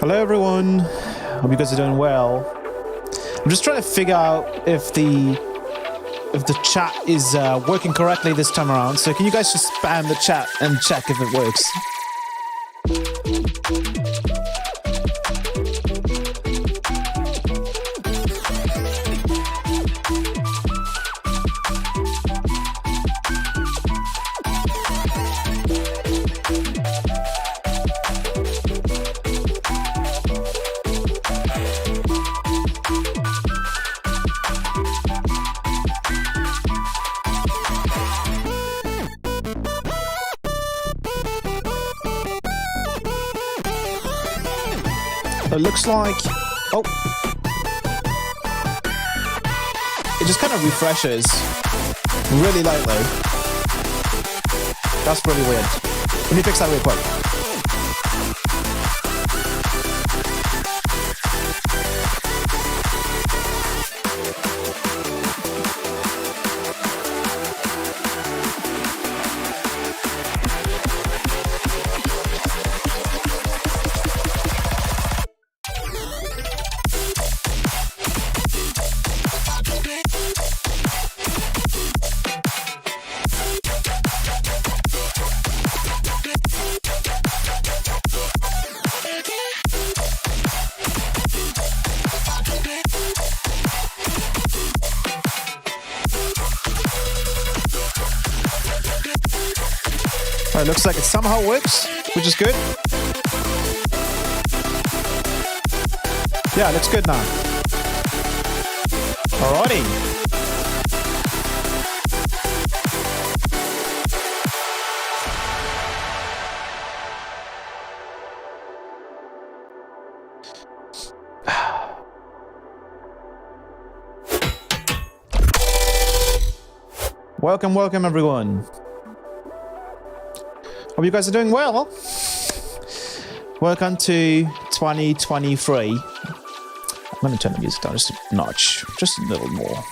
Hello everyone, hope you guys are doing well. I'm just trying to figure out if the chat is working correctly this time around. So can you guys just spam the chat and check if it works? It looks like, oh, it just kind of refreshes really lightly. That's really weird. Let me fix that real quick. It looks like it somehow works, which is good. Yeah, it looks good now. Alrighty. Welcome everyone. Hope you guys are doing well. Welcome to 2023. I'm going to turn the music down just a notch, just a little more.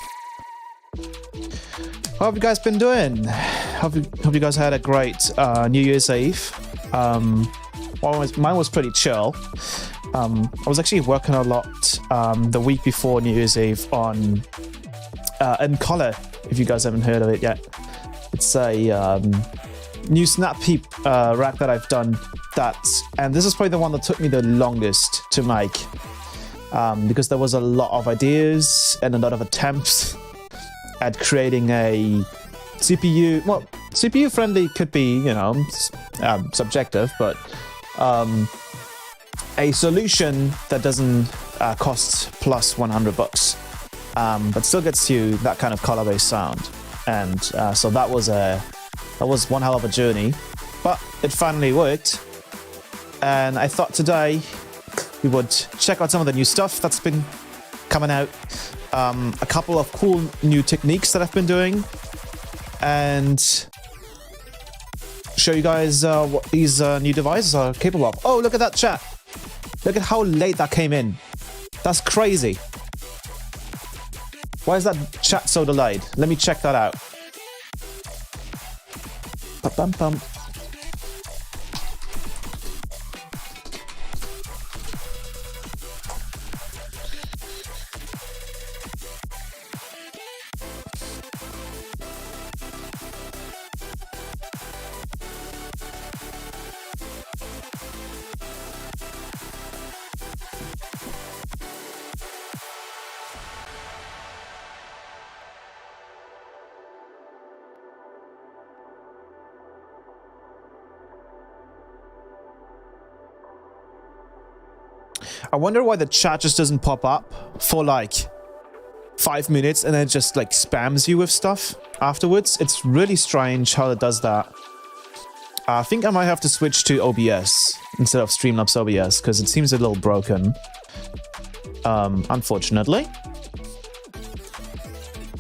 How have you guys been doing? Hope you guys had a great New Year's Eve. Mine was pretty chill. I was actually working a lot the week before New Year's Eve on In Color, if you guys haven't heard of it yet. It's a new snap peep rack that I've done, and this is probably the one that took me the longest to make, because there was a lot of ideas and a lot of attempts at creating a CPU, well, CPU friendly could be, you know, subjective, but a solution that doesn't cost plus $100, but still gets you that kind of color-based sound. And so that was one hell of a journey, but it finally worked. And I thought today we would check out some of the new stuff that's been coming out, a couple of cool new techniques that I've been doing, and show you guys what these new devices are capable of. Oh, look at that chat. Look at how late that came in. That's crazy. Why is that chat so delayed? Let me check that out. Ba-bum-bum. I wonder why the chat just doesn't pop up for like 5 minutes and then it just like spams you with stuff afterwards. It's really strange how it does that. I think I might have to switch to OBS instead of Streamlabs OBS because it seems a little broken. Unfortunately.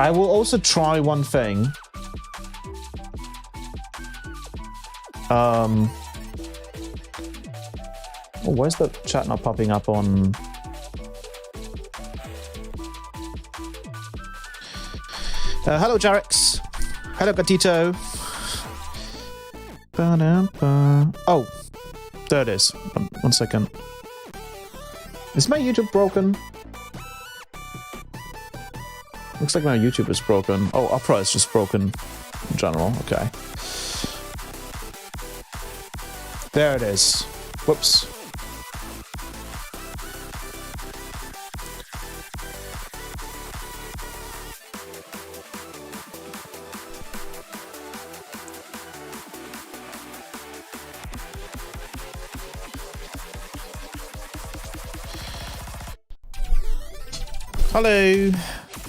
I will also try one thing. Oh, where's the chat not popping up on? Hello, Jarex. Hello, Gatito. Oh, there it is. One second. Is my YouTube broken? Looks like my YouTube is broken. Oh, Opera is just broken in general. Okay. There it is. Whoops. Hello.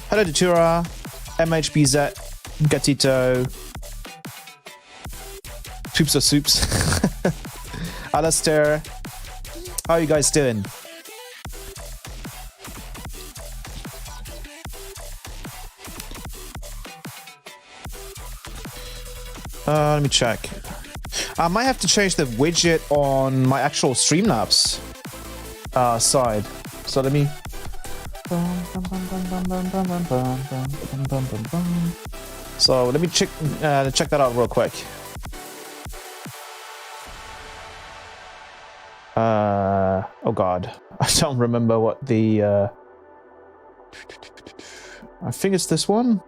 Hello, Datura, MHBZ, Gatito. Soups or soups. Alastair. How are you guys doing? Let me check. I might have to change the widget on my actual Streamlabs side. So let me... So let me check that out real quick. Oh god, I don't remember what the I think it's this one.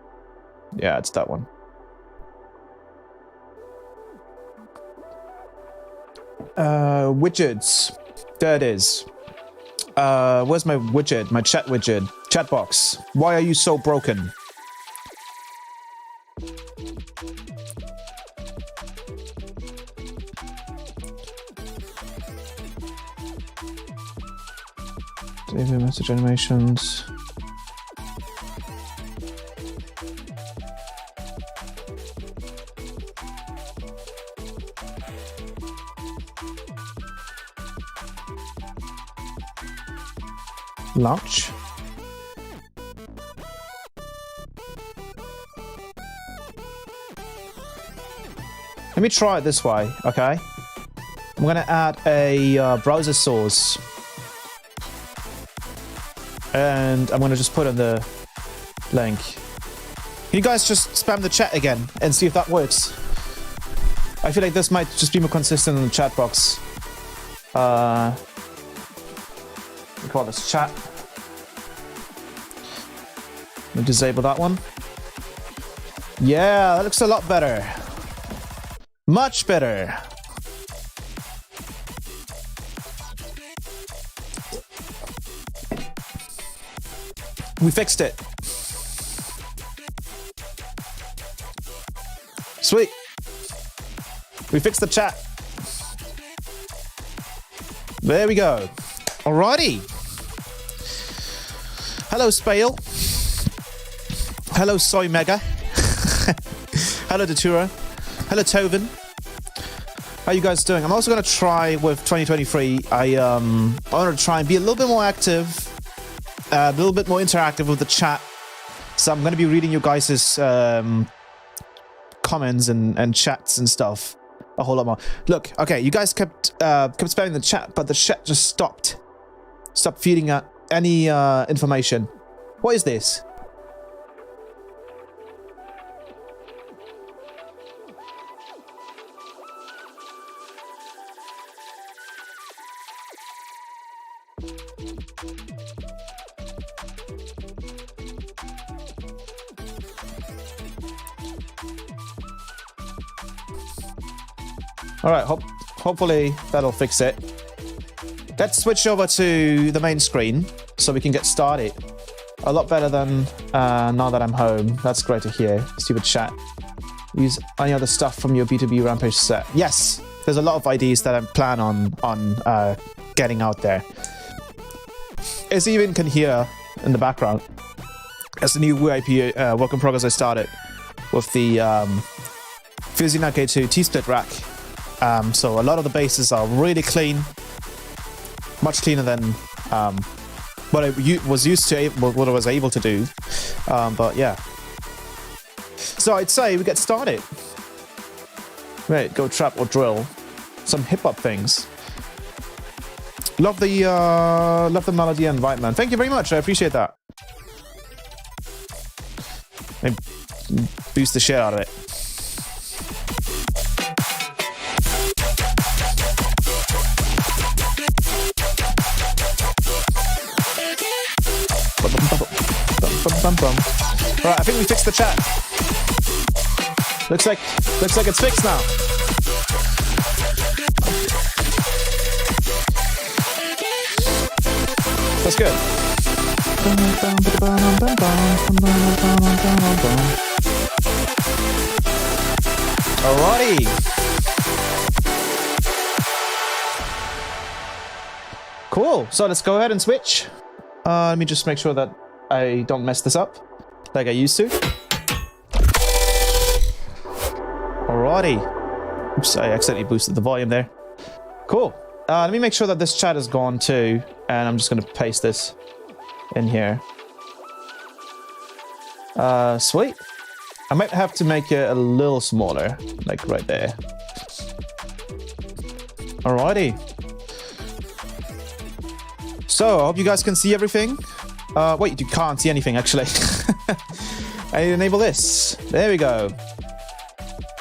Yeah, it's that one. Widgets. There it is. Where's my widget? My chat widget. Chat box. Why are you so broken? David message animations. Launch. Let me try it this way, okay? I'm gonna add a browser source. And I'm gonna just put in the link. Can you guys just spam the chat again and see if that works? I feel like this might just be more consistent in the chat box. We call this chat. We'll disable that one. Yeah, that looks a lot better. Much better. We fixed it. Sweet. We fixed the chat. There we go. Alrighty. Hello, Spale. Hello, Soy Mega. Hello, Datura. Hello, Tovin. How you guys doing? I'm also going to try with 2023. I want to try and be a little bit more active, a little bit more interactive with the chat. So I'm going to be reading you guys' comments and chats and stuff a whole lot more. Look, okay, you guys kept spamming the chat, but the chat just stopped feeding any information. What is this? All right, hopefully that'll fix it. Let's switch over to the main screen so we can get started. A lot better than now that I'm home. That's great to hear. Stupid chat. Use any other stuff from your B2B Rampage set. Yes, there's a lot of ideas that I plan on getting out there. As you even can hear in the background, as the new VIP work in progress I started with the Fusina K2 T-split rack. So a lot of the bases are really clean, much cleaner than what I was used to, what I was able to do. But yeah. So I'd say we get started. Right, go trap or drill. Some hip hop things. Love the melody and vibe, man. Thank you very much. I appreciate that. Maybe boost the shit out of it. Alright, I think we fixed the chat. Looks like it's fixed now. That's good. Alrighty. Cool. So let's go ahead and switch. Let me just make sure that I don't mess this up like I used to. Alrighty. Oops, I accidentally boosted the volume there. Cool. Let me make sure that this chat is gone too, and I'm just going to paste this in here. Sweet. I might have to make it a little smaller, like right there. Alrighty. So, I hope you guys can see everything. Wait, you can't see anything, actually. I need to enable this. There we go.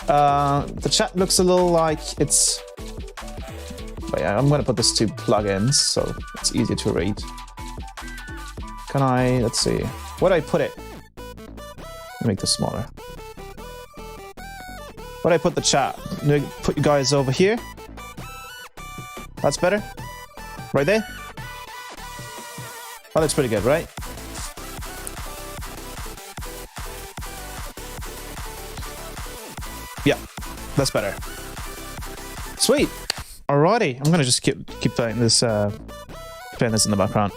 The chat looks a little like it's... Wait, I'm going to put this to plugins, so it's easier to read. Can I... Let's see. Where do I put it? Let me make this smaller. Where do I put the chat? Put you guys over here. That's better. Right there. Oh, that's pretty good, right? Yeah, that's better. Sweet. Alrighty, I'm gonna just keep playing this in the background.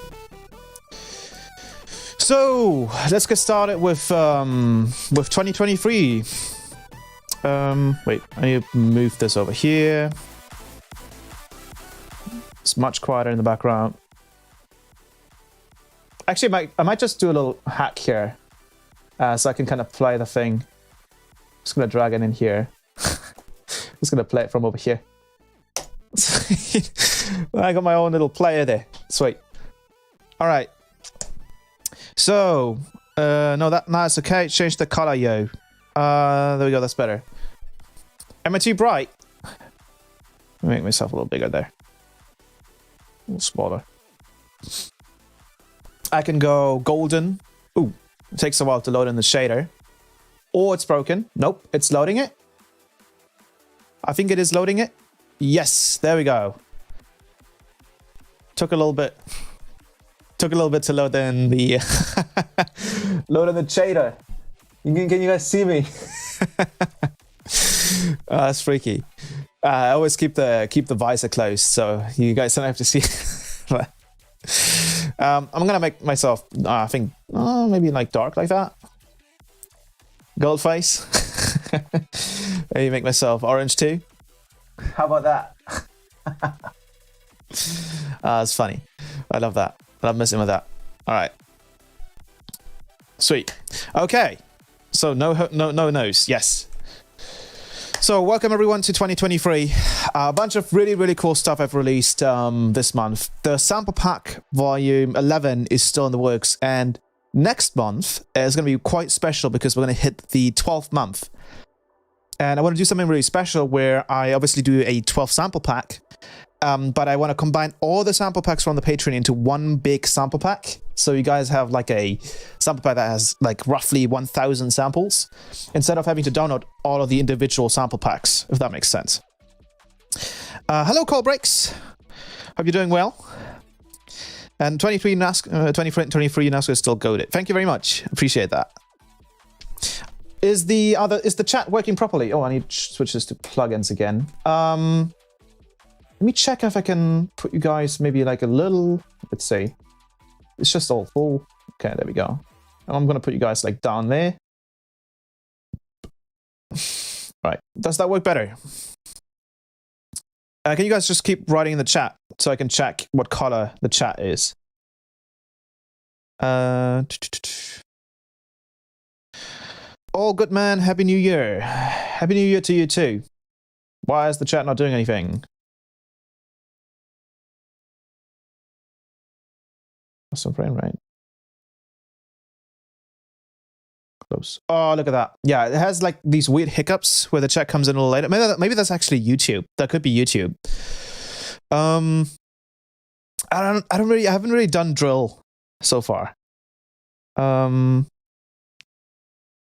So let's get started with 2023. Wait, I need to move this over here. It's much quieter in the background. Actually, I might just do a little hack here, so I can kind of play the thing. Just gonna drag it in here. Just gonna play it from over here. I got my own little player there. Sweet. All right. So, no, that's okay. Change the color, yo. There we go. That's better. Am I too bright? Let me make myself a little bigger there. A little smaller. I can go golden. Ooh, it takes a while to load in the shader. Or it's broken. Nope, it's loading it. I think it is loading it. Yes, there we go. Took a little bit to load in the load in the shader. Can you guys see me? That's freaky. I always keep the visor closed, so you guys don't have to see. I'm gonna make myself, I think, maybe like dark like that. Gold face. Maybe make myself orange too. How about that? It's funny. I love that. I love messing with that. All right. Sweet. Okay. So no nose. Yes. So welcome everyone to 2023. A bunch of really cool stuff I've released this month. The sample pack volume 11 is still in the works, and next month is going to be quite special because we're going to hit the 12th month. And I want to do something really special where I obviously do a 12 sample pack, but I want to combine all the sample packs from the Patreon into one big sample pack. So you guys have like a sample pack that has like roughly 1,000 samples, instead of having to download all of the individual sample packs, if that makes sense. Hello, Call Breaks. Hope you're doing well. And 2023 NASCAR is still goated. Thank you very much. Appreciate that. Is the chat working properly? Oh, I need to switch this to plugins again. Let me check if I can put you guys maybe like a little, let's see. It's just all full. Okay, there we go. And I'm going to put you guys like down there. Right. Does that work better? Can you guys just keep writing in the chat so I can check what color the chat is? All good, man. Happy New Year. Happy New Year to you too. Why is the chat not doing anything? Some frame rate. Close. Oh, look at that. Yeah, it has like these weird hiccups where the chat comes in a little later. Maybe that's actually YouTube. That could be YouTube. I haven't really done drill so far.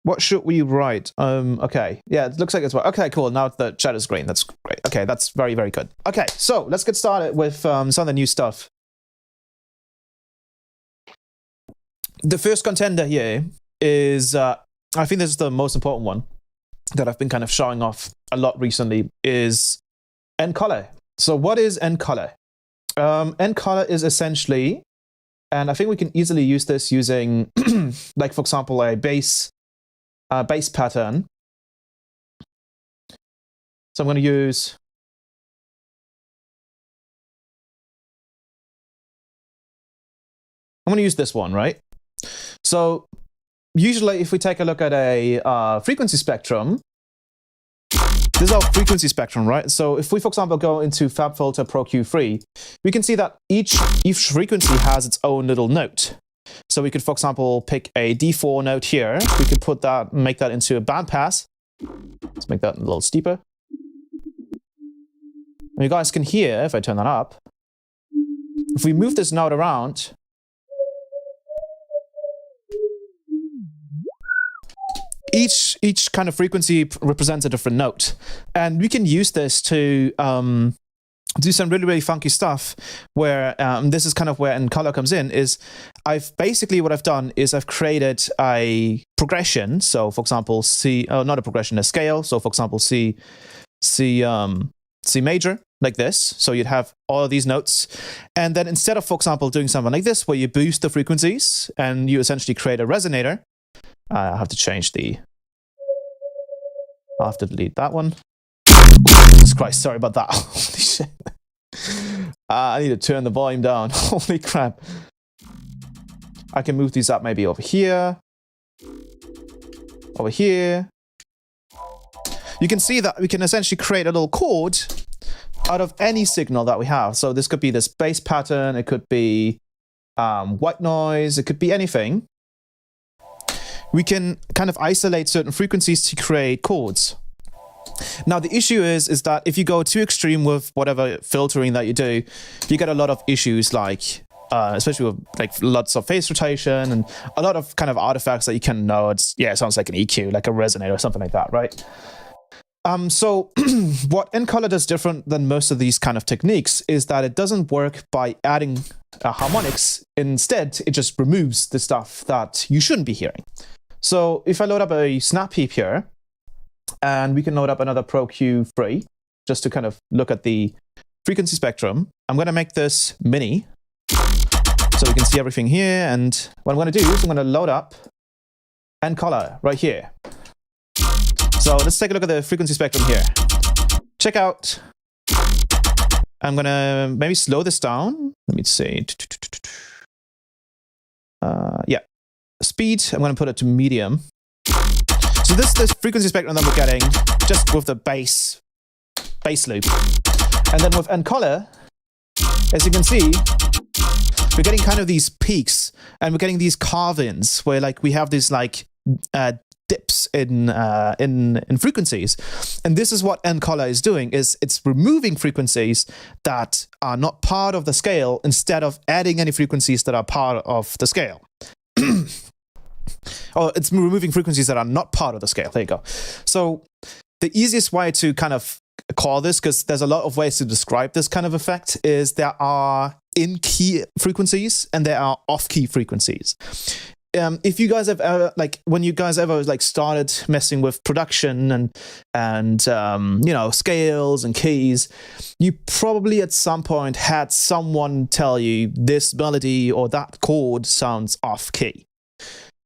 What should we write? Okay. Yeah, it looks like it's okay, cool. Now the chat is green. That's great. Okay, that's very good. Okay, so let's get started with some of the new stuff. The first contender here is, I think this is the most important one that I've been kind of showing off a lot recently, is end color. So what is end color? End color is essentially, and I think we can easily use this using, like for example, a base pattern. So I'm going to use this one, right? So usually if we take a look at a frequency spectrum, this is our frequency spectrum, right? So if we, for example, go into FabFilter Pro Q3, we can see that each frequency has its own little note. So we could, for example, pick a D4 note here. We could make that into a bandpass. Let's make that a little steeper. And you guys can hear, if I turn that up, if we move this note around, each kind of frequency represents a different note. And we can use this to do some really funky stuff where this is kind of where end color comes in. Is what I've done is I've created a progression. So for example, not a progression, a scale. So for example, C major, like this. So you'd have all of these notes. And then instead of, for example, doing something like this, where you boost the frequencies and you essentially create a resonator, I have to change I'll have to delete that one. Jesus Christ, sorry about that. Holy shit. I need to turn the volume down. Holy crap. I can move these up maybe over here. Over here. You can see that we can essentially create a little chord out of any signal that we have. So this could be this bass pattern. It could be white noise. It could be anything. We can kind of isolate certain frequencies to create chords. Now, the issue is that if you go too extreme with whatever filtering that you do, you get a lot of issues like, especially with like lots of phase rotation and a lot of kind of artifacts that you can know. It sounds like an EQ, like a resonator or something like that, right? So what encolor does different than most of these kind of techniques is that it doesn't work by adding harmonics. Instead, it just removes the stuff that you shouldn't be hearing. So if I load up a snap heap here, And we can load up another Pro Q3 just to kind of look at the frequency spectrum. I'm going to make this mini so we can see everything here. And what I'm going to do is I'm going to load up and color right here. So let's take a look at the frequency spectrum here. Check out. I'm going to maybe slow this down. Let me see. Yeah. Speed, I'm going to put it to medium. So this frequency spectrum that we're getting just with the bass loop. And then with encolor, as you can see, we're getting kind of these peaks and we're getting these carve-ins where like we have these like dips in frequencies. And this is what encolor is doing, is it's removing frequencies that are not part of the scale instead of adding any frequencies that are part of the scale. Or it's removing frequencies that are not part of the scale. There you go. So the easiest way to kind of call this, because there's a lot of ways to describe this kind of effect, is there are in-key frequencies and there are off-key frequencies. If you guys have ever, like, when you guys ever like started messing with production and you know, scales and keys, you probably at some point had someone tell you this melody or that chord sounds off-key.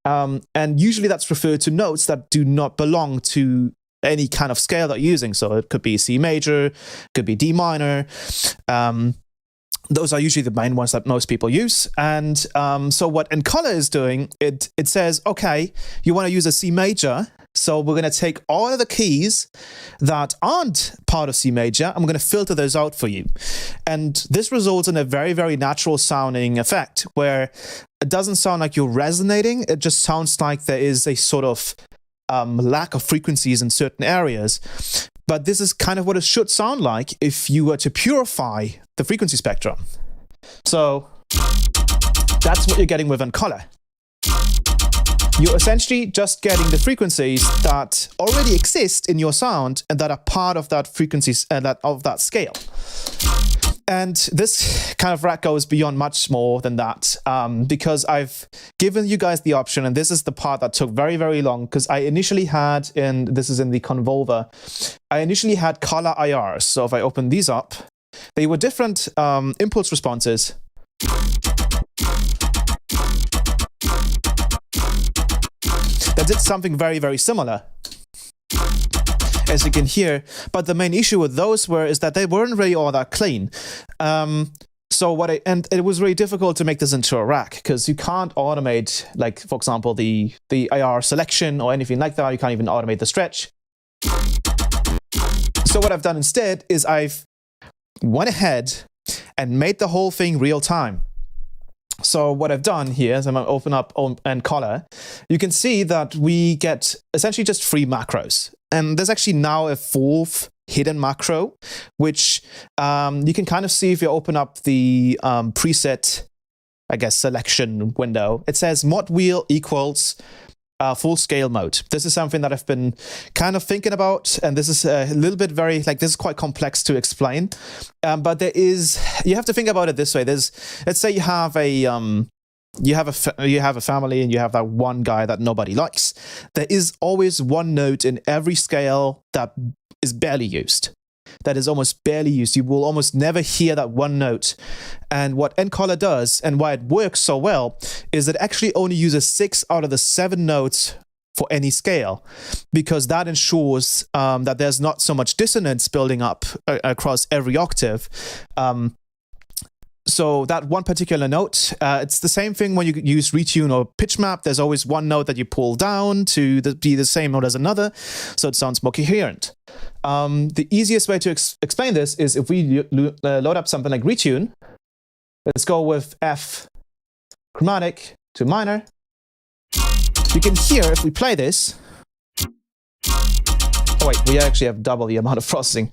And usually that's referred to notes that do not belong to any kind of scale that you're using. So it could be C major, could be D minor. Those are usually the main ones that most people use. And so what encolor is doing, it says, okay, you want to use a C major. So we're going to take all of the keys that aren't part of C major. I'm going to filter those out for you. And this results in a very, very natural sounding effect where it doesn't sound like you're resonating. It just sounds like there is a sort of lack of frequencies in certain areas. But this is kind of what it should sound like if you were to purify the frequency spectrum. So that's what you're getting with encolor. You're essentially just getting the frequencies that already exist in your sound and that are part of that frequencies of that scale. And this kind of rack goes beyond much more than that, because I've given you guys the option, and this is the part that took very, very long, because I initially had, this is in the Convolver, I initially had color IRs. So if I open these up, they were different impulse responses. That did something very, very similar, as you can hear. But the main issue with those is that they weren't really all that clean. And it was really difficult to make this into a rack because you can't automate, like, for example, the IR selection or anything like that. You can't even automate the stretch. So what I've done instead is I've went ahead and made the whole thing real time. So what I've done here is I'm going to open up encolor. You can see that we get essentially just 3 macros. And there's actually now a 4th hidden macro, which you can kind of see if you open up the preset, I guess, selection window. It says mod wheel equals full scale mode. This is something that I've been kind of thinking about, and this is a little bit this is quite complex to explain. But you have to think about it this way. Let's say you have a family and you have that one guy that nobody likes. There is always one note in every scale that is barely used. That is almost barely used. You will almost never hear that one note. And what encolor does, and why it works so well, is it actually only uses 6 out of the 7 notes for any scale, because that ensures that there's not so much dissonance building up across every octave. So that one particular note, it's the same thing when you use retune or pitch map. There's always one note that you pull down to be the same note as another, so it sounds more coherent. The easiest way to explain this is if we load up something like retune. Let's go with F chromatic to minor. You can hear if we play this. Oh wait, we actually have double the amount of processing.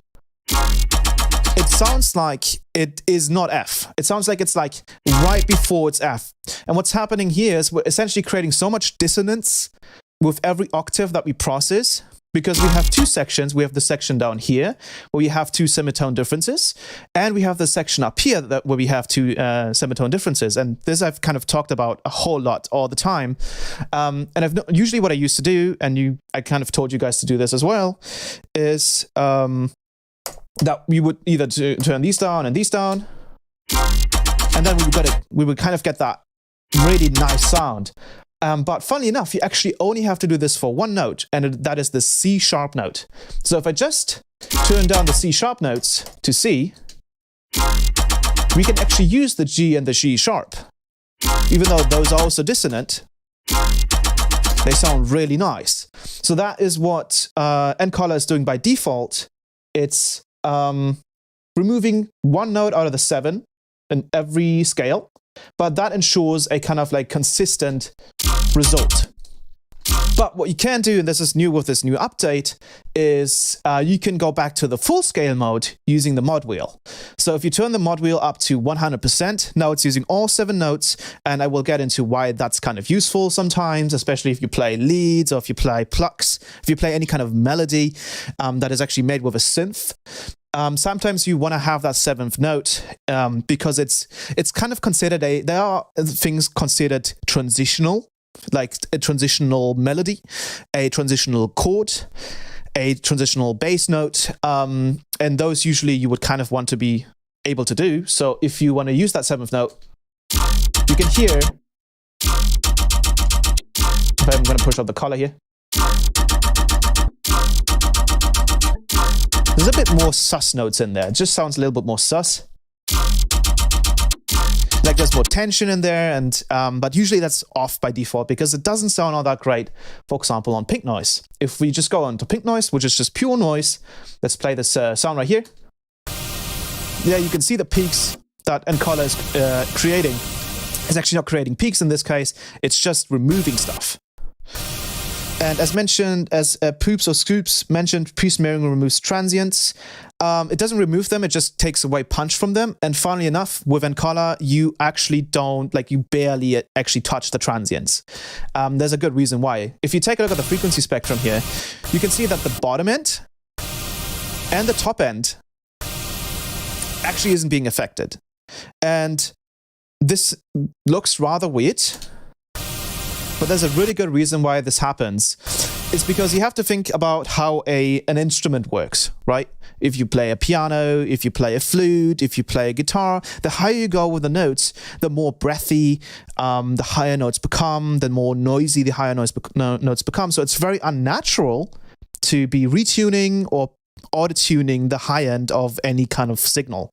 It sounds like it is not F. It sounds like it's like right before it's F. And what's happening here is we're essentially creating so much dissonance with every octave that we process because we have two sections. We have the section down here where we have two semitone differences, and we have the section up here where we have two semitone differences. And this I've kind of talked about a whole lot all the time. And usually what I used to do, and I kind of told you guys to do this as well, is that we would either turn these down and these down, and then we would kind of get that really nice sound. But funnily enough, you actually only have to do this for one note, and that is the C sharp note. So if I just turn down the C sharp notes to C, we can actually use the G and the G sharp. Even though those are also dissonant, they sound really nice. So that is what Ncolor is doing by default. It's removing one note out of the 7 in every scale, but that ensures a kind of like consistent result. But what you can do, and this is new with this new update, is you can go back to the full scale mode using the mod wheel. So if you turn the mod wheel up to 100%, now it's using all 7 notes, and I will get into why that's kind of useful sometimes, especially if you play leads or if you play plucks, if you play any kind of melody that is actually made with a synth. Sometimes you want to have that 7th note because it's kind of considered there are things considered transitional, like a transitional melody, a transitional chord, a transitional bass note, and those usually you would kind of want to be able to do. So if you want to use that 7th note, you can hear, I'm going to push up the color here. There's a bit more sus notes in there. It just sounds a little bit more sus. Like there's more tension in there, and but usually that's off by default because it doesn't sound all that great, for example, on pink noise. If we just go on to pink noise, which is just pure noise, let's play this sound right here. Yeah, you can see the peaks that Ncolor is creating. It's actually not creating peaks in this case, it's just removing stuff. And as mentioned, as Poops or Scoops mentioned, pre-smearing removes transients. It doesn't remove them, it just takes away punch from them. And funnily enough, with Ncolor, you actually don't, like you barely actually touch the transients. There's a good reason why. If you take a look at the frequency spectrum here, you can see that the bottom end and the top end actually isn't being affected. And this looks rather weird. But there's a really good reason why this happens. It's because you have to think about how an instrument works, right? If you play a piano, if you play a flute, if you play a guitar, the higher you go with the notes, the more breathy the higher notes become, the more noisy the higher notes become. So it's very unnatural to be retuning or auto-tuning the high end of any kind of signal.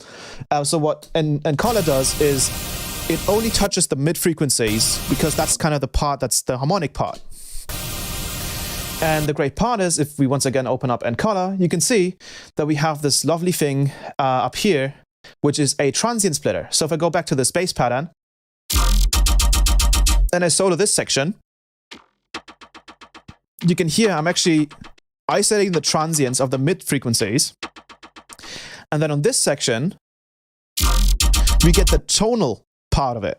So what Ncolor does is it only touches the mid frequencies because that's kind of the part that's the harmonic part. And the great part is, if we once again open up Ncolor, you can see that we have this lovely thing up here, which is a transient splitter. So if I go back to the bass pattern, and I solo this section, you can hear I'm actually isolating the transients of the mid frequencies. And then on this section, we get the tonal part of it.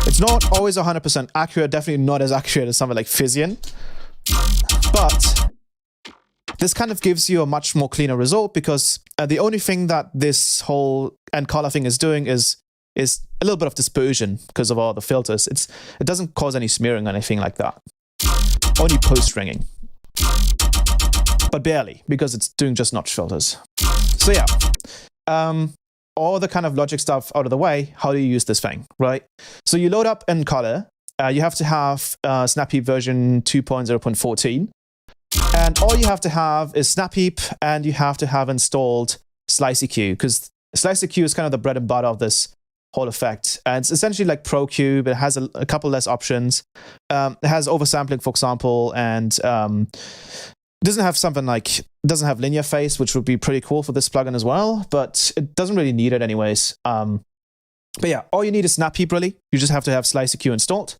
It's not always 100% accurate, definitely not as accurate as something like Physian, but this kind of gives you a much more cleaner result because the only thing that this whole Ncolor thing is doing is a little bit of dispersion because of all the filters. It doesn't cause any smearing or anything like that. Only post-ringing. But barely, because it's doing just notch filters. So yeah, all the kind of logic stuff out of the way, how do you use this thing, right? So you load up Ncolor, you have to have Snapheap version 2.0.14, and all you have to have is Snapheap, and you have to have installed SliceEQ, because SliceEQ is kind of the bread and butter of this whole effect. And it's essentially like ProCube. It has a couple less options. It has oversampling, for example, and doesn't have linear phase, which would be pretty cool for this plugin as well, but it doesn't really need it anyways. But yeah, all you need is Snapheap really. You just have to have SliceEQ installed.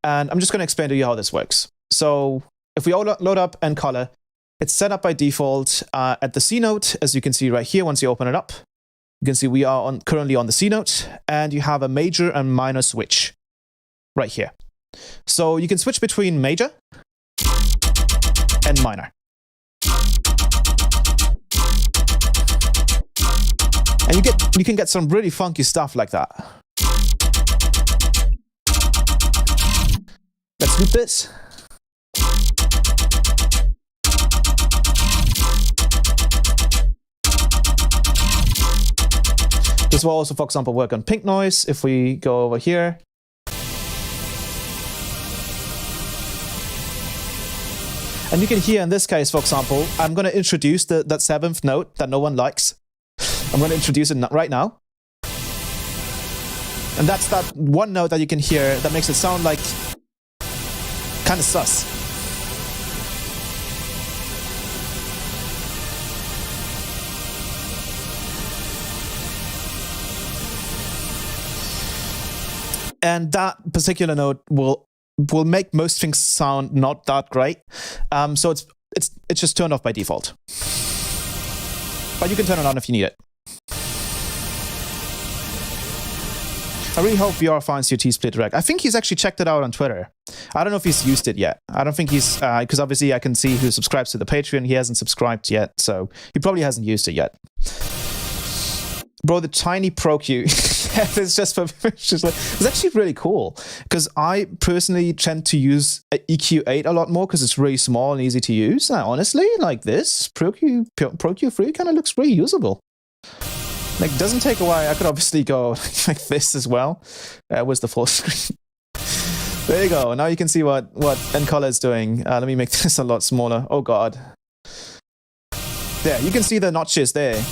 And I'm just going to explain to you how this works. So if we load up Ncolor, it's set up by default at the C note, as you can see right here once you open it up. You can see we are currently on the C note, and you have a major and minor switch. right here. So you can switch between major and minor. And you can get some really funky stuff like that. Let's loop this. This will also, for example, work on pink noise if we go over here. And you can hear in this case, for example, I'm going to introduce that seventh note that no one likes. I'm going to introduce it right now. And that's that one note that you can hear that makes it sound like kind of sus. And that particular note will make most things sound not that great. So it's just turned off by default. But you can turn it on if you need it. I really hope VR finds your T-Split Direct. I think he's actually checked it out on Twitter. I don't know if he's used it yet. I don't think he's, because obviously I can see who subscribes to the Patreon. He hasn't subscribed yet, so he probably hasn't used it yet. Bro, the tiny Pro Q. It's just for, it's actually really cool, because I personally tend to use EQ8 a lot more because it's really small and easy to use. And honestly, like this, Pro Q3 kind of looks really usable. Like, doesn't take a while. I could obviously go like this as well. Where's the full screen? There you go. Now you can see what Encolor is doing. Let me make this a lot smaller. Oh god. There, you can see the notches there.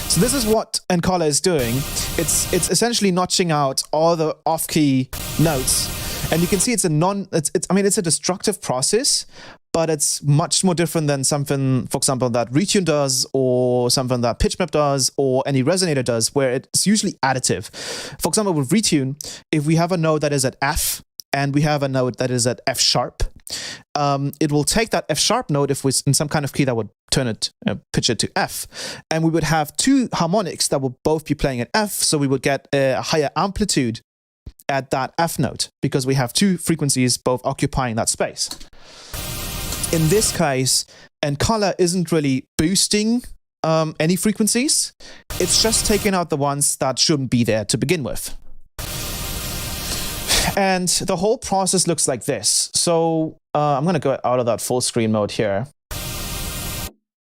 So this is what Encolor is doing. It's essentially notching out all the off-key notes, and you can see it's a destructive process, but it's much more different than something, for example, that Retune does, or something that PitchMap does, or any resonator does, where it's usually additive. For example, with Retune, if we have a node that is at F and we have a node that is at F sharp, it will take that F sharp note, if we're in some kind of key that would turn it, pitch it to F, and we would have two harmonics that will both be playing at F, so we would get a higher amplitude at that F note, because we have two frequencies both occupying that space. In this case, Encolor isn't really boosting any frequencies. It's just taking out the ones that shouldn't be there to begin with. And the whole process looks like this. So I'm going to go out of that full screen mode here.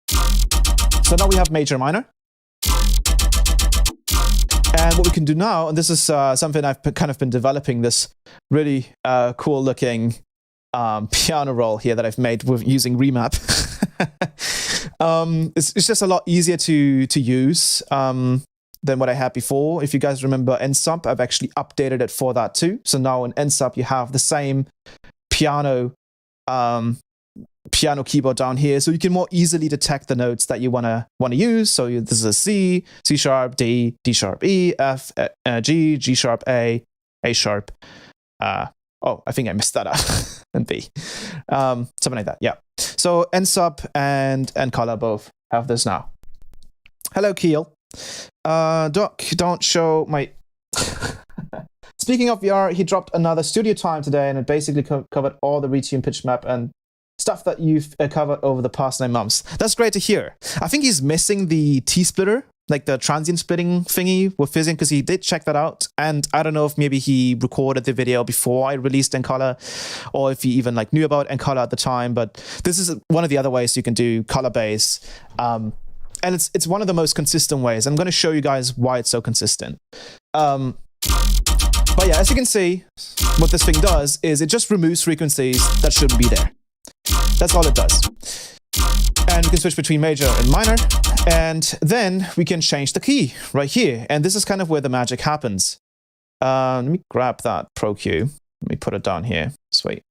So now we have major, minor. And what we can do now, and this is something I've kind of been developing, this really cool looking piano roll here that I've made with using Remap. It's just a lot easier to use than what I had before. If you guys remember NSUB, I've actually updated it for that too. So now in NSUB you have the same piano keyboard down here, so you can more easily detect the notes that you want to use. So this is a C, C sharp, D, D sharp E, F, G, G sharp A sharp. Oh, I think I messed that up. And B. Something like that, yeah. So NSUB and Encolor both have this now. Hello, Keel. Doc, don't show my... Speaking of VR, he dropped another studio time today, and it basically covered all the Retune pitch map and stuff that you've covered over the past 9 months. That's great to hear. I think he's missing the T-splitter, like the transient splitting thingy with Physian, because he did check that out. And I don't know if maybe he recorded the video before I released Encolor, or if he even like knew about Encolor at the time. But this is one of the other ways you can do color base. And it's one of the most consistent ways. I'm going to show you guys why it's so consistent. But yeah, as you can see, what this thing does is it just removes frequencies that shouldn't be there. That's all it does. And we can switch between major and minor, and then we can change the key right here. And this is kind of where the magic happens. Let me grab that Pro Q. Let me put it down here. Sweet.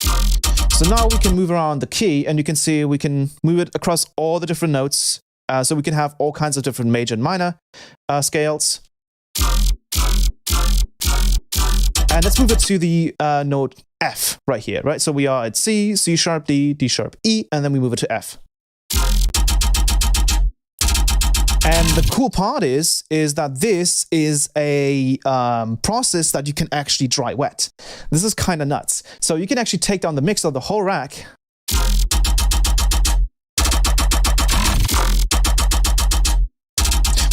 So now we can move around the key, and you can see we can move it across all the different notes. So we can have all kinds of different major and minor scales. And let's move it to the note F right here, right? So we are at C, C sharp, D, D sharp, E, and then we move it to F. And the cool part is that this is a process that you can actually dry wet. This is kind of nuts. So you can actually take down the mix of the whole rack.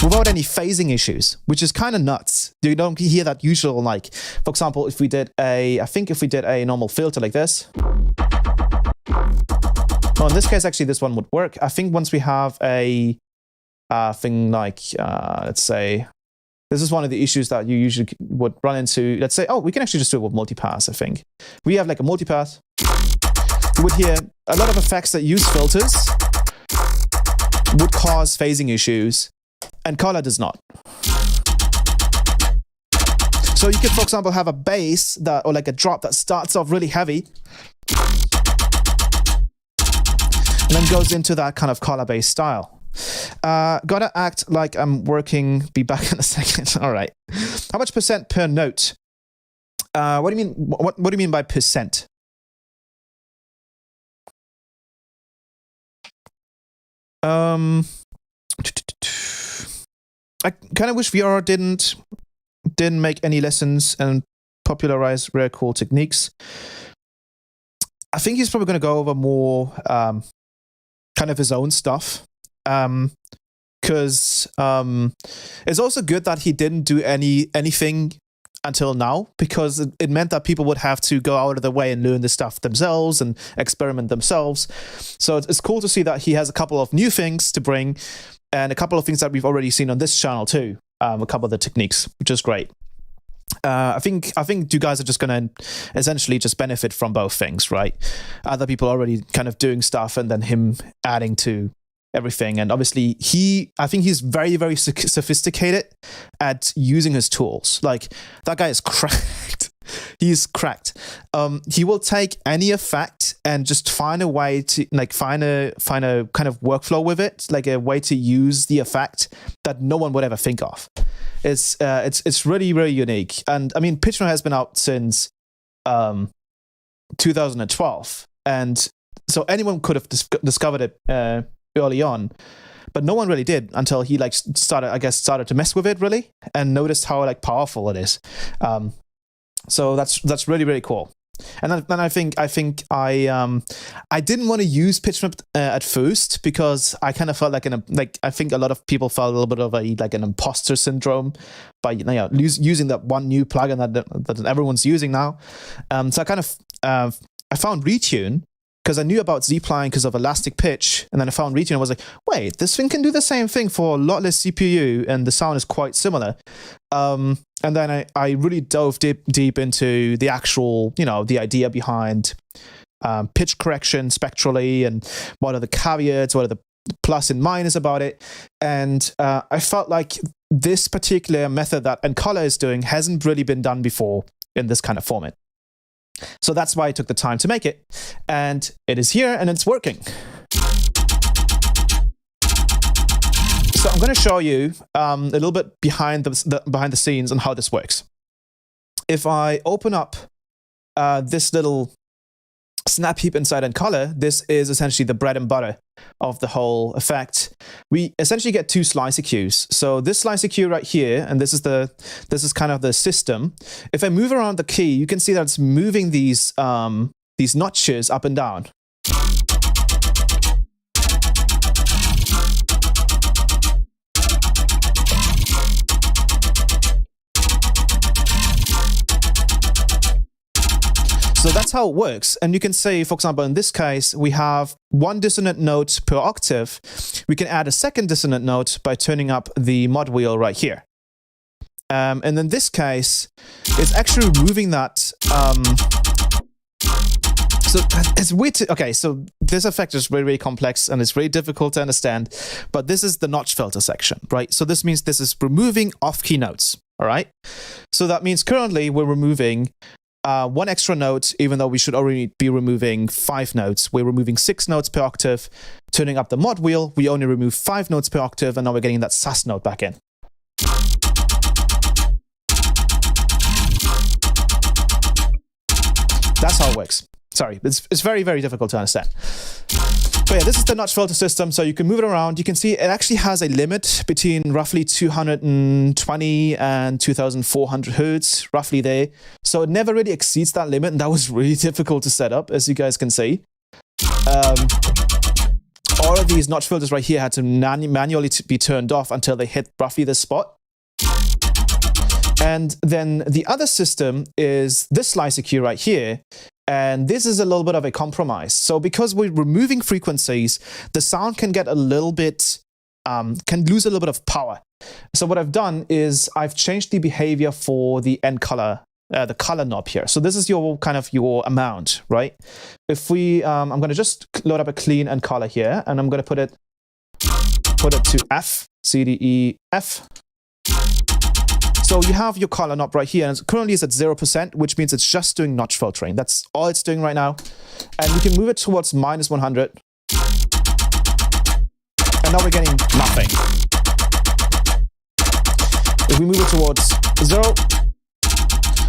Without any phasing issues, which is kind of nuts. You don't hear that usual, like, for example, if we did I think if we did a normal filter like this. Well, in this case, actually, this one would work. I think once we have a thing like, let's say, this is one of the issues that you usually would run into. Let's say, oh, we can actually just do it with multipass, I think. We have like a multipass. You would hear a lot of effects that use filters would cause phasing issues, and color does not. So you could, for example, have a bass that, or like a drop that starts off really heavy, and then goes into that kind of color-based style. Gotta act like I'm working. Be back in a second. All right. How much percent per note? What do you mean? What do you mean by percent? I kind of wish VR didn't make any lessons and popularize rare cool techniques. I think he's probably going to go over more kind of his own stuff. Because it's also good that he didn't do anything until now, because it meant that people would have to go out of their way and learn this stuff themselves and experiment themselves. So it's cool to see that he has a couple of new things to bring, and a couple of things that we've already seen on this channel too. A couple of the techniques, which is great. I think you guys are just going to essentially just benefit from both things, right? Other people already kind of doing stuff, and then him adding to everything. And obviously I think he's very, very sophisticated at using his tools. Like, that guy is cracked. He's cracked. He will take any effect and just find a way to, like, find a kind of workflow with it, like a way to use the effect that no one would ever think of. It's really, really unique. And I mean, Pitchner has been out since 2012, and so anyone could have discovered it early on, but no one really did until he like started to mess with it really and noticed how like powerful it is. So that's really, really cool. And then I think I didn't want to use PitchMap at first, because I kind of felt like I think a lot of people felt a little bit of an imposter syndrome by using that one new plugin that everyone's using now. So I kind of I found Retune, because I knew about Zpline because of Elastic Pitch, and then I found Retune and was like, wait, this thing can do the same thing for a lot less CPU, and the sound is quite similar. And then I really dove deep into the actual, the idea behind pitch correction spectrally, and what are the caveats, what are the plus and minus about it. And I felt like this particular method that Encolor is doing hasn't really been done before in this kind of format. So that's why I took the time to make it, and it is here and it's working. So I'm going to show you a little bit behind the scenes on how this works. If I open up this little snap heap inside Encolor, this is essentially the bread and butter of the whole effect. We essentially get two slice EQs. So this slice EQ right here, and this is kind of the system. If I move around the key, you can see that it's moving these notches up and down. So that's how it works. And you can say, for example, in this case, we have one dissonant note per octave. We can add a second dissonant note by turning up the mod wheel right here. And in this case, it's actually removing that. So it's weird. Okay, so this effect is very, very complex and it's very difficult to understand. But this is the notch filter section, right? So this means this is removing off-key notes, all right? So that means currently we're removing one extra note, even though we should already be removing 5 notes. We're removing 6 notes per octave. Turning up the mod wheel, we only remove 5 notes per octave, and now we're getting that sus note back in. That's how it works. Sorry, it's very, very difficult to understand. But yeah, this is the notch filter system, so you can move it around. You can see it actually has a limit between roughly 220 and 2400 hertz, roughly there. So it never really exceeds that limit, and that was really difficult to set up, as you guys can see. All of these notch filters right here had to manually be turned off until they hit roughly this spot. And then the other system is this slice EQ right here. And this is a little bit of a compromise. So because we're removing frequencies, the sound can get a little bit, can lose a little bit of power. So what I've done is I've changed the behavior for the end color, the color knob here. So this is your kind of your amount, right? If we, I'm going to just load up a clean end color here, and I'm going to put it to F, C, D, E, F. So you have your color knob right here, and it currently is at 0%, which means it's just doing notch filtering. That's all it's doing right now. And we can move it towards -100. And now we're getting nothing. If we move it towards 0,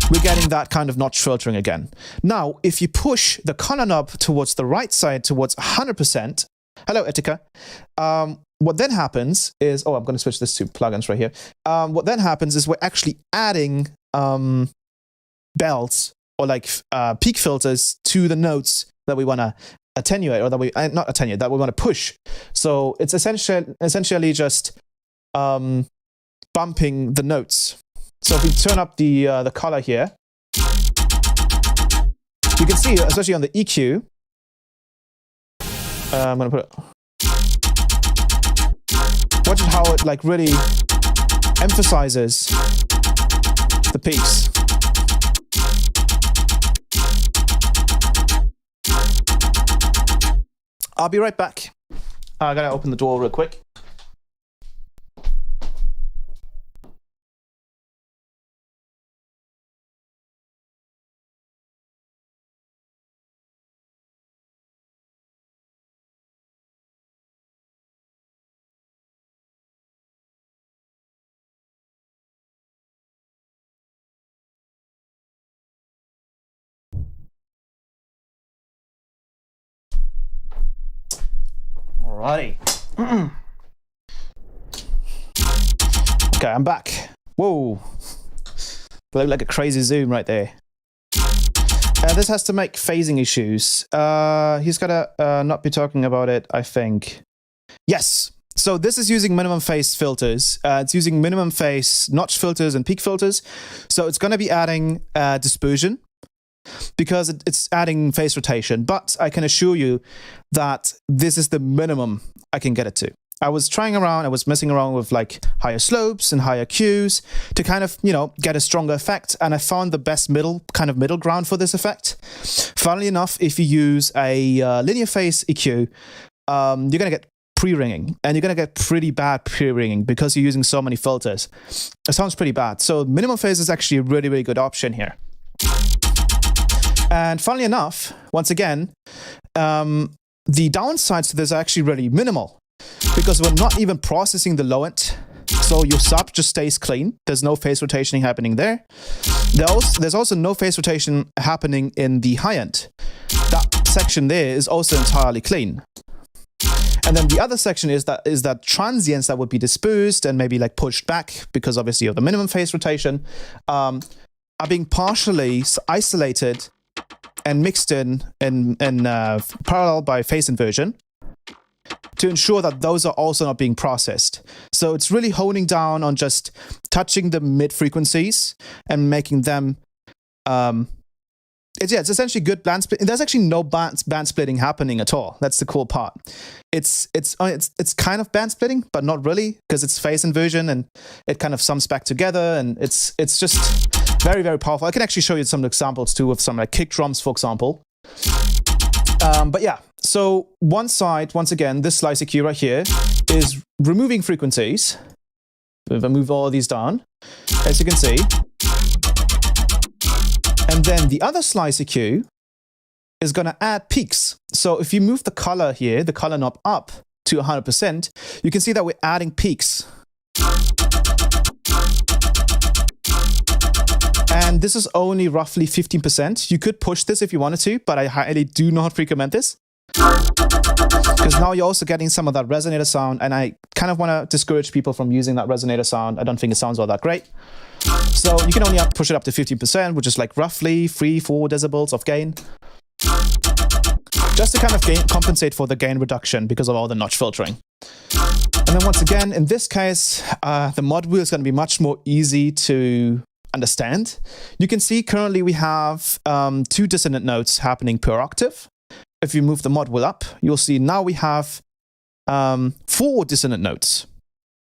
we're getting that kind of notch filtering again. Now, if you push the color knob towards the right side, towards 100%, hello, Etika. What then happens is, oh, I'm going to switch this to plugins right here. What then happens is we're actually adding bells or like peak filters to the notes that we want to attenuate, or that we not attenuate, that we want to push. So it's essentially just bumping the notes. So if we turn up the color here, you can see, especially on the EQ, I'm going to put it. Watch how it like really emphasizes the peaks. I'll be right back. I gotta open the door real quick. Alrighty. Okay, I'm back. Whoa. Look like a crazy zoom right there. This has to make phasing issues. He's gotta not be talking about it, I think. Yes. So this is using minimum phase filters. It's using minimum phase notch filters and peak filters. So it's gonna be adding dispersion, because it's adding phase rotation, but I can assure you that this is the minimum I can get it to. I was trying around, I was messing around with like higher slopes and higher Qs to kind of, you know, get a stronger effect, and I found the best middle ground for this effect. Funnily enough, if you use a linear phase EQ, you're gonna get pre-ringing, and you're gonna get pretty bad pre-ringing because you're using so many filters. It sounds pretty bad. So minimum phase is actually a really, really good option here. And funnily enough, once again, the downsides to this are actually really minimal, because we're not even processing the low end. So your sub just stays clean. There's no phase rotation happening there. There's also no phase rotation happening in the high end. That section there is also entirely clean. And then the other section is that transients that would be dispersed and maybe like pushed back because obviously of the minimum phase rotation are being partially isolated and mixed in parallel by phase inversion to ensure that those are also not being processed. So it's really honing down on just touching the mid frequencies and making them it's essentially good band split. There's actually no band splitting happening at all. That's the cool part. It's kind of band splitting, but not really, because it's phase inversion and it kind of sums back together, and it's just very, very powerful. I can actually show you some examples too, with some like kick drums, for example. But yeah, so one side, once again, this slice EQ right here is removing frequencies. If I move all of these down, as you can see. And then the other slice EQ is going to add peaks. So if you move the color here, the color knob up to 100%, you can see that we're adding peaks. And this is only roughly 15%. You could push this if you wanted to, but I highly do not recommend this. Because now you're also getting some of that resonator sound, and I kind of want to discourage people from using that resonator sound. I don't think it sounds all that great. So you can only push it up to 15%, which is like roughly 3-4 decibels of gain. Just to kind of compensate for the gain reduction because of all the notch filtering. And then once again, in this case, the mod wheel is going to be much more easy to understand. You can see currently we have 2 dissonant notes happening per octave. If you move the mod wheel up, you'll see now we have 4 dissonant notes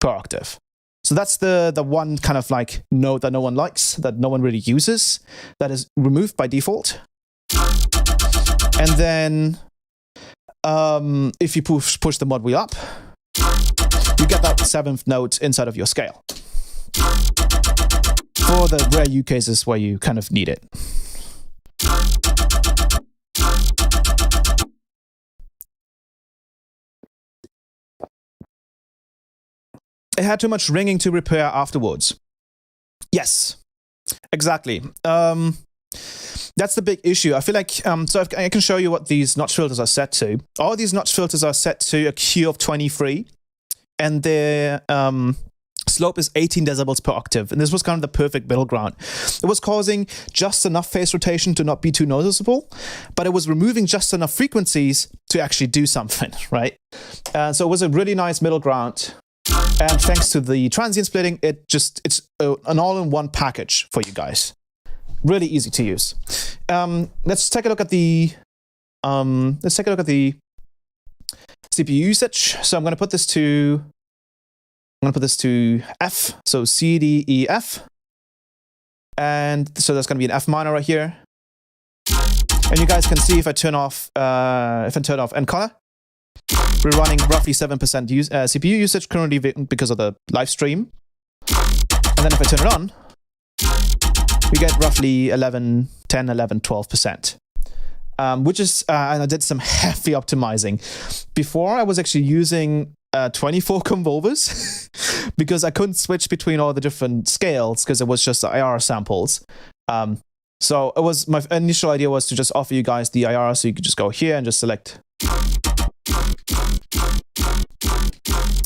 per octave. So that's the one kind of like note that no one likes, that no one really uses, that is removed by default. And then if you push the mod wheel up, you get that 7th note inside of your scale. For the rare use cases where you kind of need it. It had too much ringing to repair afterwards. Yes, exactly. That's the big issue. I feel like, so I can show you what these notch filters are set to. All these notch filters are set to a Q of 23, and their slope is 18 decibels per octave. And this was kind of the perfect middle ground. It was causing just enough phase rotation to not be too noticeable, but it was removing just enough frequencies to actually do something, right? So it was a really nice middle ground. And thanks to the transient splitting, it's an all-in-one package for you guys. Really easy to use. Let's take a look at the CPU usage. So I'm going to put this to F. So C, D, E, F. And so there's going to be an F minor right here. And you guys can see if I turn off encoder, we're running roughly 7% CPU usage currently because of the live stream. And then if I turn it on, we get roughly 10, 11, 12%. Which is, and I did some heavy optimizing. Before, I was actually using 24 convolvers because I couldn't switch between all the different scales because it was just IR samples. So it was, my initial idea was to just offer you guys the IR so you could just go here and just select.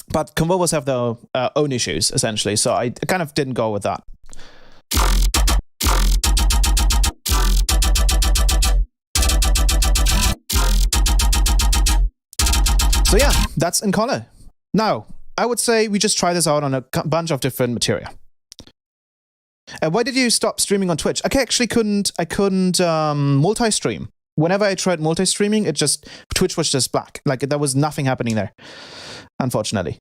But convolvers have their own issues, essentially, so I kind of didn't go with that. So yeah, that's in color. Now, I would say we just try this out on a bunch of different material. Why did you stop streaming on Twitch? I actually couldn't multi-stream. Whenever I tried multi-streaming, Twitch was just black. Like, there was nothing happening there, unfortunately.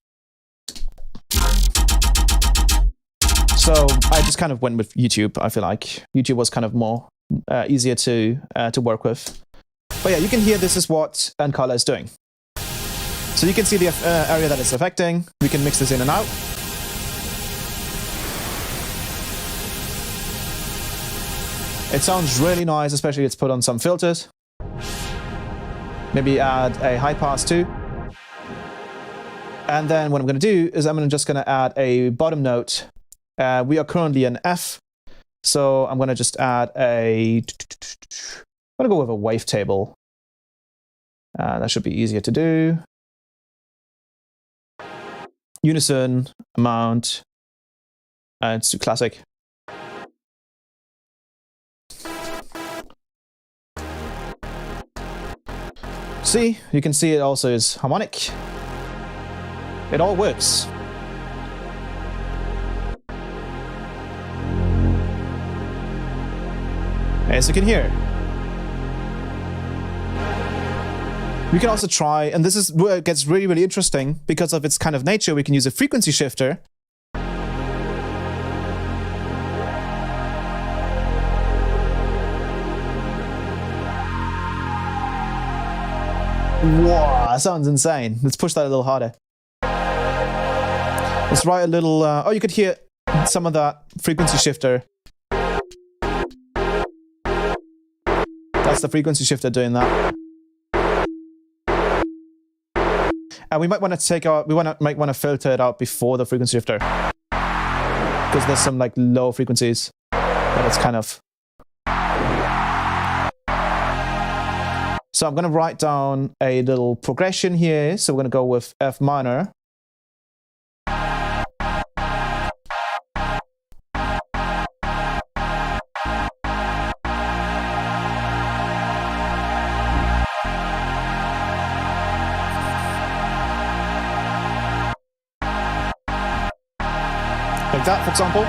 So I just kind of went with YouTube, I feel like. YouTube was kind of more easier to work with. But yeah, you can hear this is what Color is doing. So you can see the area that it's affecting. We can mix this in and out. It sounds really nice, especially if it's put on some filters. Maybe add a high pass too. And then what I'm going to do is I'm just going to add a bottom note. We are currently in F. So I'm going to just add I'm going to go with a wavetable. That should be easier to do. Unison, amount, and let's do classic. See, you can see it also is harmonic. It all works. As you can hear. We can also try, and this is where it gets really, really interesting because of its kind of nature. We can use a frequency shifter. Wow, sounds insane. Let's push that a little harder. Let's write a little, oh, you could hear some of that frequency shifter. That's the frequency shifter doing that. And we might want to take out, might want to filter it out before the frequency shifter. Because there's some like low frequencies that it's kind of. So I'm going to write down a little progression here. So we're going to go with F minor. Like that, for example.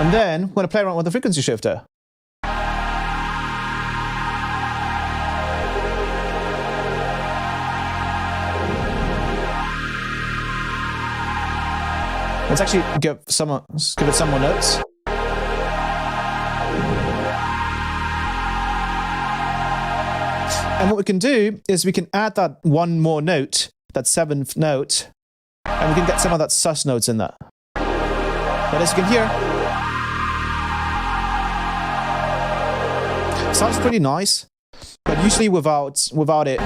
And then we're going to play around with the frequency shifter. Let's actually give it some more notes. And what we can do is we can add that one more note, that 7th note, and we can get some of that sus notes in that. But as you can hear, sounds pretty nice, but usually without it,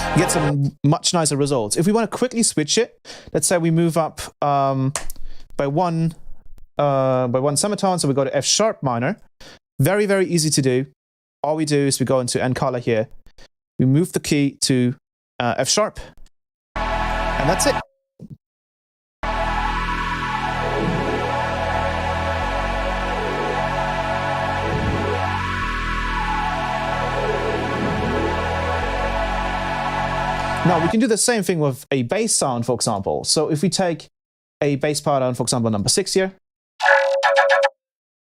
you get some much nicer results. If we want to quickly switch it, let's say we move up by one semitone, so we go to F sharp minor. Very, very easy to do. All we do is we go into N color here. We move the key to F sharp, and that's it. Now, we can do the same thing with a bass sound, for example. So if we take a bass pattern, for example, number 6 here,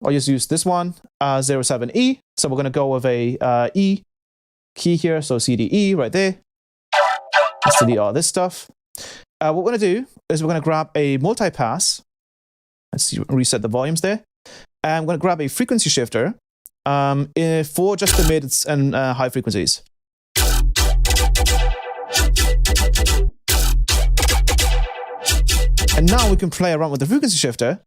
I'll just use this one, 07E. So we're going to go with a E key here, so C, D, E right there. Let's delete all this stuff. What we're going to do is we're going to grab a multipass. Let's see, reset the volumes there. And I'm going to grab a frequency shifter for just the mids and high frequencies. And now we can play around with the frequency shifter.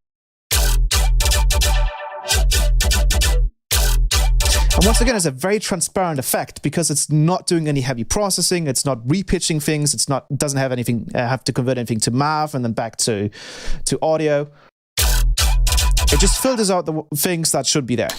And once again, it's a very transparent effect because it's not doing any heavy processing. It's not repitching things. It doesn't have anything, have to convert anything to MAV and then back to audio. It just filters out the things that should be there.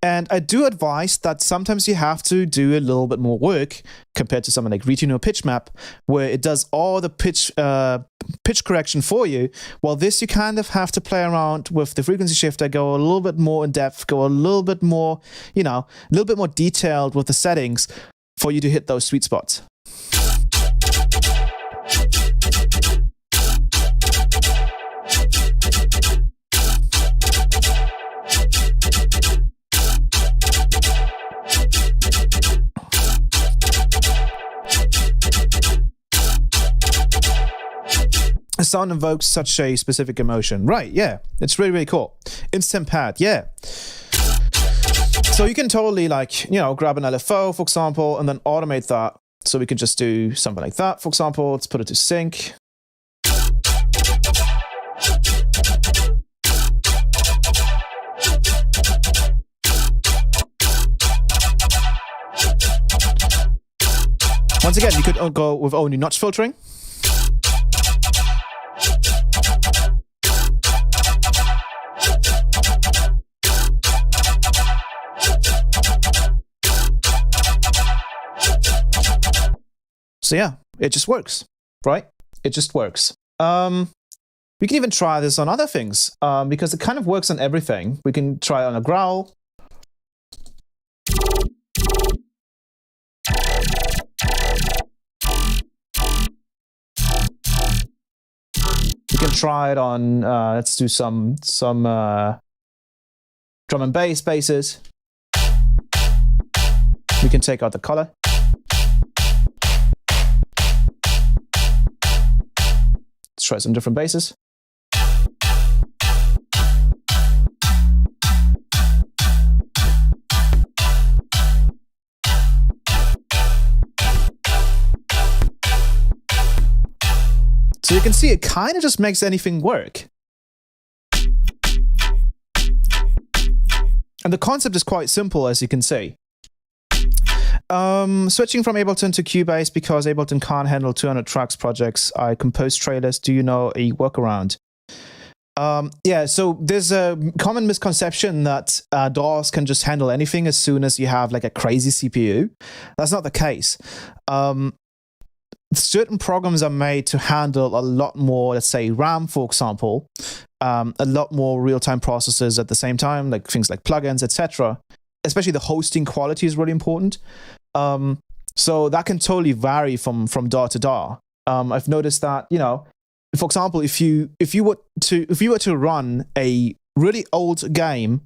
And I do advise that sometimes you have to do a little bit more work compared to something like Retune or Pitch Map, where it does all the pitch correction for you. While this, you kind of have to play around with the frequency shifter, go a little bit more in depth, go a little bit more, a little bit more detailed with the settings for you to hit those sweet spots. A sound invokes such a specific emotion. Right, yeah. It's really, really cool. Instant pad, yeah. So you can totally grab an LFO, for example, and then automate that. So we can just do something like that, for example. Let's put it to sync. Once again, you could go with only notch filtering. So yeah, it just works, right? It just works. We can even try this on other things because it kind of works on everything. We can try it on a growl. We can try it on, let's do some drum and bass basses. We can take out the color. Let's try some different basses. So you can see it kind of just makes anything work. And the concept is quite simple, as you can see. Switching from Ableton to Cubase because Ableton can't handle 200 tracks projects. I compose trailers. Do you know a workaround? Yeah, so there's a common misconception that DAWs can just handle anything as soon as you have like a crazy CPU. That's not the case. Certain programs are made to handle a lot more, let's say RAM, for example, a lot more real-time processors at the same time, like things like plugins, etc. Especially the hosting quality is really important. So that can totally vary from DAW to DAW. I've noticed that, you know, for example, if you were to run a really old game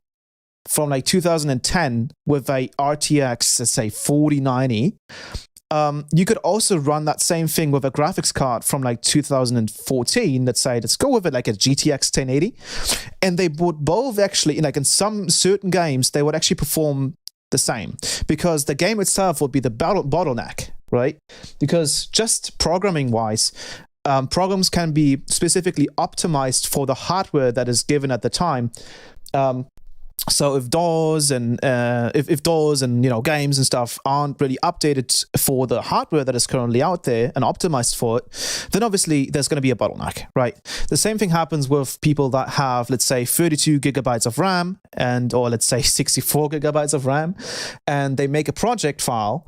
from like 2010 with a RTX, let's say 4090, you could also run that same thing with a graphics card from like 2014. Let's go with it like a GTX 1080, and they would both actually, like in some certain games, they would actually perform the same because the game itself would be the bottleneck, right? Because just programming wise, programs can be specifically optimized for the hardware that is given at the time. So if DAWs and if DAWs and, you know, games and stuff aren't really updated for the hardware that is currently out there and optimized for it, then obviously there's going to be a bottleneck, right? The same thing happens with people that have, let's say, 32 gigabytes of RAM or let's say 64 gigabytes of RAM, and they make a project file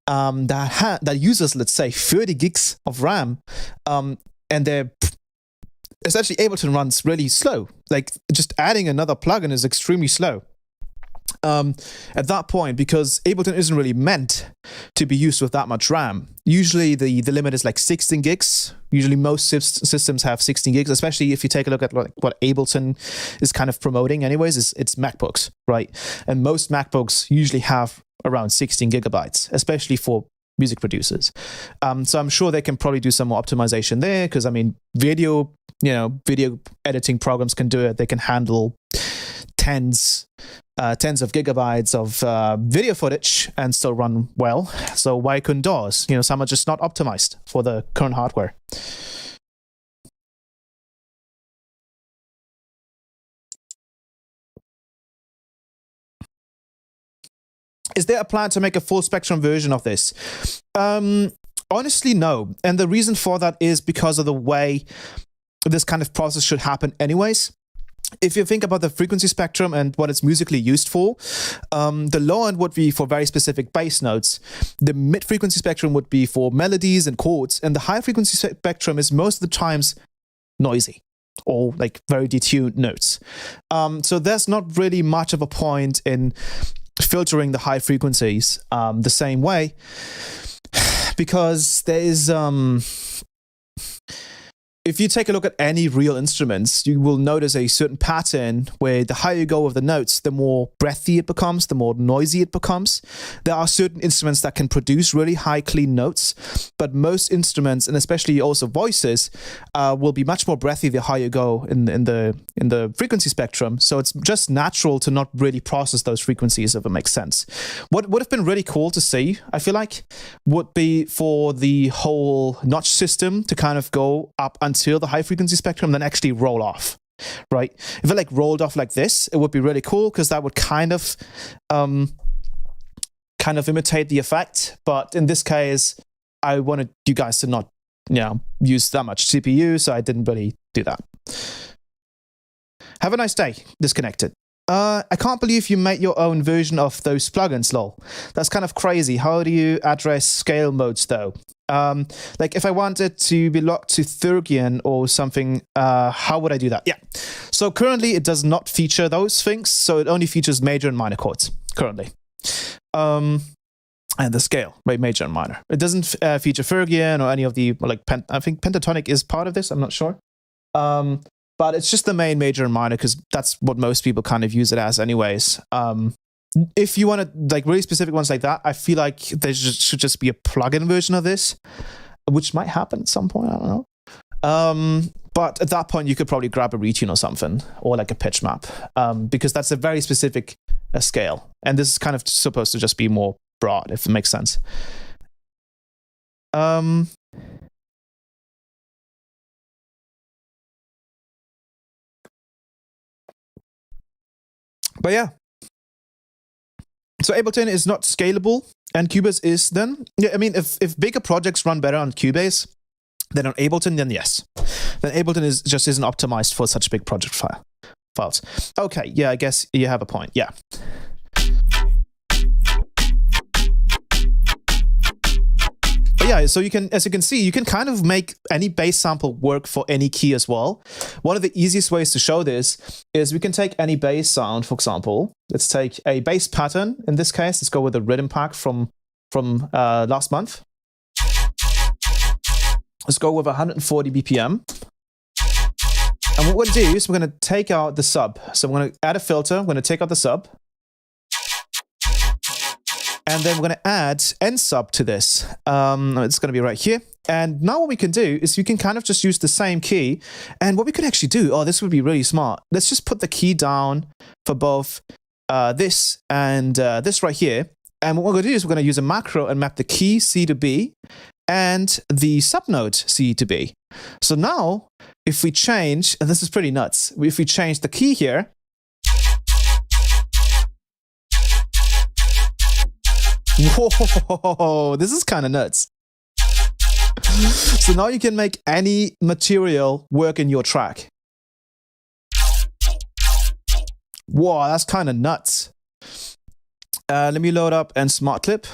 that uses, let's say, 30 gigs of RAM, and they're essentially Ableton runs really slow. Like just adding another plugin is extremely slow at that point, because Ableton isn't really meant to be used with that much RAM. Usually the limit is like 16 gigs. Usually most systems have 16 gigs, especially if you take a look at what Ableton is kind of promoting anyways, it's MacBooks, right? And most MacBooks usually have around 16 gigabytes, especially for music producers. So I'm sure they can probably do some more optimization there, because I mean, video editing programs can do it. They can handle tens of gigabytes of video footage and still run well. So why couldn't DAWs? You know, some are just not optimized for the current hardware. Is there a plan to make a full spectrum version of this? Honestly, no. And the reason for that is because of the way this kind of process should happen anyways. If you think about the frequency spectrum and what it's musically used for, the low end would be for very specific bass notes. The mid frequency spectrum would be for melodies and chords. And the high frequency spectrum is most of the times noisy or like very detuned notes. So there's not really much of a point in filtering the high frequencies the same way, because there is if you take a look at any real instruments, you will notice a certain pattern where the higher you go with the notes, the more breathy it becomes, the more noisy it becomes. There are certain instruments that can produce really high, clean notes, but most instruments, and especially also voices, will be much more breathy the higher you go in the frequency spectrum. So it's just natural to not really process those frequencies, if it makes sense. What would have been really cool to see, I feel like, would be for the whole notch system to kind of go up until the high frequency spectrum, then actually roll off, right? If it like rolled off like this, it would be really cool, because that would kind of imitate the effect. But in this case, I wanted you guys to not, use that much CPU, so I didn't really do that. Have a nice day. Disconnected. I can't believe you made your own version of those plugins, lol. That's kind of crazy. How do you address scale modes, though? Like if I wanted to be locked to Thurgian or something, how would I do that? Yeah. So currently it does not feature those things. So it only features major and minor chords currently. And the scale, right? Major and minor. It doesn't feature Thurgian or any of the, like, I think pentatonic is part of this. I'm not sure. But it's just the main, major, and minor, because that's what most people kind of use it as anyways. If you want to, like, really specific ones like that, I feel like there should just be a plugin version of this, which might happen at some point, I don't know. But at that point, you could probably grab a retune or something, or like a pitch map, because that's a very specific scale. And this is kind of supposed to just be more broad, if it makes sense. But yeah. So Ableton is not scalable, and Cubase is then. Yeah, I mean, if bigger projects run better on Cubase than on Ableton, then yes. Then Ableton just isn't optimized for such big project files. Okay, yeah, I guess you have a point. Yeah. But yeah, so you can, as you can see, you can kind of make any bass sample work for any key as well. One of the easiest ways to show this is we can take any bass sound, for example. Let's take a bass pattern. In this case, let's go with the rhythm pack from last month. Let's go with 140 BPM. And what we're going to do is we're going to take out the sub. So we're going to add a filter. We're going to take out the sub. And then we're going to add end sub to this. It's going to be right here. And now what we can do is we can kind of just use the same key. And what we could actually do, oh, this would be really smart. Let's just put the key down for both this and this right here. And what we're going to do is we're going to use a macro and map the key C to B and the subnote C to B. So now if we change, and this is pretty nuts, if we change the key here, whoa, this is kind of nuts. So now you can make any material work in your track. Whoa, that's kind of nuts. Let me load up and smart clip.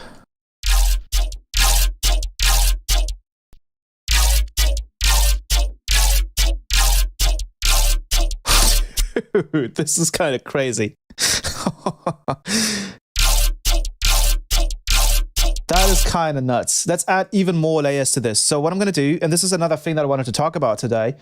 Dude, this is kind of crazy. That is kind of nuts. Let's add even more layers to this. So what I'm going to do, and this is another thing that I wanted to talk about today,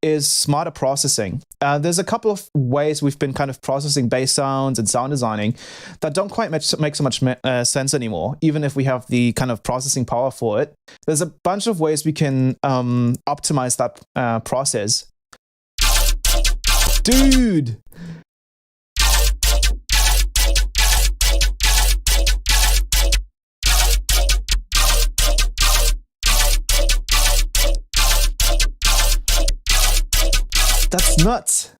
is smarter processing. There's a couple of ways we've been kind of processing bass sounds and sound designing that don't quite make so much sense anymore, even if we have the kind of processing power for it. There's a bunch of ways we can optimize that process. Dude! That's nuts.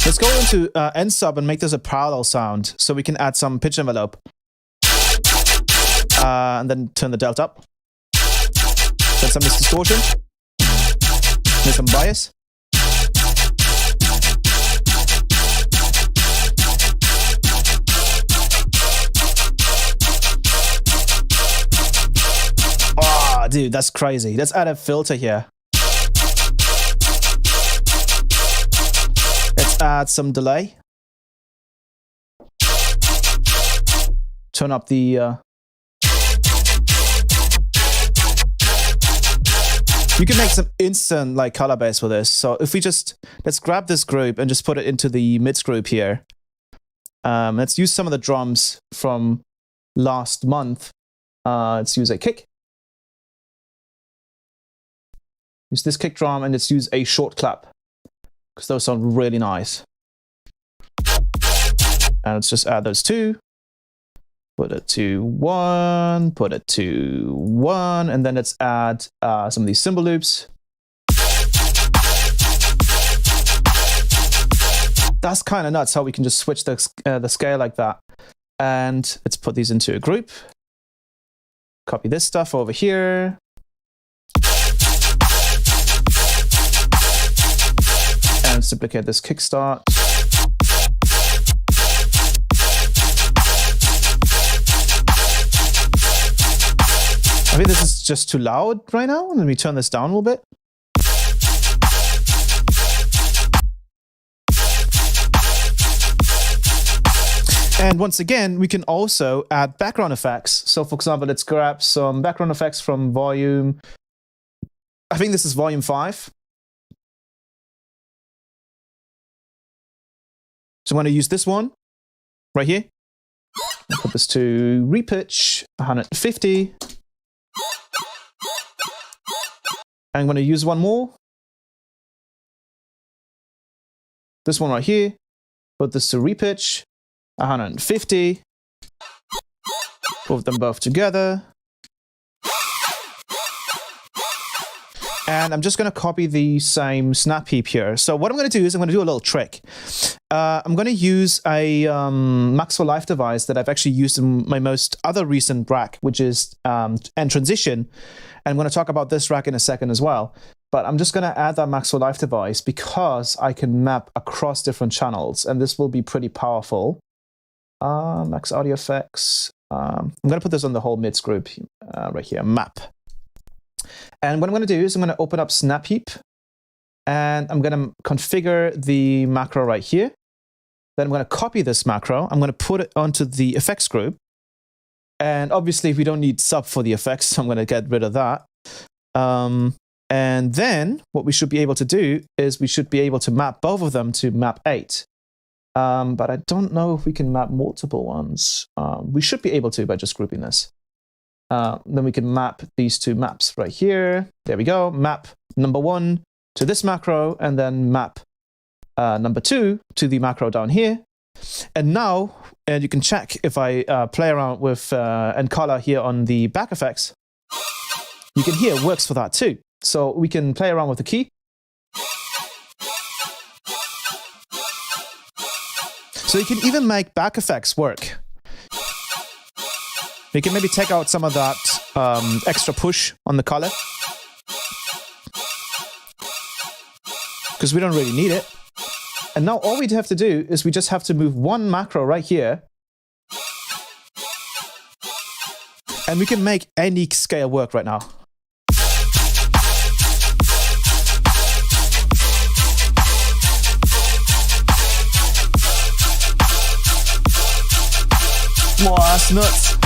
Let's go into end sub and make this a parallel sound so we can add some pitch envelope. And then turn the delta up. Then some distortion. Then some bias. Oh, dude, that's crazy. Let's add a filter here. Let's add some delay. Turn up the... You can make some instant like color base with this. So if we just, let's grab this group and just put it into the mids group here. Let's use some of the drums from last month. Let's use a kick. Use this kick drum and let's use a short clap because those sound really nice. And let's just add those two. Put it to 1, put it to 1, and then let's add some of these cymbal loops. That's kind of nuts how we can just switch the scale like that. And let's put these into a group. Copy this stuff over here. And let's duplicate this kickstart. I think this is just too loud right now. Let me turn this down a little bit. And once again, we can also add background effects. So for example, let's grab some background effects from volume. I think this is volume 5. So I'm going to use this one right here. I'll put this to repitch 150. I'm going to use one more. This one right here. Put this to repitch 150. Put them both together. And I'm just going to copy the same snap heap here. So what I'm going to do is I'm going to do a little trick. I'm going to use a Maxwell Live device that I've actually used in my most other recent rack, which is End Transition. And I'm going to talk about this rack in a second as well. But I'm just going to add that Maxwell Live device because I can map across different channels. And this will be pretty powerful. Max Audio Effects. I'm going to put this on the whole mids group right here, map. And what I'm going to do is I'm going to open up Snap Heap, and I'm going to configure the macro right here. Then I'm going to copy this macro. I'm going to put it onto the effects group. And obviously, we don't need sub for the effects, so I'm going to get rid of that. And then what we should be able to do is we should be able to map both of them to map 8. But I don't know if we can map multiple ones. We should be able to by just grouping this. Then we can map these two maps right here. There we go. Map number 1 to this macro, and then map number 2 to the macro down here. And now, you can check if I play around with and color here on the back effects. You can hear it works for that too. So we can play around with the key. So you can even make back effects work. We can maybe take out some of that extra push on the color, because we don't really need it. And now all we'd have to do is we just have to move one macro right here, and we can make any scale work right now. Wow, that's nuts.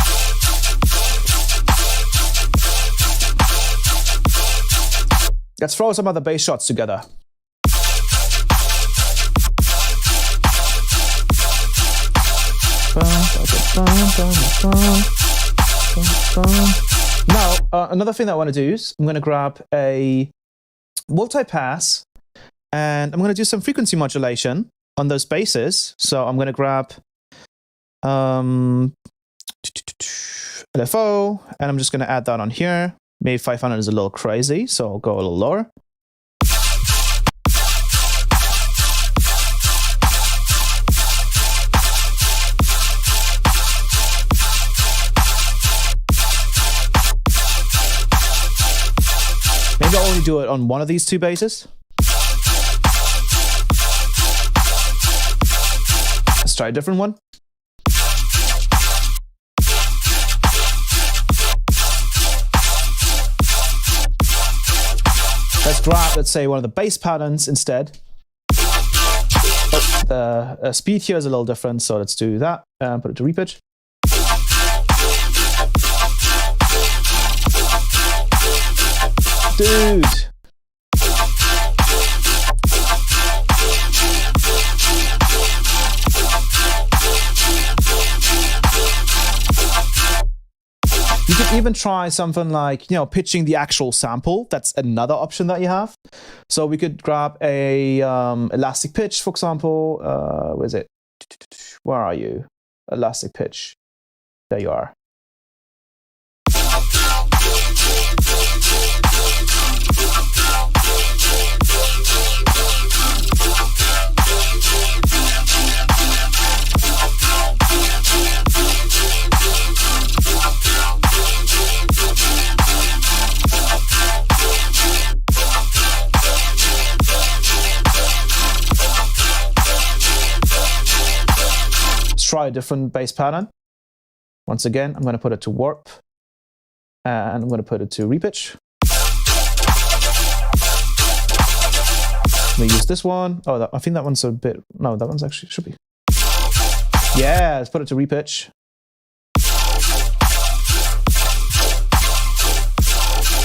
Let's throw some other bass shots together. Now, another thing that I want to do is I'm going to grab a multi-pass, and I'm going to do some frequency modulation on those basses. So I'm going to grab LFO, and I'm just going to add that on here. Maybe 500 is a little crazy, so I'll go a little lower. Maybe I'll only do it on one of these two basses. Let's try a different one. Let's grab, let's say, one of the bass patterns instead. Oh, the speed here is a little different, so let's do that. Put it to repitch. Dude! You can even try something like, pitching the actual sample. That's another option that you have. So we could grab a elastic pitch, for example. Where is it? Where are you? Elastic pitch. There you are. Try a different bass pattern. Once again, I'm going to put it to warp, and I'm going to put it to repitch. We use this one. Oh, I think that one's a bit. No, that one's actually should be. Yeah, let's put it to repitch.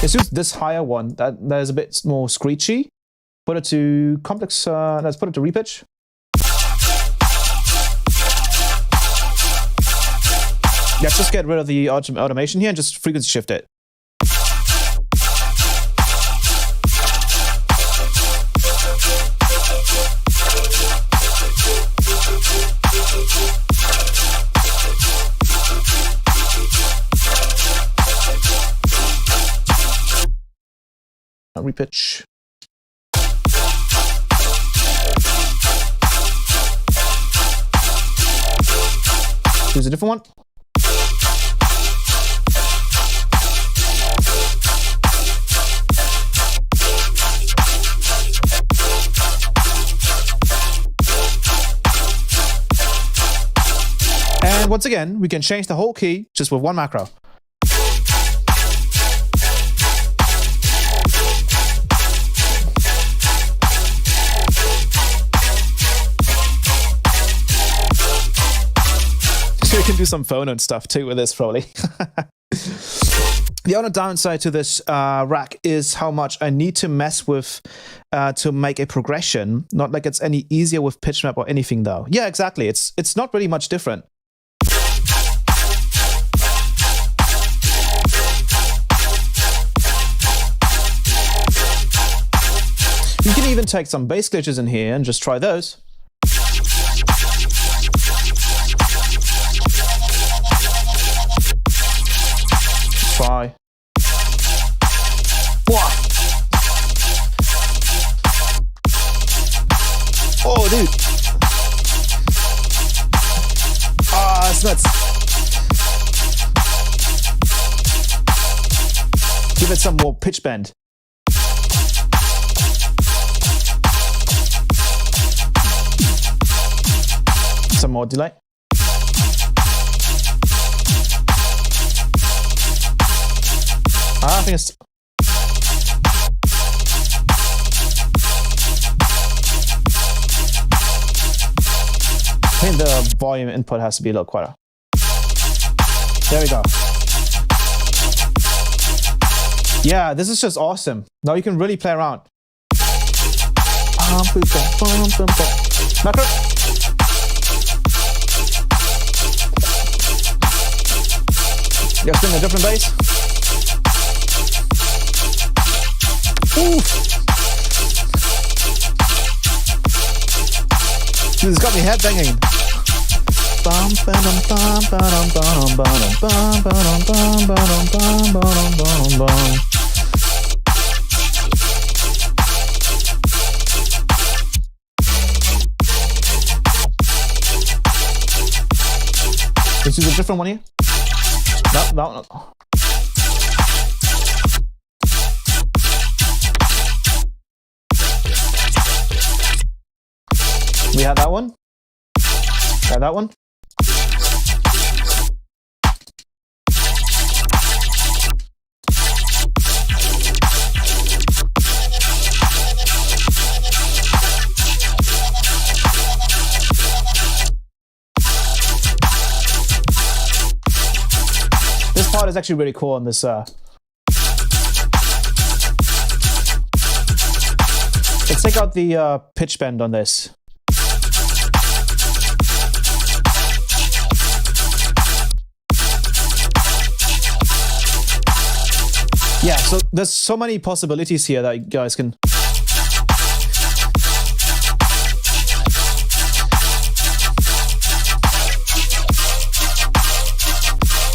Let's use this higher one. That is a bit more screechy. Put it to complex. Let's put it to repitch. Let's just get rid of the automation here and just frequency shift it. repitch. Choose a different one. And once again, we can change the whole key just with one macro. So we can do some phone and stuff too with this, probably. The only downside to this rack is how much I need to mess with to make a progression. Not like it's any easier with pitch map or anything, though. Yeah, exactly. It's not really much different. You can even take some bass glitches in here and just try those. Try. What? Oh, dude. Ah, it's nuts. Give it some more pitch bend. Some more delay. I think it's... I think the volume input has to be a little quieter. There we go. Yeah, this is just awesome. Now you can really play around. Macro. Just bring a different bass. Ooh. Dude, it's got me headbanging. Let's use a different one here. No. We have that one. Got that one. This part is actually really cool on this. Let's take out the pitch bend on this. Yeah, so there's so many possibilities here that you guys can...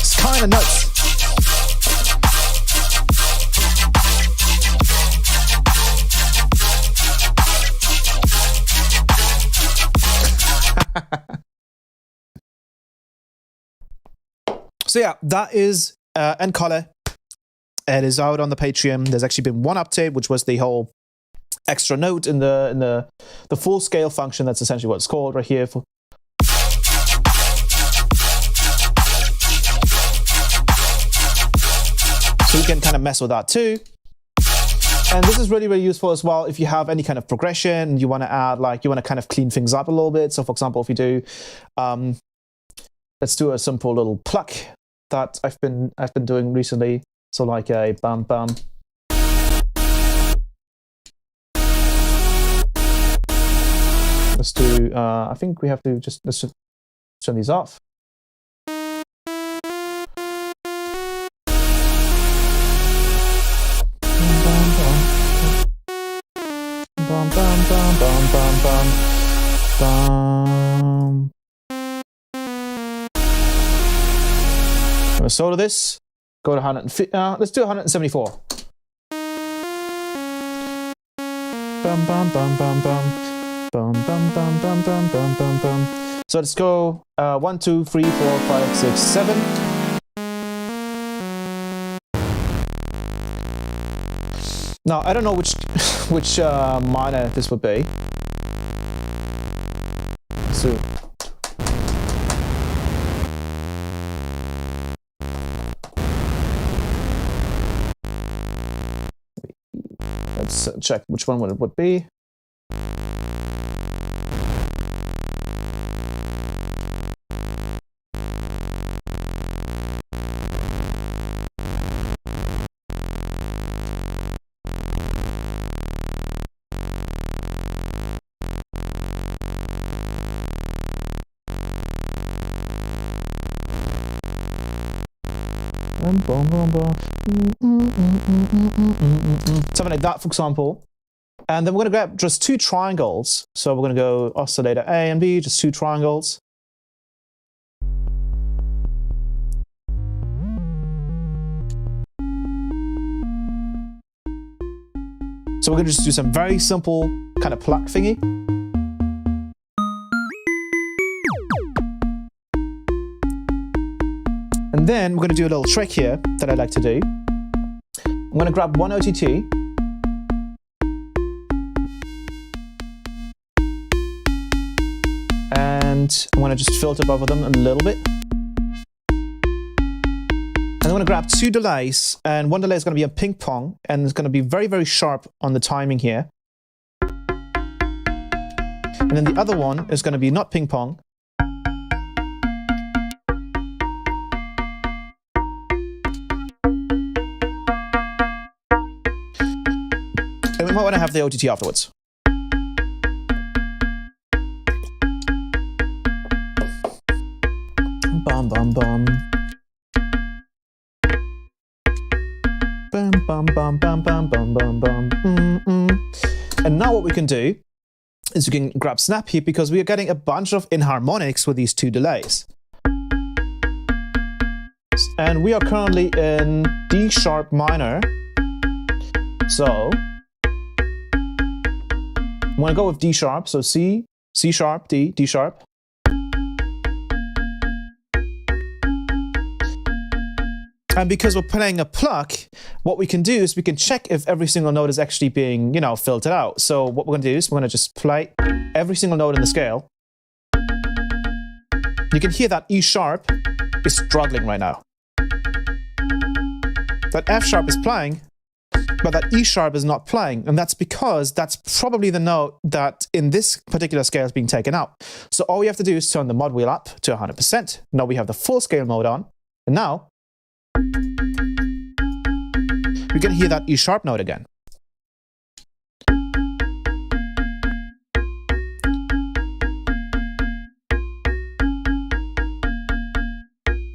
It's kind of nuts. So yeah, that is End Color. It is out on the Patreon. There's actually been one update, which was the whole extra note in the full scale function. That's essentially what it's called right here. So you can kind of mess with that too. And this is really, really useful as well if you have any kind of progression, you want to add, like, you want to kind of clean things up a little bit. So for example, if you do, let's do a simple little pluck that I've been doing recently. So like a bam bam. Let's do, I think we have to let's just turn these off. Bam bam bam bam bam bam bam. I'm gonna solo this. Go to 150. Let's do 174. Bum, bum, bum, bum, bum. Bum, bum, bum, bum, bum, bum, bum, bum. So let's go 1, 2, 3, 4, 5, 6, 7. Now I don't know which minor this would be. So let's check which one it would be. Something like that, for example. And then we're going to grab just 2 triangles. So we're going to go oscillator A and B, just 2 triangles. So we're going to just do some very simple kind of pluck thingy. And then we're going to do a little trick here that I like to do. I'm going to grab one OTT. And I'm going to just filter both of them a little bit. And I'm going to grab 2 delays. And one delay is going to be a ping pong. And it's going to be very, very sharp on the timing here. And then the other one is going to be not ping pong. And we might want to have the OTT afterwards. Bum, bum, bum. Bum, bum, bum, bum, bum, bum, bum, bum. And now what we can do is we can grab snap here because we are getting a bunch of inharmonics with these 2 delays. And we are currently in D sharp minor. So I'm going to go with D sharp, so C, C sharp, D, D sharp. And because we're playing a pluck, what we can do is we can check if every single note is actually being, filtered out. So what we're going to do is we're going to just play every single note in the scale. You can hear that E sharp is struggling right now. That F sharp is playing, but that E sharp is not playing. And that's because that's probably the note that in this particular scale is being taken out. So all we have to do is turn the mod wheel up to 100%. Now we have the full scale mode on. And now we can hear that E sharp note again.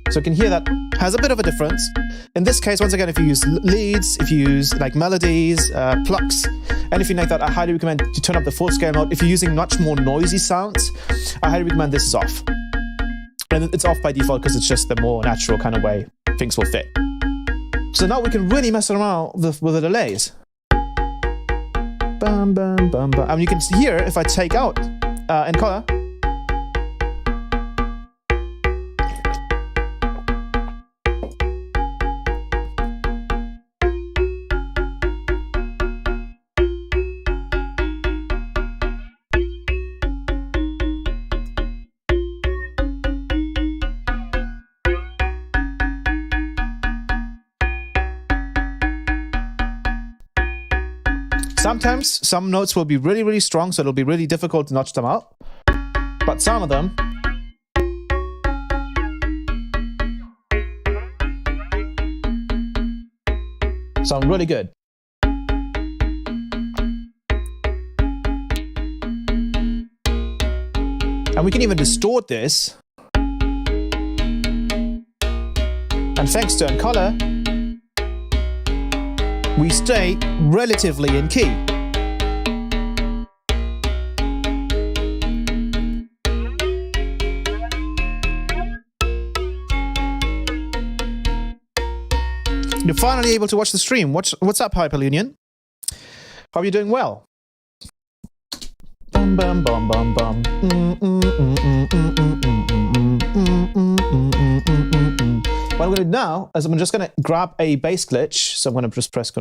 So you can hear that has a bit of a difference. In this case, once again, if you use leads, if you use like melodies, plucks, anything like that, I highly recommend you turn up the full scale mode. If you're using much more noisy sounds, I highly recommend this is off. And it's off by default because it's just the more natural kind of way things will fit. So now we can really mess around with the delays. Bum, bum, bum, bum. And you can hear if I take out encoder. Sometimes some notes will be really, really strong, so it'll be really difficult to notch them out. But some of them sound really good. And we can even distort this. And thanks to encoder, we stay relatively in key. You're finally able to watch the stream. What's up, Hyperlunion? Hope you're doing well. bum bum bum bum bum. What I'm going to do now is I'm just going to grab a bass glitch. So I'm going to just press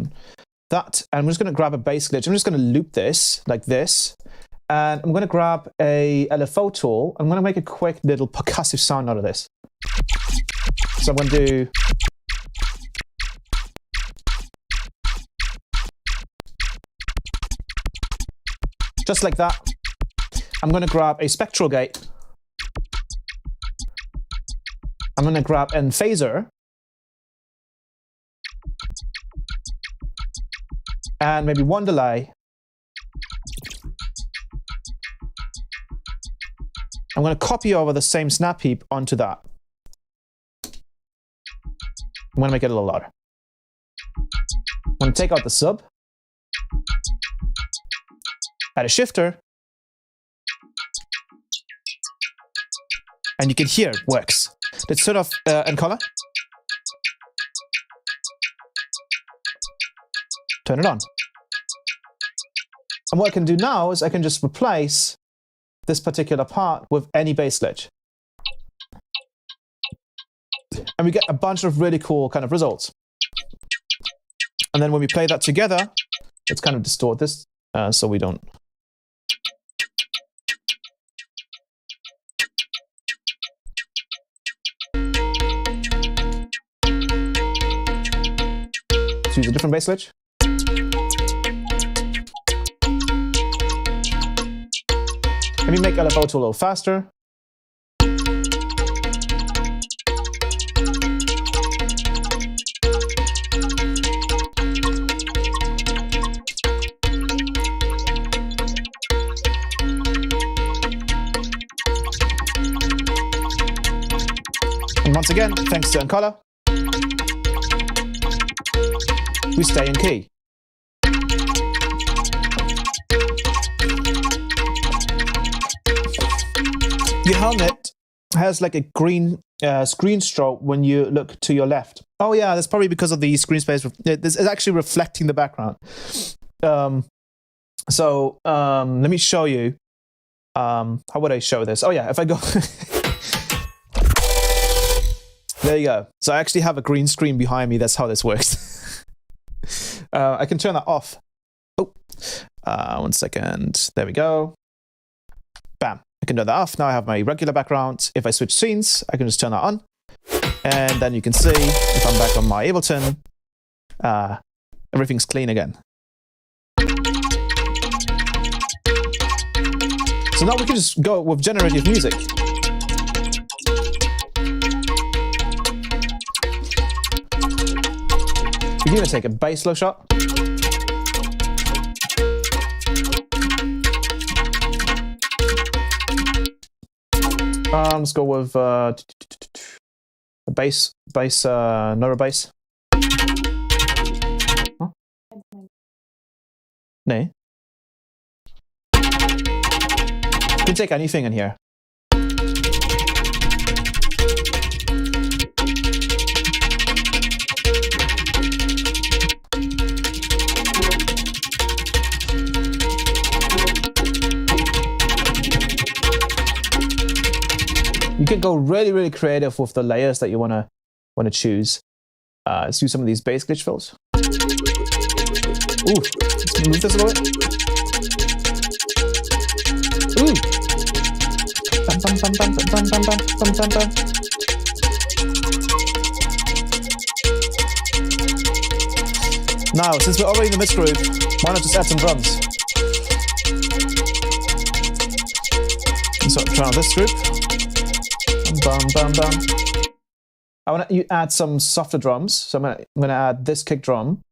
that, and I'm just going to grab a bass glitch. I'm just going to loop this like this, and I'm going to grab a LFO tool. I'm going to make a quick little percussive sound out of this. So I'm going to do just like that. I'm going to grab a spectral gate. I'm going to grab a phaser. And maybe one delay. I'm going to copy over the same snap heap onto that. I'm going to make it a little louder. I'm going to take out the sub. Add a shifter. And you can hear it works. Let's turn off encoder. Turn it on. And what I can do now is I can just replace this particular part with any bass glitch. And we get a bunch of really cool kind of results. And then when we play that together, let's kind of distort this so we don't. Let's use a different bass glitch. Let me make LFO tool a little faster. And once again, thanks to encoder, we stay in key. Your helmet has like a green screen stroke when you look to your left. Oh yeah, that's probably because of the screen space. This is actually reflecting the background. Let me show you. How would I show this? Oh yeah, if I go... There you go. So I actually have a green screen behind me. That's how this works. I can turn that off. Oh, 1 second. There we go. Bam. I can turn that off. Now I have my regular background. If I switch scenes, I can just turn that on. And then you can see, if I'm back on my Ableton, everything's clean again. So now we can just go with generative music. We're going to take a bass low shot. Let's go with a bass, Nora bass. Huh? No. You can take anything in here. You can go really, really creative with the layers that you want to choose. Let's do some of these bass glitch fills. Ooh, let's move this a little bit. Ooh. Bum, bum, bum, bum, bum, bum, bum, bum, bum, bum. Now, since we're already in the mid groove, why not just add some drums? So try on this group. Bum, bum, bum. I want to add some softer drums. So I'm going to add this kick drum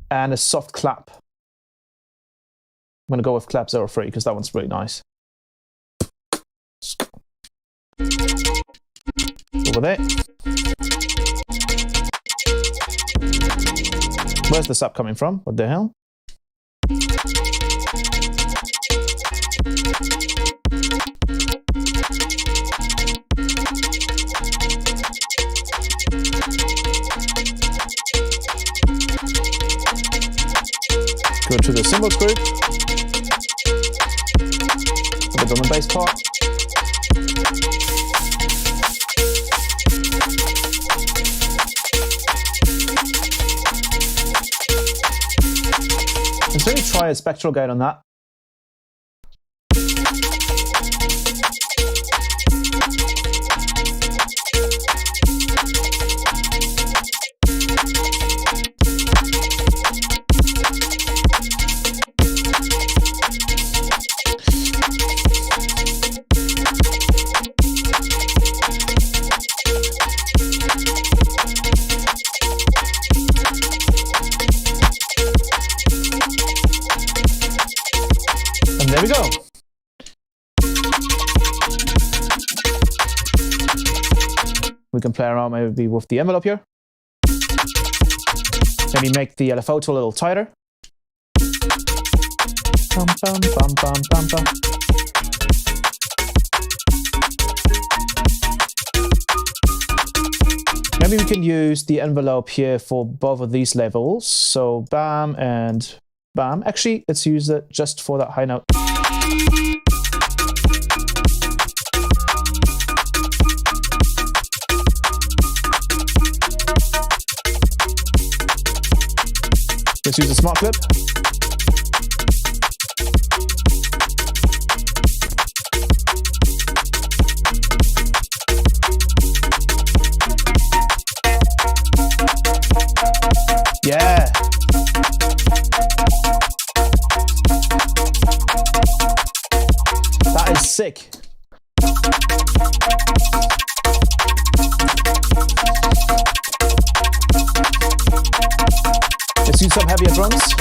and a soft clap. I'm going to go with clap 03 because that one's really nice. Over there. Where's the sub coming from? What the hell? Go to the cymbals group. drum and bass part. Let's really try a spectral gain on that. There we go. We can play around maybe with the envelope here. Maybe make the LFO tool a little tighter. Bum, bum, bum, bum, bum, bum. Maybe we can use the envelope here for both of these levels. So bam and bam. Actually, let's use it just for that high note. Let's use a smart clip. Yeah. That is sick. Let's use some heavier drums.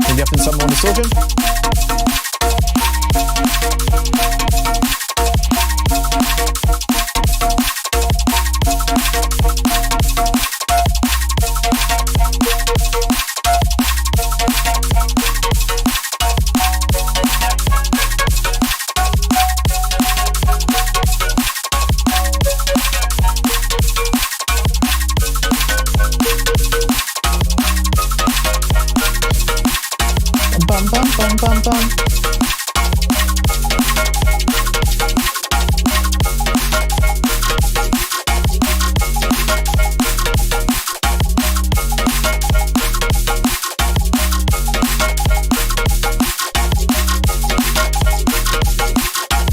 Maybe up in some more distortion. Bum, bum, bum, bum, bum.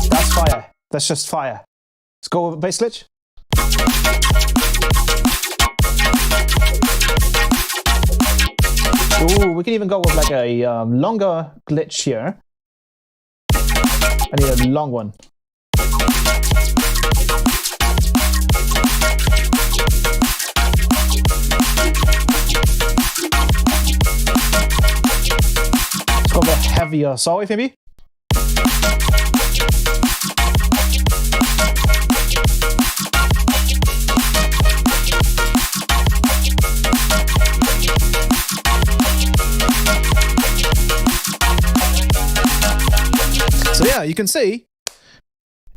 That's fire. That's just fire. Let's go with a bass glitch. Ooh, we can even go with like a longer glitch here. I need a long one. Let's go with a heavier saw wave maybe. So yeah, you can see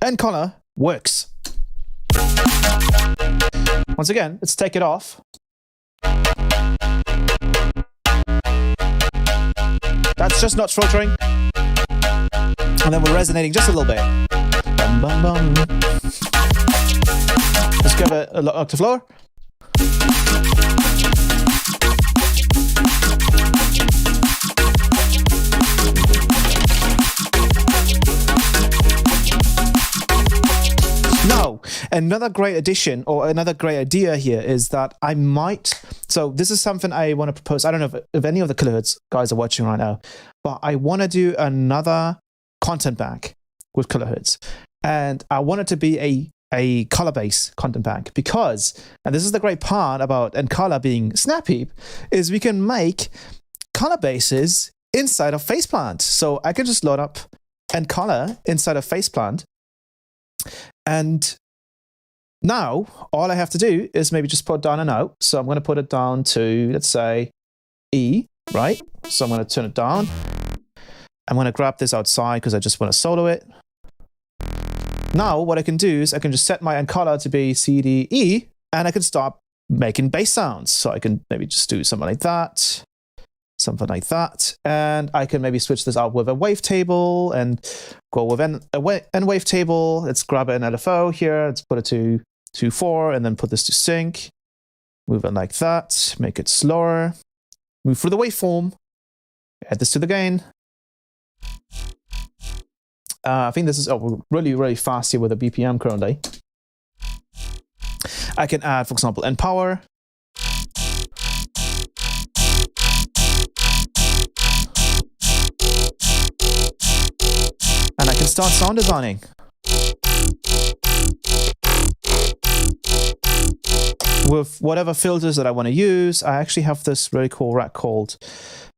end color works. Once again, let's take it off. That's just notch filtering. And then we're resonating just a little bit. Bum, bum, bum. Let's give it an octave lower. Now, another great addition or another great idea here is that I might, so this is something I want to propose. I don't know if any of the kilohertz guys are watching right now, but I want to do another content bank with kilohertz. And I want it to be a color-based content bank because, and this is the great part about Encala being Snap Heap, is we can make color bases inside of Faceplant. So I can just load up Encala inside of Faceplant. And now all I have to do is maybe just put down a note. So I'm going to put it down to, let's say, E, right? So I'm going to turn it down. I'm going to grab this outside because I just want to solo it. Now what I can do is I can just set my encoder to be C, D, E, and I can start making bass sounds. So I can maybe just do something like that, and I can maybe switch this out with a wavetable and go with N wavetable. Let's grab an LFO here. Let's put it to 2/4, and then put this to sync. Move it like that. Make it slower. Move through the waveform. Add this to the gain. I think this is really, really fast here with the BPM currently. I can add, for example, N power. And I can start sound designing. With whatever filters that I want to use. I actually have this really cool rack called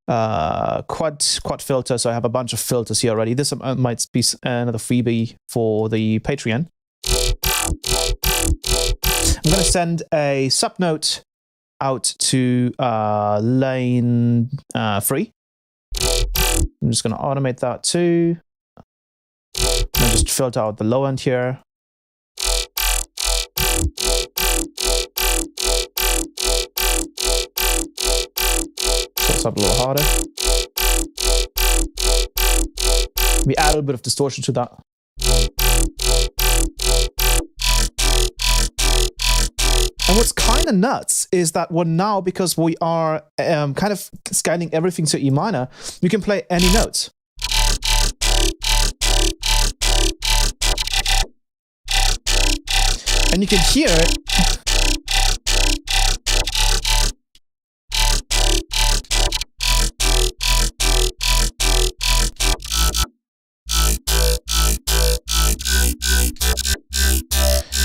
quad filter, so I have a bunch of filters here already. This might be another freebie for the Patreon. I'm going to send a subnote out to lane 3. I'm just going to automate that too. I'll just filter out the low end here. Up a little harder. We add a little bit of distortion to that. And what's kind of nuts is that now, because we are kind of scaling everything to E minor, you can play any notes. And you can hear it.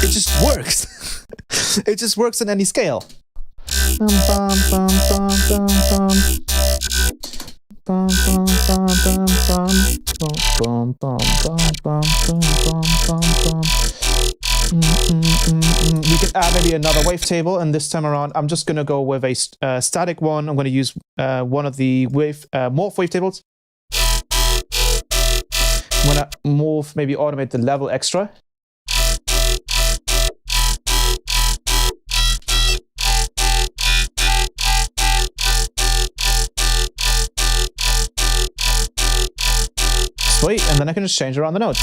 It just works. It just works in any scale. We can add maybe another wavetable, and this time around I'm just going to go with a static one. I'm going to use one of the morph wavetables. I'm going to morph, maybe automate the level extra. Sweet, and then I can just change around the notes.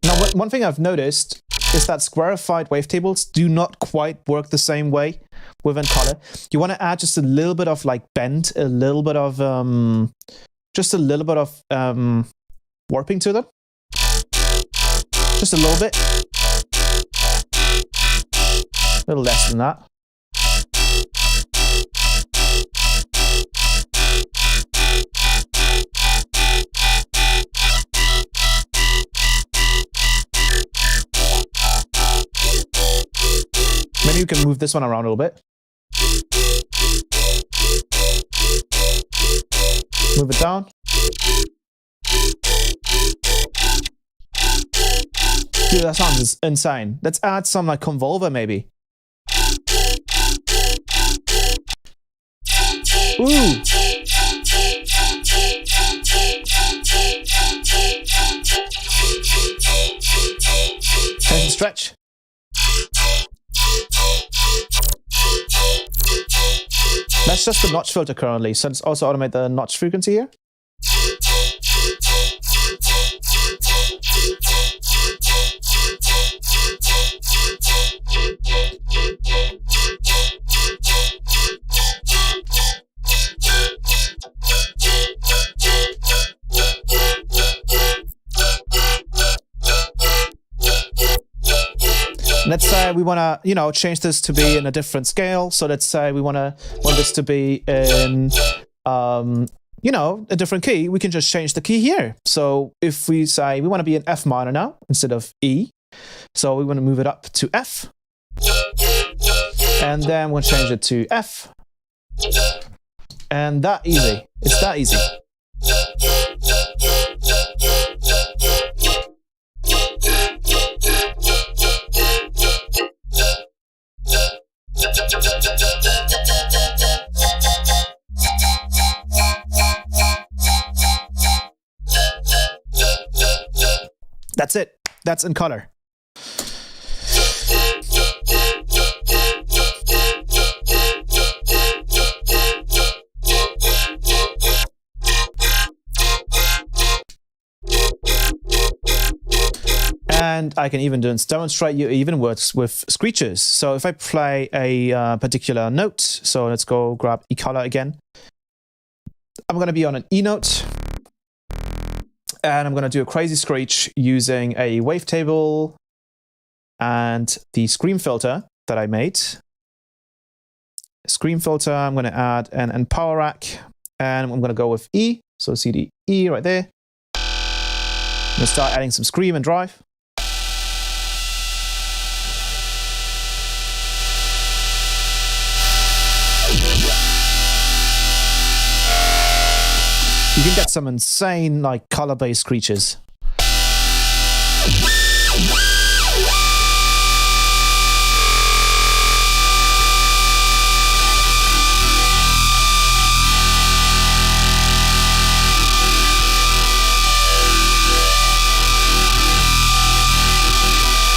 Now, one thing I've noticed is that squarified wavetables do not quite work the same way with encoder. You want to add just a little bit of like bend, a little bit of warping to them. Just a little bit. A little less than that. Maybe you can move this one around a little bit. Move it down. Dude, that sounds insane. Let's add some like convolver maybe. Ooh. Can you stretch? That's just the notch filter currently, so let's also automate the notch frequency here. Let's say we want to, change this to be in a different scale. So let's say we want this to be in, a different key. We can just change the key here. So if we say we want to be in F minor now instead of E, so we want to move it up to F, and then we'll change it to F, and that easy. It's that easy. that's in color. And I can even demonstrate you even works with screeches. So if I play a particular note, so let's go grab E color again. I'm going to be on an E note. And I'm going to do a crazy screech using a wavetable and the scream filter that I made. Scream filter, I'm going to add an power rack. And I'm going to go with E. So see the E right there. I'm going to start adding some scream and drive. You can get some insane, like, color-based screeches.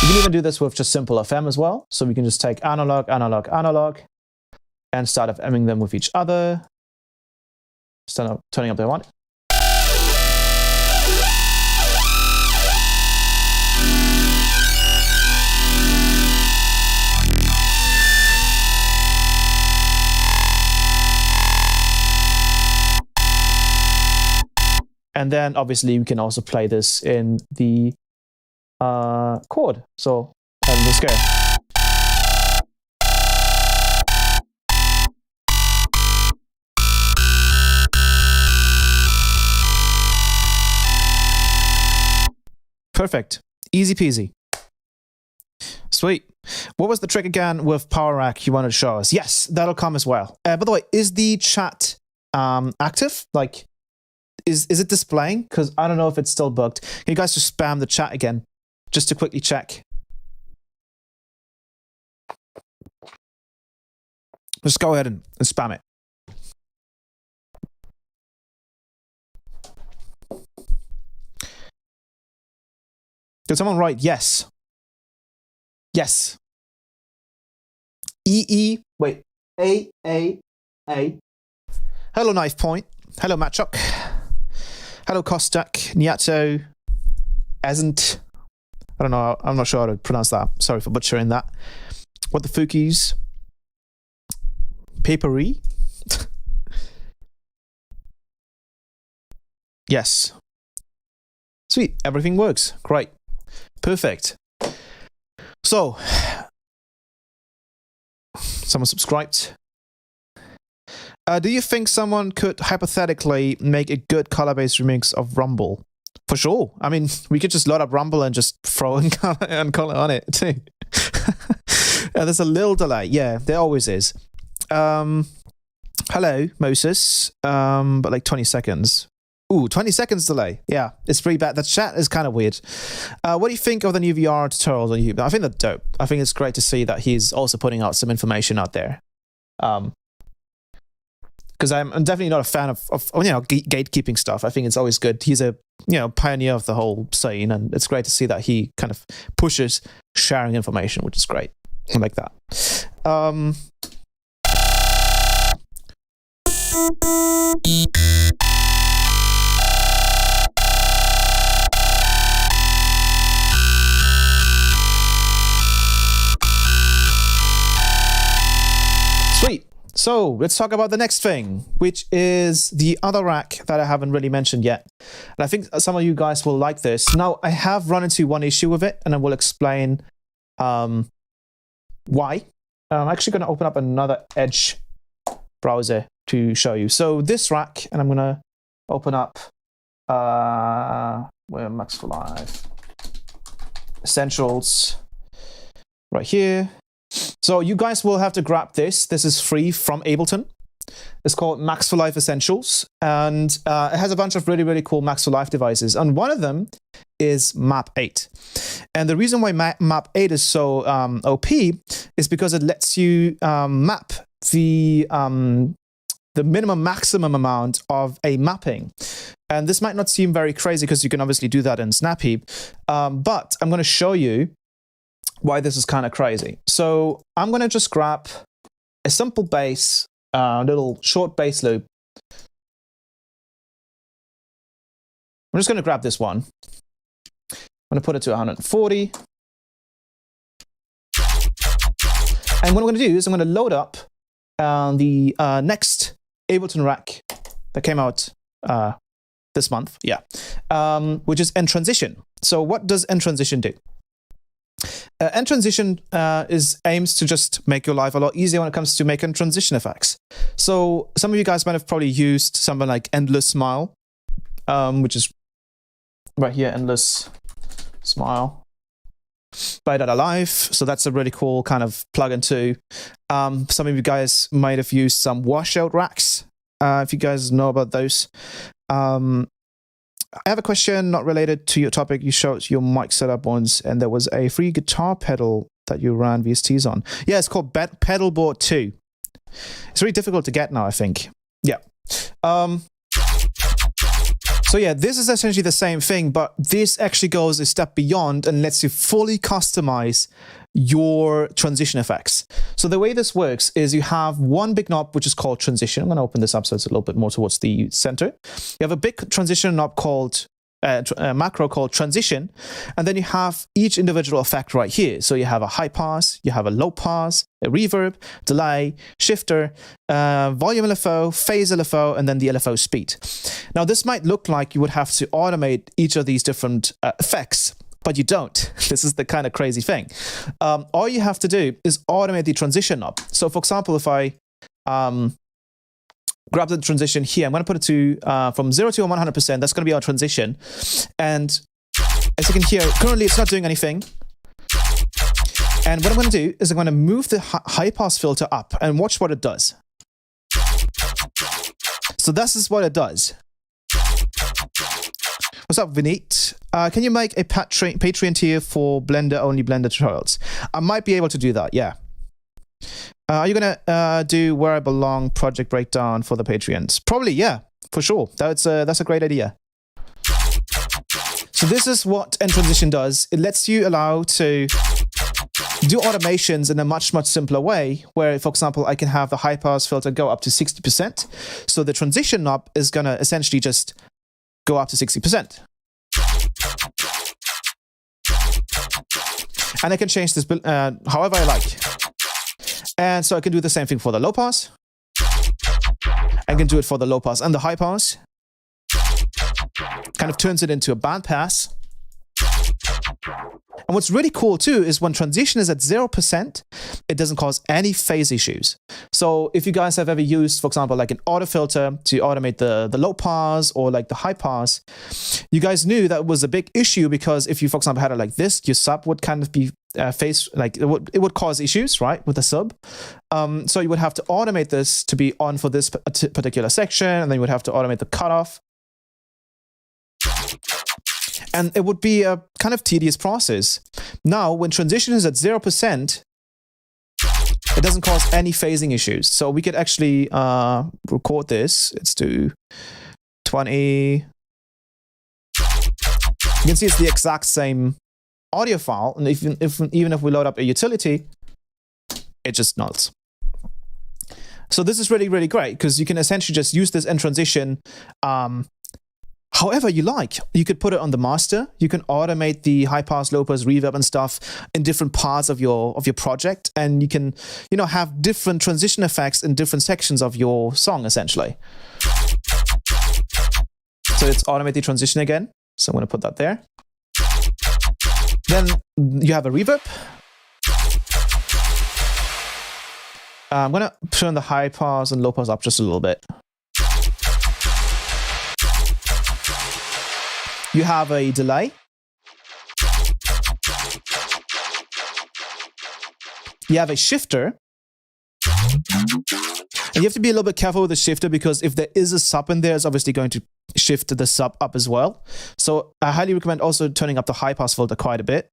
You can even do this with just simple FM as well. So we can just take analog, analog, analog, and start FMing them with each other. Start turning up the one. And then obviously we can also play this in the chord. So the scale. Perfect. Easy peasy. Sweet. What was the trick again with Power Rack you wanted to show us? Yes, that'll come as well. By the way, is the chat active? Like, is it displaying? Because I don't know if it's still bugged. Can you guys just spam the chat again, just to quickly check? Just go ahead and spam it. Did someone write yes? Yes. Wait. A. Hello, Knife Point. Hello, Matchuk. Hello, Kostak. Nyato. Asn't. I don't know. I'm not sure how to pronounce that. Sorry for butchering that. What the Fookies? Papery? Yes. Sweet. Everything works. Great. Perfect. So, someone subscribed. Do you think someone could hypothetically make a good color-based remix of Rumble? For sure. I mean, we could just load up Rumble and just throw in color and color on it too. There's a little delay. Yeah, there always is. Hello, Moses. But like 20 seconds. Ooh, 20 seconds delay. Yeah, it's pretty bad. The chat is kind of weird. What do you think of the new VR tutorials on YouTube? I think they're dope. I think it's great to see that he's also putting out some information out there. Because I'm definitely not a fan of gatekeeping stuff. I think it's always good. He's a pioneer of the whole scene, and it's great to see that he kind of pushes sharing information, which is great. I like that. Sweet. So let's talk about the next thing, which is the other rack that I haven't really mentioned yet. And I think some of you guys will like this. Now, I have run into one issue with it, and I will explain why. I'm actually going to open up another Edge browser to show you. So this rack, and I'm going to open up where Max for Live Essentials right here. So you guys will have to grab this. This is free from Ableton. It's called Max for Life Essentials, and it has a bunch of really, really cool Max for Life devices. And one of them is Map 8. And the reason why Map 8 is so OP is because it lets you map the minimum maximum amount of a mapping. And this might not seem very crazy because you can obviously do that in Snap Heap. But I'm going to show you why this is kind of crazy. So I'm going to just grab a simple bass, little short bass loop. I'm just going to grab this one. I'm going to put it to 140. And what I'm going to do is I'm going to load up the next Ableton rack that came out this month, which is End Transition. So what does End Transition do? End Transition aims to just make your life a lot easier when it comes to making transition effects. So some of you guys might have probably used something like Endless Smile, which is right here, Endless Smile by Live. So that's a really cool kind of plugin too. Some of you guys might have used some washout racks, if you guys know about those. I have a question not related to your topic. You showed your mic setup once, and there was a free guitar pedal that you ran VSTs on. Yeah, it's called Pedalboard 2. It's really difficult to get now, I think. Yeah. So yeah, this is essentially the same thing, but this actually goes a step beyond and lets you fully customize your transition effects. So the way this works is you have one big knob, which is called transition. I'm going to open this up so it's a little bit more towards the center. You have a big transition knob called macro called transition, and then you have each individual effect right here. So you have a high pass, you have a low pass, a reverb, delay, shifter, volume LFO, phase LFO, and then the LFO speed. Now this might look like you would have to automate each of these different effects, but you don't. This is the kind of crazy thing. All you have to do is automate the transition knob. So for example, if I grab the transition here, I'm going to put it to from 0 to 100%. That's going to be our transition. And as you can hear, currently it's not doing anything. And what I'm going to do is I'm going to move the high pass filter up and watch what it does. So this is what it does. What's up, Vineet? Can you make a Patreon tier for Blender-only Blender tutorials? I might be able to do that, yeah. Are you going to do Where I Belong project breakdown for the Patreons? Probably, yeah, for sure. That's a great idea. So this is what End Transition does. It lets you allow to do automations in a much simpler way, where, for example, I can have the high pass filter go up to 60%. So the transition knob is going to essentially just go up to 60%. And I can change this however I like. And so I can do the same thing for the low pass. I can do it for the low pass and the high pass. Kind of turns it into a band pass. And what's really cool too is when transition is at 0%, it doesn't cause any phase issues. So if you guys have ever used, for example, like an auto filter to automate the low pass or like the high pass, you guys knew that was a big issue, because if you, for example, had it like this, your sub would kind of be phase, like it would cause issues, right, with the sub. So you would have to automate this to be on for this particular section, and then you would have to automate the cutoff. And it would be a kind of tedious process. Now, when transition is at 0%, it doesn't cause any phasing issues. So we could actually record this. Let's do 20. You can see it's the exact same audio file. And even if we load up a utility, it just nulls. So this is really, really great, because you can essentially just use this in transition however you like. You could put it on the master. You can automate the high pass, low pass, reverb and stuff in different parts of your project, and you can, you know, have different transition effects in different sections of your song essentially. So let's automate the transition again. So I'm going to put that there. Then you have a reverb. I'm going to turn the high pass and low pass up just a little bit. You have a delay. You have a shifter. And you have to be a little bit careful with the shifter, because if there is a sub in there, it's obviously going to shift the sub up as well. So I highly recommend also turning up the high pass filter quite a bit.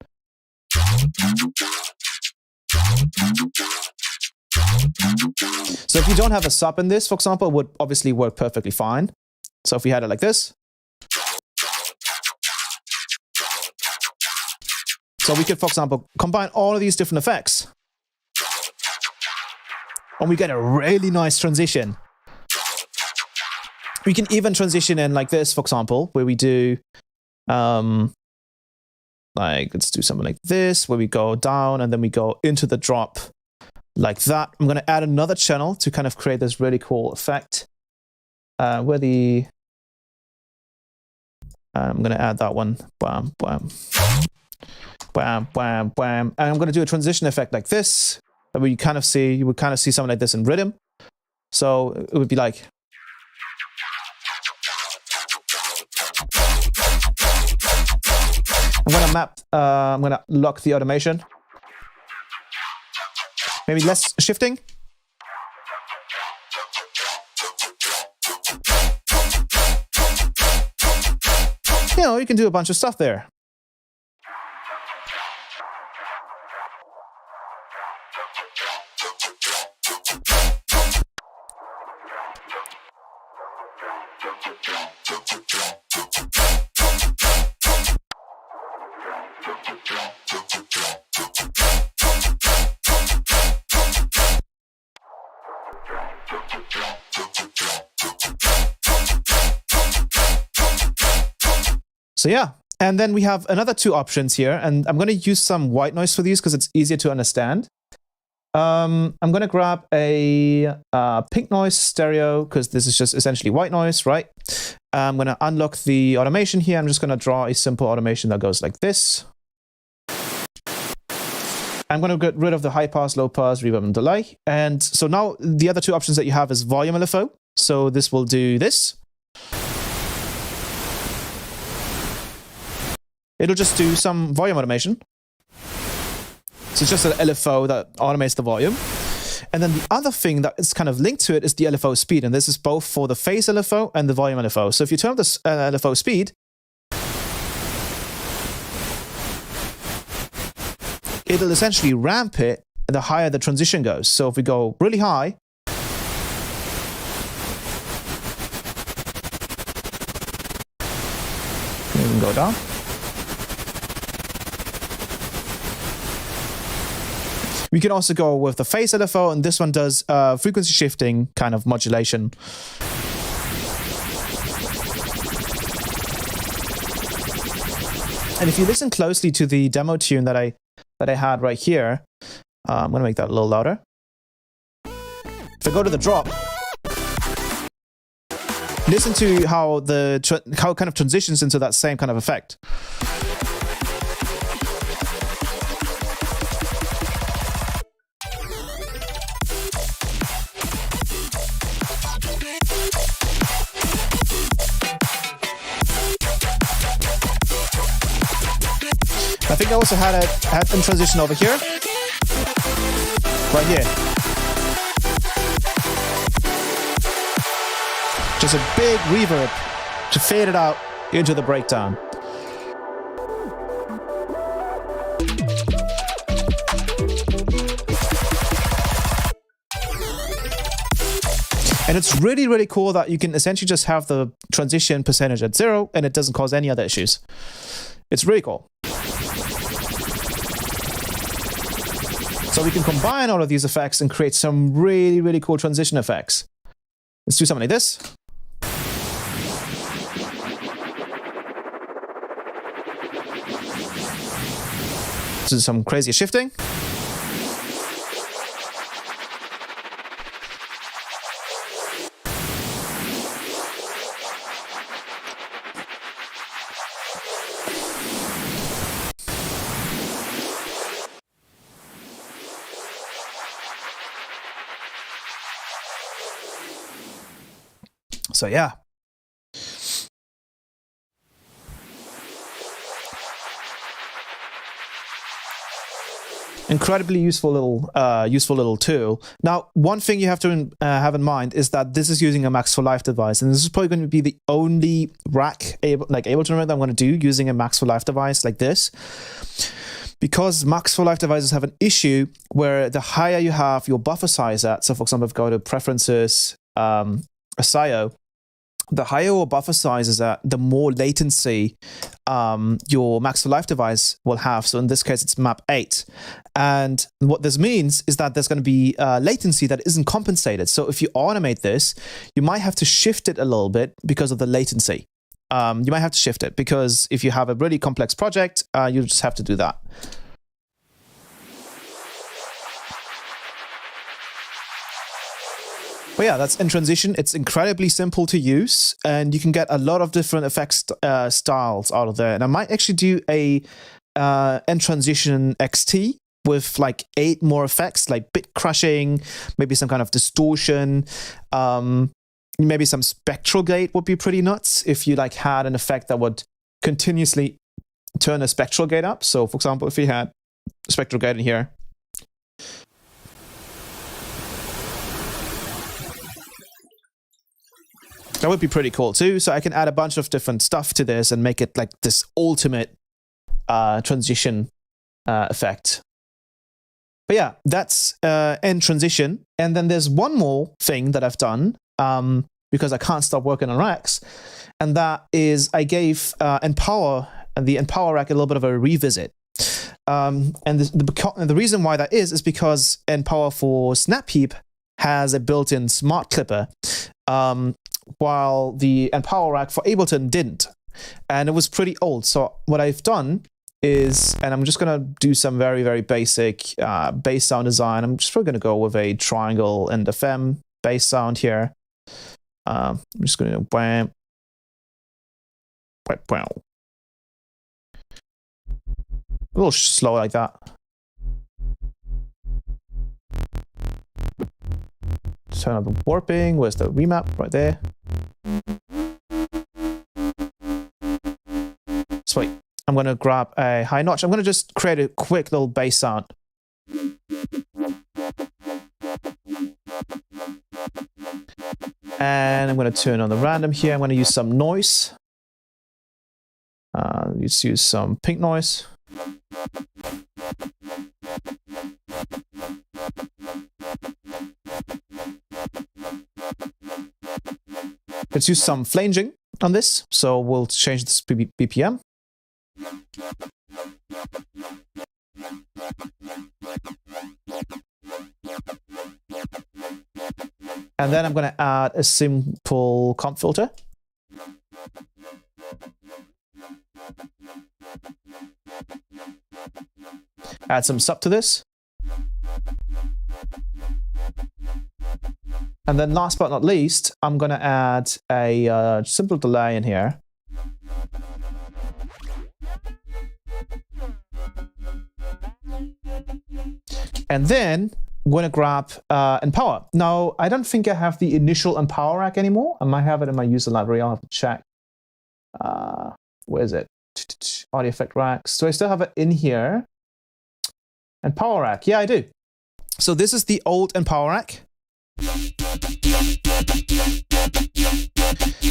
So if you don't have a sub in this, for example, it would obviously work perfectly fine. So if we had it like this, So we could, for example, combine all of these different effects. And we get a really nice transition. We can even transition in like this, for example, where we do, like, let's do something like this, where we go down and then we go into the drop like that. I'm going to add another channel to kind of create this really cool effect. I'm going to add that one. Bam, bam. Bam, bam, bam. And I'm going to do a transition effect like this. That you kind of see, you would kind of see something like this in rhythm. So it would be like. I'm going to lock the automation. Maybe less shifting. You know, you can do a bunch of stuff there. So yeah, and then we have another two options here, and I'm going to use some white noise for these because it's easier to understand. I'm going to grab a pink noise stereo because this is just essentially white noise, right? I'm going to unlock the automation here. I'm just going to draw a simple automation that goes like this. I'm going to get rid of the high pass, low pass, reverb, and delay. And so now the other two options that you have is volume LFO. So this will do this. It'll just do some volume automation. So it's just an LFO that automates the volume. And then the other thing that is kind of linked to it is the LFO speed. And this is both for the phase LFO and the volume LFO. So if you turn up the LFO speed, it'll essentially ramp it the higher the transition goes. So if we go really high, we can go down. We can also go with the phase LFO, and this one does frequency shifting kind of modulation. And if you listen closely to the demo tune that I had right here, I'm going to make that a little louder. If I go to the drop, listen to how how it kind of transitions into that same kind of effect. I think I also had some transition over here, right here. Just a big reverb to fade it out into the breakdown. And it's really, really cool that you can essentially just have the transition percentage at 0 and it doesn't cause any other issues. It's really cool. So we can combine all of these effects and create some really, really cool transition effects. Let's do something like this. This is some crazy shifting. So yeah. Incredibly useful little tool. Now, one thing you have to have in mind is that this is using a Max for Live device, and this is probably going to be the only rack Ableton that I'm going to do using a Max for Live device like this, because Max for Live devices have an issue where the higher you have your buffer size at, so for example, if I go to Preferences, SIO, the higher your buffer size is at, the more latency your max for life device will have. So in this case, it's map 8. And what this means is that there's going to be latency that isn't compensated. So if you automate this, you might have to shift it a little bit because of the latency. You might have to shift it because if you have a really complex project, you just have to do that. But yeah, that's in transition. It's incredibly simple to use, and you can get a lot of different effects styles out of there. And I might actually do a in transition XT with like 8 more effects, like bit crushing, maybe some kind of distortion, maybe some spectral gate would be pretty nuts if you like had an effect that would continuously turn a spectral gate up. So for example, if you had a spectral gate in here, that would be pretty cool too. So I can add a bunch of different stuff to this and make it like this ultimate transition effect. But yeah, that's in transition. And then there's one more thing that I've done because I can't stop working on racks. And that is I gave the Empower rack a little bit of a revisit. And the reason why that is because Empower for Snap Heap has a built-in smart clipper, while the Empower rack for Ableton didn't. And it was pretty old. So what I've done is, and I'm just going to do some very, very basic bass sound design. I'm just going to go with a triangle and FM bass sound here. I'm just going to wham, wow. A little slow like that. Turn on the warping. Where's the remap? Right there. Sweet. I'm going to grab a high notch. I'm going to just create a quick little bass sound. And I'm going to turn on the random here. I'm going to use some noise. Let's use some pink noise. Let's use some flanging on this. So we'll change this BPM. And then I'm going to add a simple comp filter. Add some sub to this. And then last but not least, I'm going to add a simple delay in here. And then I'm going to grab Empower. Now, I don't think I have the initial Empower rack anymore. I might have it in my user library. I'll have to check. Where is it? Audio effect racks. Do I still have it in here? Empower rack. Yeah, I do. So this is the old Empower rack.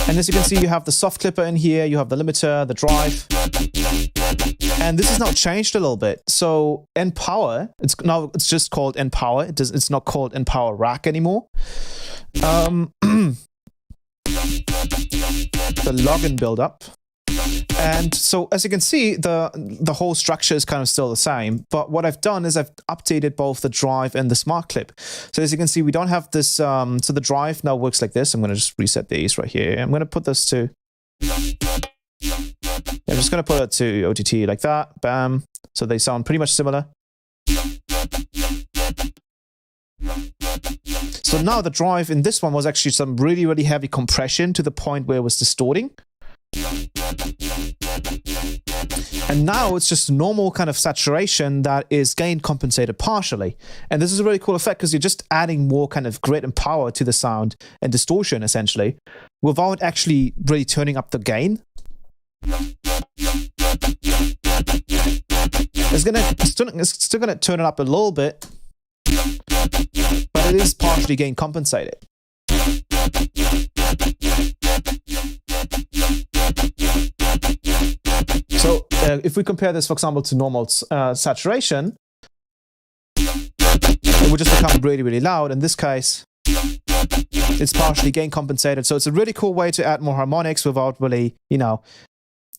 And as you can see, you have the soft clipper in here. You have the limiter, the drive. And this is now changed a little bit. So Empower, it's just called Empower. It's not called Empower rack anymore. The login build-up. And so as you can see, the whole structure is kind of still the same. But what I've done is I've updated both the drive and the smart clip. So as you can see, we don't have this. So the drive now works like this. I'm going to just reset these right here. I'm going to put this to. I'm just going to put it to OTT like that. Bam. So they sound pretty much similar. So now the drive in this one was actually some really, really heavy compression to the point where it was distorting. And now it's just normal kind of saturation that is gain compensated partially. And this is a really cool effect because you're just adding more kind of grit and power to the sound and distortion essentially without actually really turning up the gain. It's still gonna turn it up a little bit, but it is partially gain compensated. So if we compare this, for example, to normal saturation, it would just become really, really loud. In this case, It's partially gain compensated. So it's a really cool way to add more harmonics without really, you know,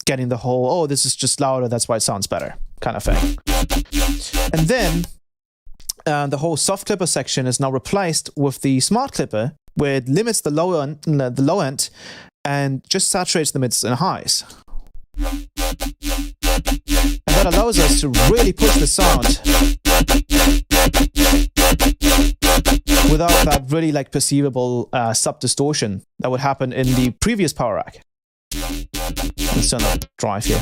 getting the whole, oh, this is just louder, that's why it sounds better kind of thing. And then the whole soft clipper section is now replaced with the smart clipper, where it limits the low end and just saturates the mids and highs. And that allows us to really push the sound without that really like perceivable sub distortion that would happen in the previous power rack. Let's turn the drive here.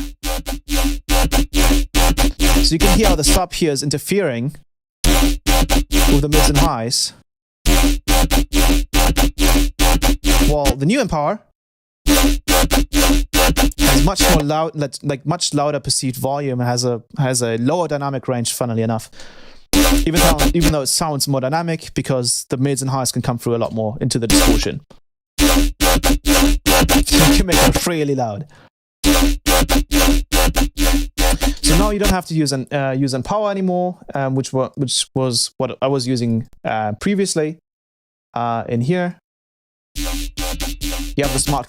So you can hear how the sub here is interfering with the mids and highs. While the new Empower has much more loud, like much louder perceived volume, has a lower dynamic range, funnily enough. Even though it sounds more dynamic, because the mids and highs can come through a lot more into the distortion. So you can make it really loud. So now you don't have to use Empower anymore, which was what I was using previously. In here, you have the smart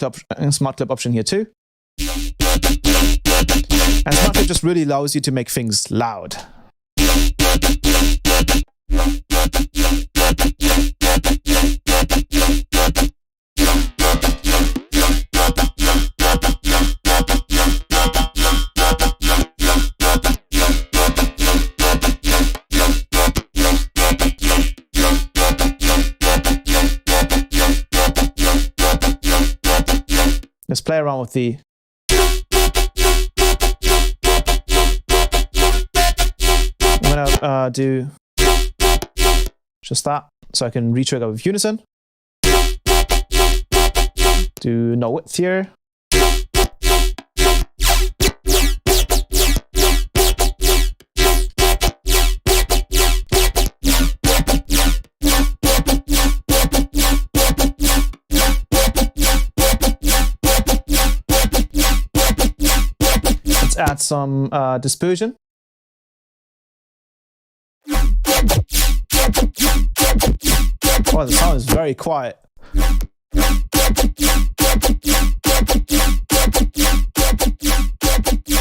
clip option here too. And smart clip just really allows you to make things loud. Let's play around with the... I'm gonna do just that, so I can re-trigger with unison. Do no width here. Let's add some dispersion. Oh, the sound is very quiet.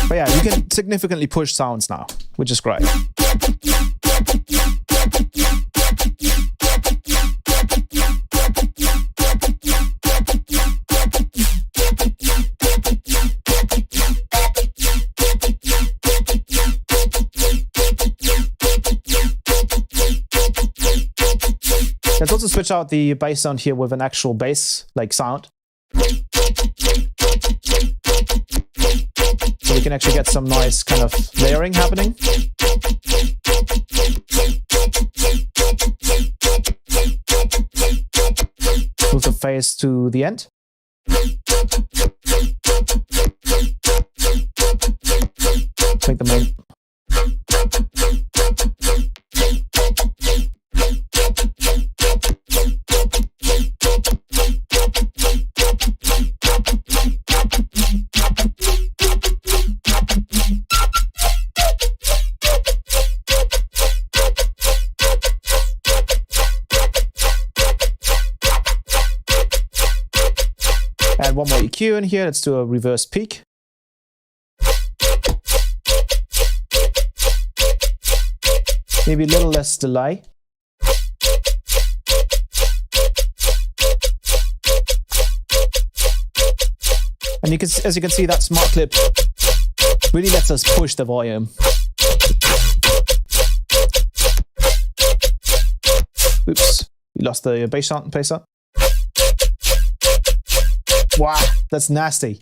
But yeah, you can significantly push sounds now, which is great. Let's also switch out the bass sound here with an actual bass like sound. So we can actually get some nice kind of layering happening. Move the phase to the end. Take the main. Add one more EQ in here. Let's do a reverse peak. Maybe a little less delay. And you can, as you can see, that smart clip really lets us push the volume. Oops, you lost the bass sound. Wow, that's nasty.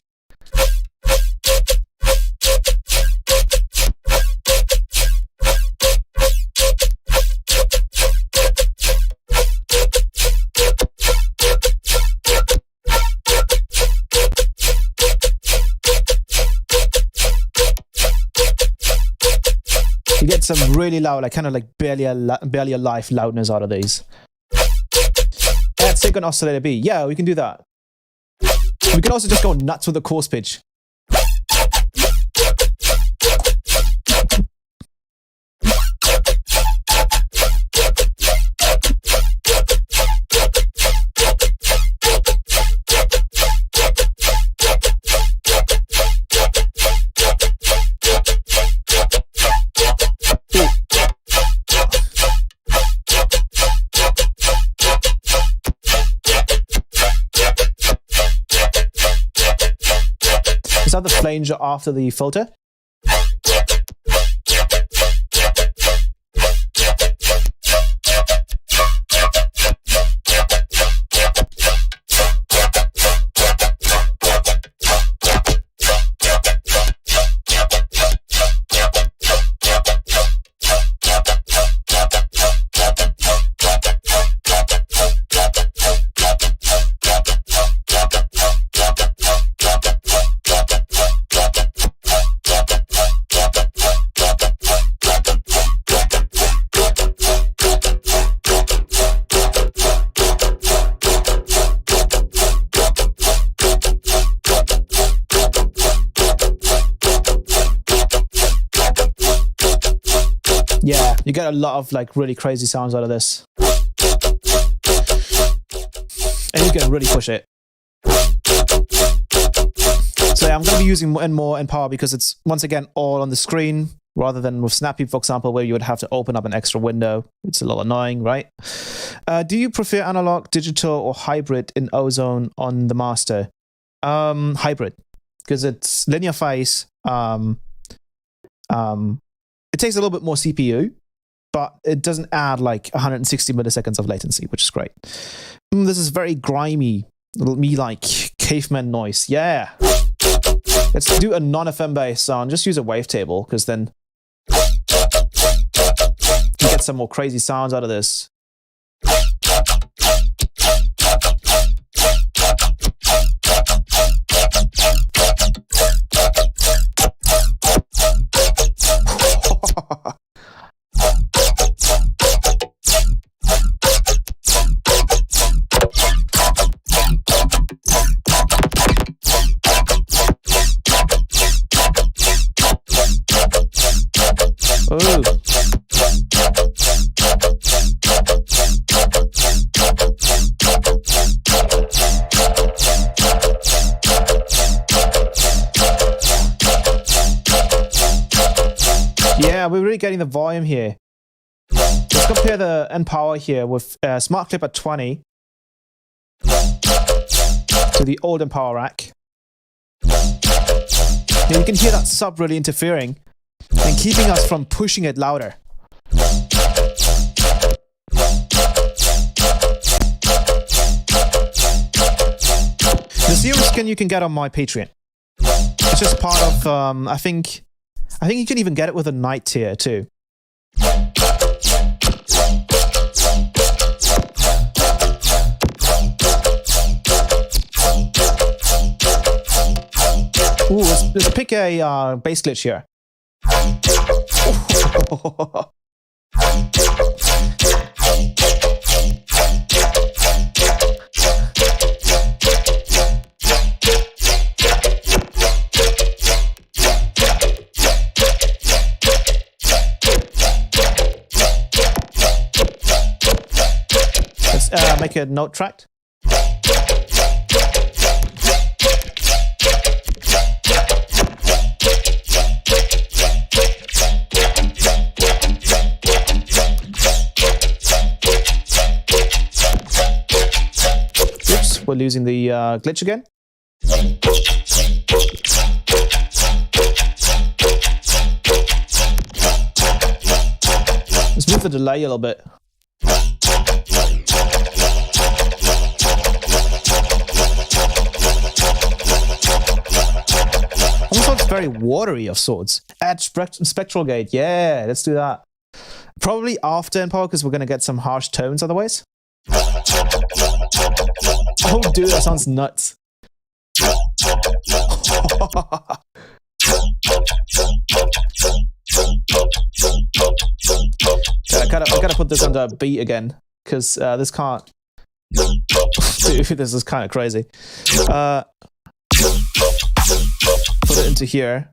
You get some really loud, like kind of like barely a live loudness out of these. Add sync on oscillator B. Yeah, we can do that. We can also just go nuts with the coarse pitch. Is that the flanger after the filter? Yeah, you get a lot of like really crazy sounds out of this. And you can really push it. So yeah, I'm going to be using more and more in Power because it's, once again, all on the screen rather than with Snappy, for example, where you would have to open up an extra window. It's a little annoying, right? Do you prefer analog, digital, or hybrid in Ozone on the master? Hybrid, because it's linear phase. It takes a little bit more CPU, but it doesn't add like 160 milliseconds of latency, which is great. This is very grimy, me like caveman noise. Yeah. Let's do a non-FM based sound. Just use a wavetable, because then you get some more crazy sounds out of this. Ooh. Yeah, we're really getting the volume here. Let's compare the end power here with Smart Clip at 20 to the old end power rack. Now you can hear that sub really interfering and keeping us from pushing it louder. The series you can get on my Patreon. It's just part of I think you can even get it with a night tier too. Ooh, let's pick a bass glitch here. Let's make a note track. We're losing the glitch again. Let's move the delay a little bit. Also, it's very watery of sorts. Add spectral gate. Yeah, let's do that. Probably after in power because we're going to get some harsh tones otherwise. Oh, dude, that sounds nuts. I gotta put this under a beat again, because this can't. Dude, this is kind of crazy. Put it into here.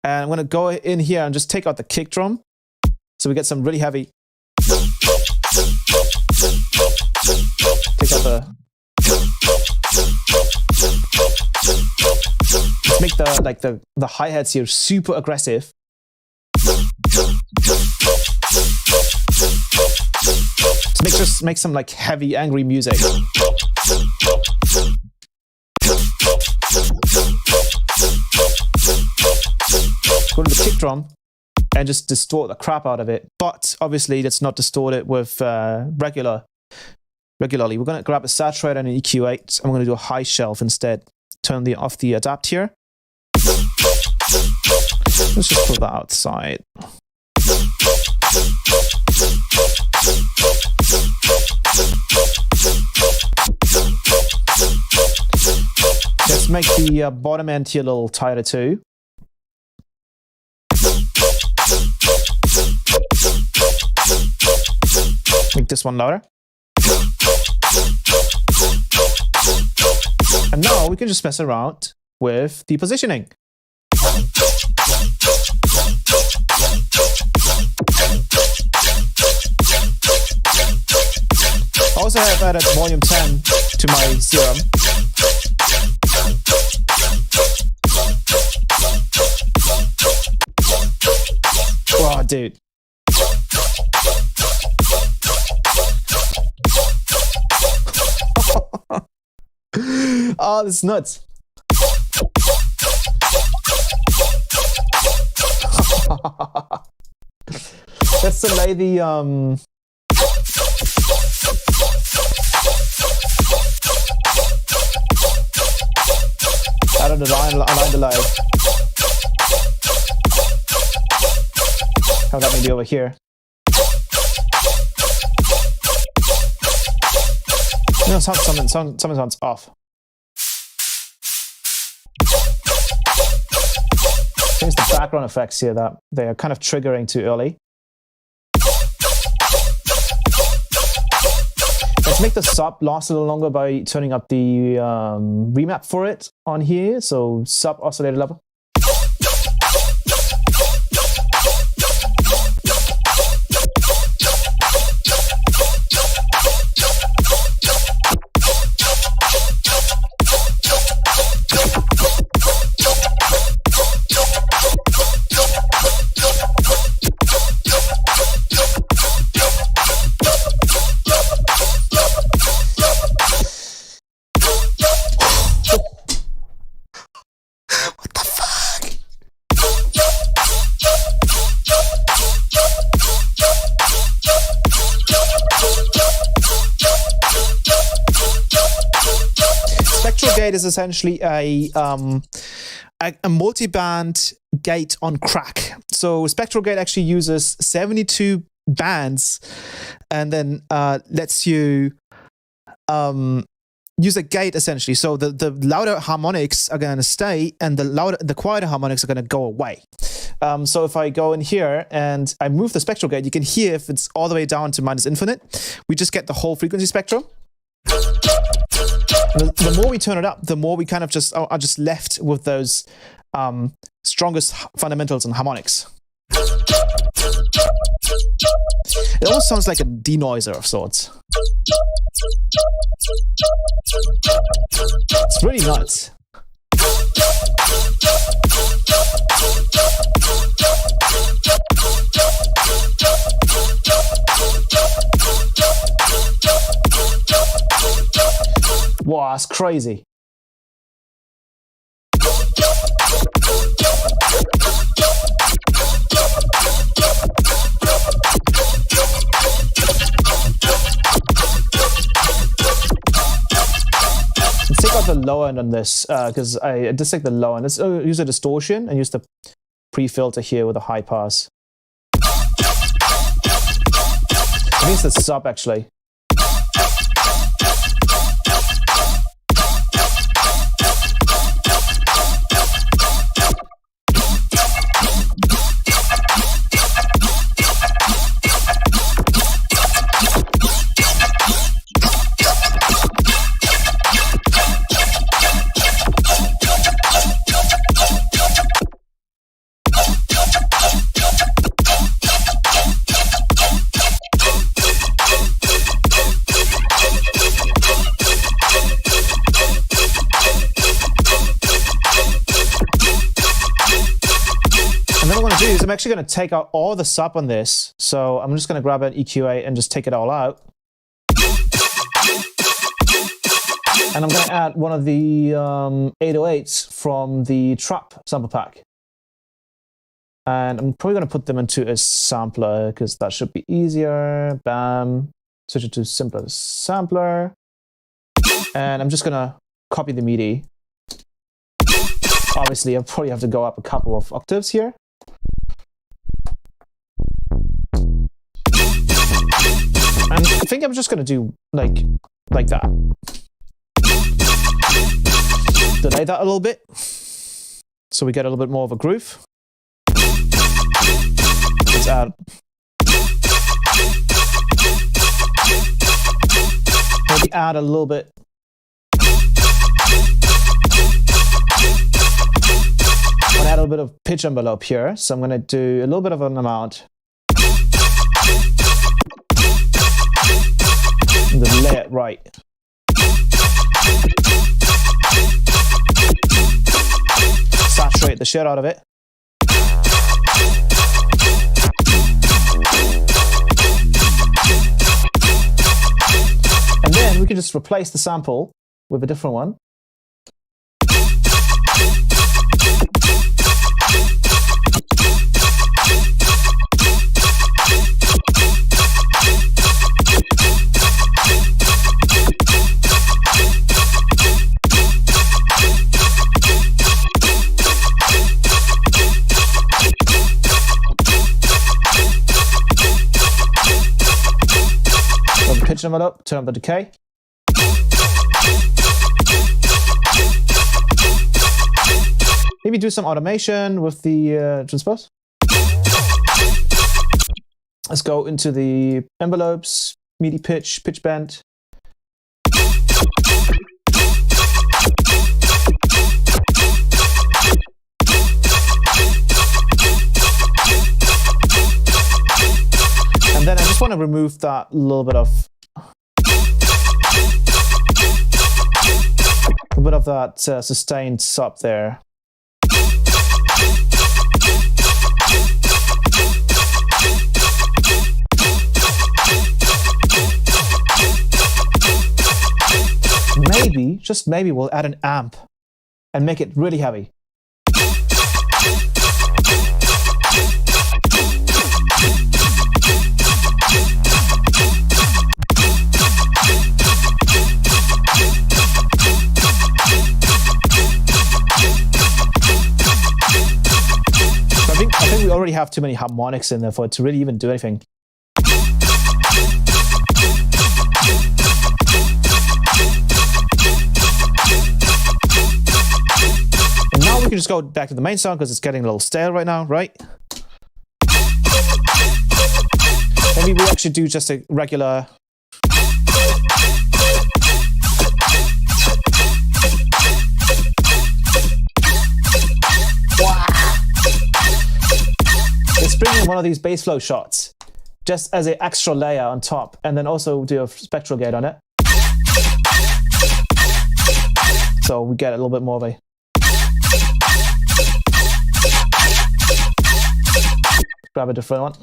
And I'm gonna go in here and just take out the kick drum. So we get some really heavy. Take out the. Make the hi-hats here super aggressive. Just make some like heavy, angry music. Go to the kick drum and just distort the crap out of it. But obviously, let's not distort it with regularly. We're going to grab a saturator and an EQ8, and we're going to do a high shelf instead. Turn off the adapt here. Let's just put that outside. Let's make the bottom end here a little tighter too. Make this one louder. And now we can just mess around with the positioning. I also have added volume 10 to my serum. Oh, dude. Oh, this is nuts. Let's delay the out of the line delay. Have that maybe over here. No, something sounds off. I think it's the background effects here that they are kind of triggering too early. Let's make the sub last a little longer by turning up the remap for it on here. So sub oscillator level. Gate is essentially a multi-band gate on crack. So spectral gate actually uses 72 bands and then lets you use a gate essentially. So the louder harmonics are going to stay and the quieter harmonics are going to go away. So if I go in here and I move the spectral gate, you can hear if it's all the way down to minus infinite, we just get the whole frequency spectrum. The more we turn it up, the more we kind of just are just left with those strongest fundamentals and harmonics. It almost sounds like a denoiser of sorts. It's really nuts. Wow, that's crazy. Let's take out the low end on this, because I just take the low end. Let's use a distortion and use the pre-filter here with a high pass. I think it's the sub actually. I'm actually going to take out all the sub on this, so I'm just going to grab an EQ8 and just take it all out. And I'm going to add one of the 808s from the trap sample pack. And I'm probably going to put them into a sampler because that should be easier. Bam. Switch it to simpler sampler. And I'm just going to copy the MIDI. Obviously, I probably have to go up a couple of octaves here. And I think I'm just going to do like that. Delay that a little bit so we get a little bit more of a groove. Let's add. Maybe add a little bit. I'm gonna add a little bit of pitch envelope here, so I'm gonna do a little bit of an amount. And then lay it right. Saturate the shit out of it. And then we can just replace the sample with a different one. Pitch them up, turn up the decay. Maybe do some automation with the transpose. Let's go into the envelopes, MIDI pitch, pitch bend. And then I just want to remove that little bit of that sustained sub there. Maybe, just maybe, we'll add an amp and make it really heavy. I think we already have too many harmonics in there for it to really even do anything. And now we can just go back to the main song because it's getting a little stale right now, right? Maybe we actually do just a regular. Let's bring in one of these bass flow shots just as an extra layer on top, and then also do a spectral gate on it. So we get a little bit more of a. Grab a different one.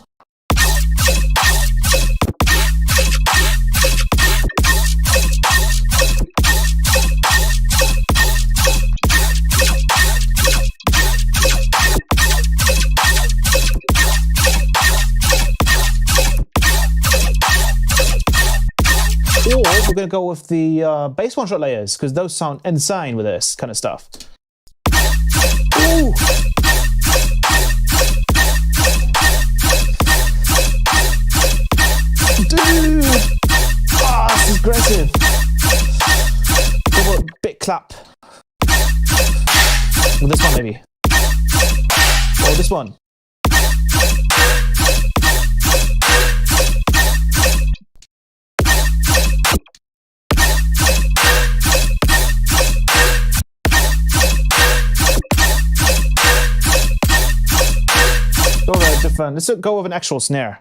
Or we're going to go with the bass one-shot layers, because those sound insane with this kind of stuff. Ooh. Dude! Ah, this is aggressive. Go for a bit clap. With this one, maybe. Or this one. Go with a different. Let's go with an actual snare.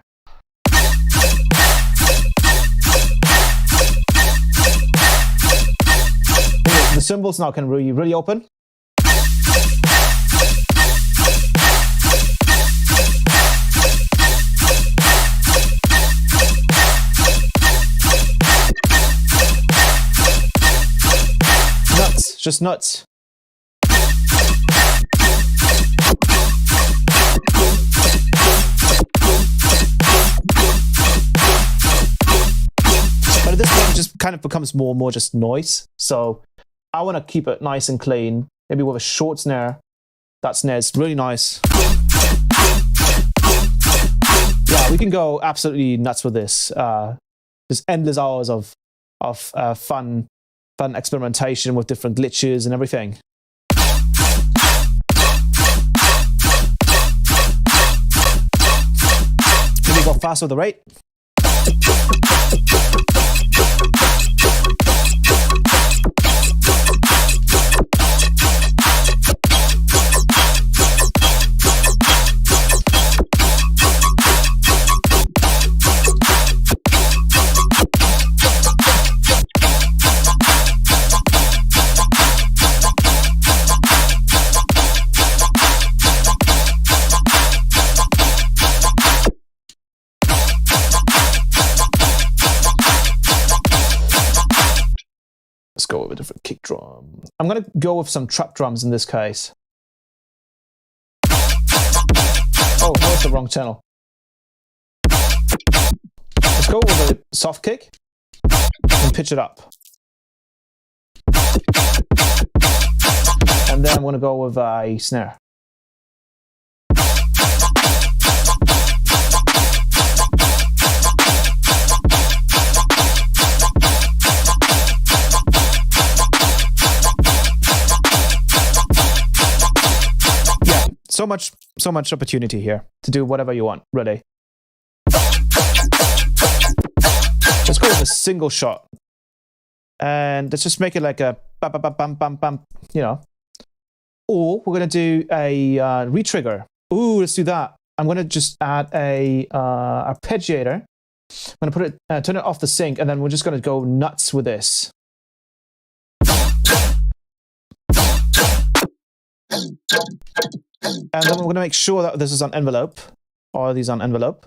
The cymbals now can really open. just nuts. But at this point, it just kind of becomes more and more just noise. So I want to keep it nice and clean, maybe with a short snare. That snare is really nice. Yeah, we can go absolutely nuts with this. There's endless hours of fun experimentation with different glitches and everything. Can we go faster with the rate? Let's go with a different kick drum. I'm going to go with some trap drums in this case. Oh, that's the wrong channel. Let's go with a soft kick and pitch it up. And then I'm going to go with a snare. So much opportunity here to do whatever you want, really. Let's go with a single shot. And let's just make it like a bam, bam, bam, bam, bam, you know. Or we're going to do a retrigger. Ooh, let's do that. I'm going to just add a arpeggiator. I'm going to put it, turn it off the sync, and then we're just going to go nuts with this. And then we're going to make sure that this is on envelope, or these on envelope.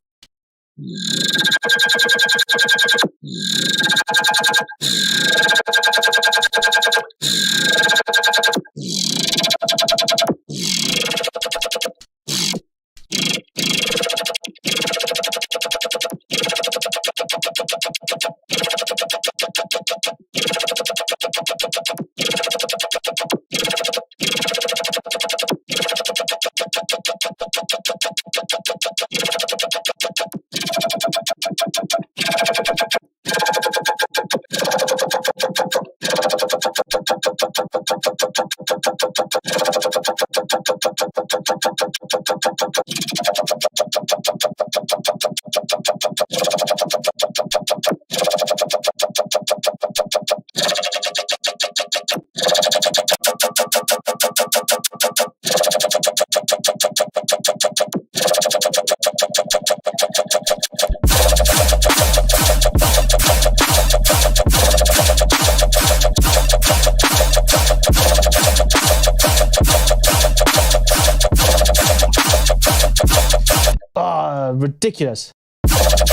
Ridiculous. Let's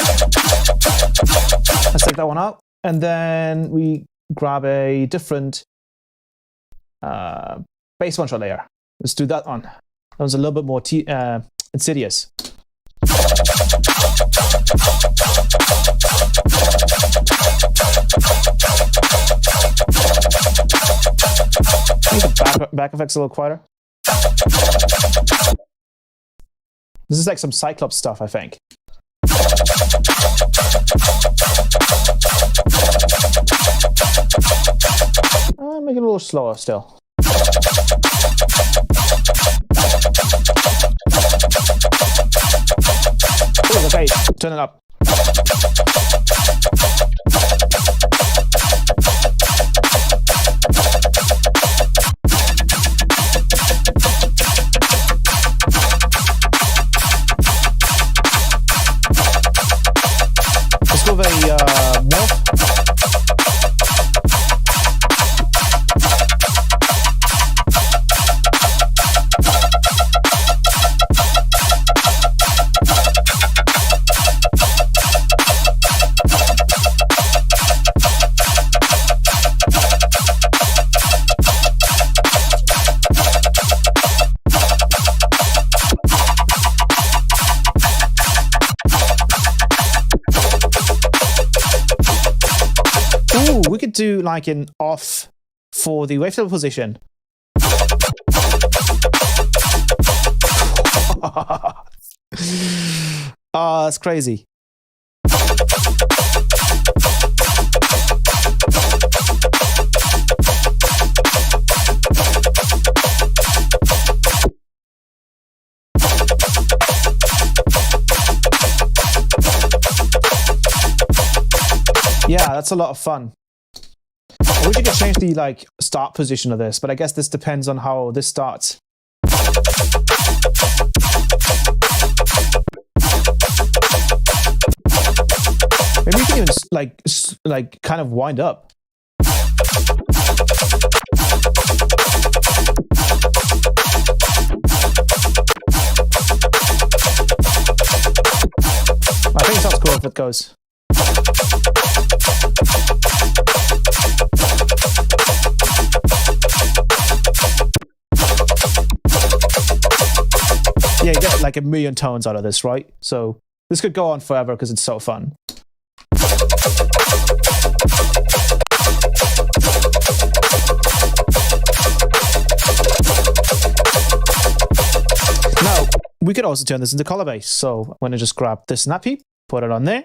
take that one out, and then we grab a different bass one shot layer. Let's do that one. That was a little bit more insidious. I think the back effect's a little quieter. This is like some Cyclops stuff, I think. Make it a little slower still. Oh, okay, turn it up. we could do like an off for the wavetable position. Oh, that's crazy. Yeah, that's a lot of fun. I wish you could change the like start position of this, but I guess this depends on how this starts. Maybe you can even like kind of wind up. I think it sounds cool if it goes. Yeah, you get like a million tones out of this, right? So this could go on forever because it's so fun. Now, we could also turn this into color base. So I'm going to just grab this snappy, put it on there.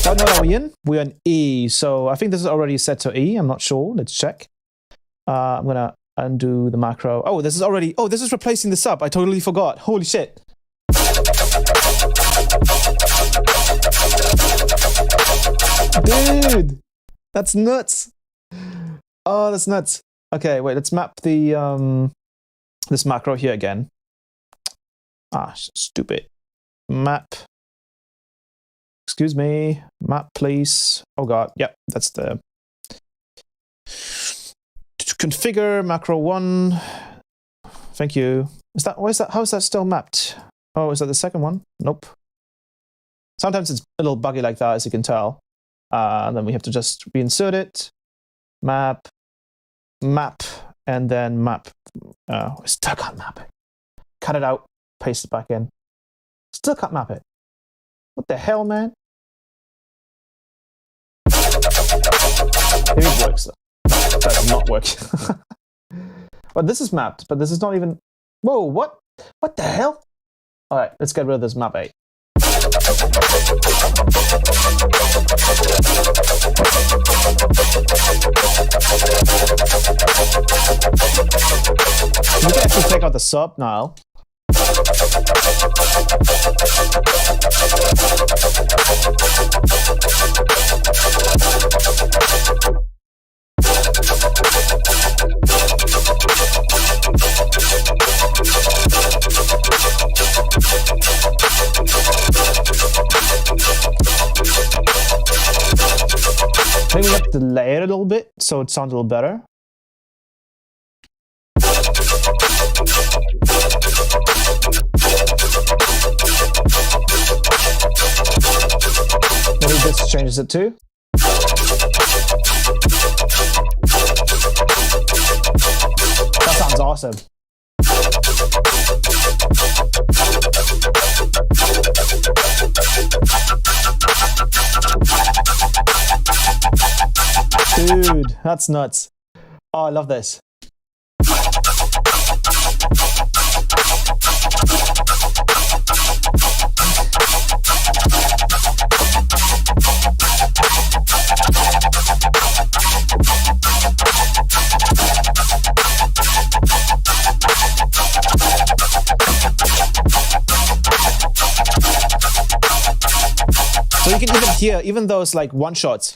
What note are we in? We're on E. So I think this is already set to E. I'm not sure. Let's check. I'm going to undo the macro. Oh, this is already... Oh, this is replacing the sub. I totally forgot. Holy shit. Dude, that's nuts. Oh, that's nuts. Okay, wait, let's map the this macro here again. Ah, stupid. Map. Excuse me. Map, please. Oh god. Yep, that's the configure macro 1. Thank you. Is that, why is that, how is that still mapped? Oh, is that the second one? Nope. Sometimes it's a little buggy like that, as you can tell. And then we have to just reinsert it. Map, map, and then map. Still can't map it. Cut it out, paste it back in. Still can't map it. What the hell, man? Maybe it works though. That does not work. But this is mapped, but this is not even... Whoa, what? What the hell? All right, let's get rid of this map 8. We can actually take out the sub now. Maybe we have to delay it a little bit so it sounds a little better. Maybe this changes it too. That sounds awesome. Dude, that's nuts. Oh, I love this. So you can even hear, even those like one shots.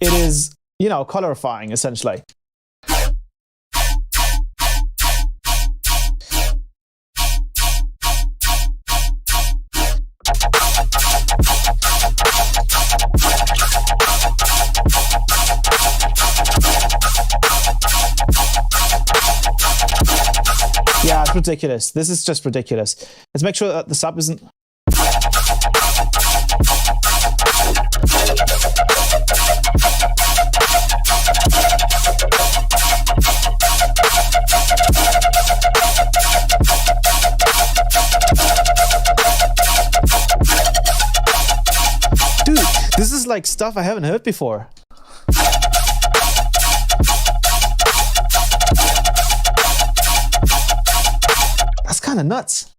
It is, you know, colorifying essentially. Yeah, it's ridiculous. This is just ridiculous. Let's make sure that the sub isn't... like stuff I haven't heard before. That's kind of nuts.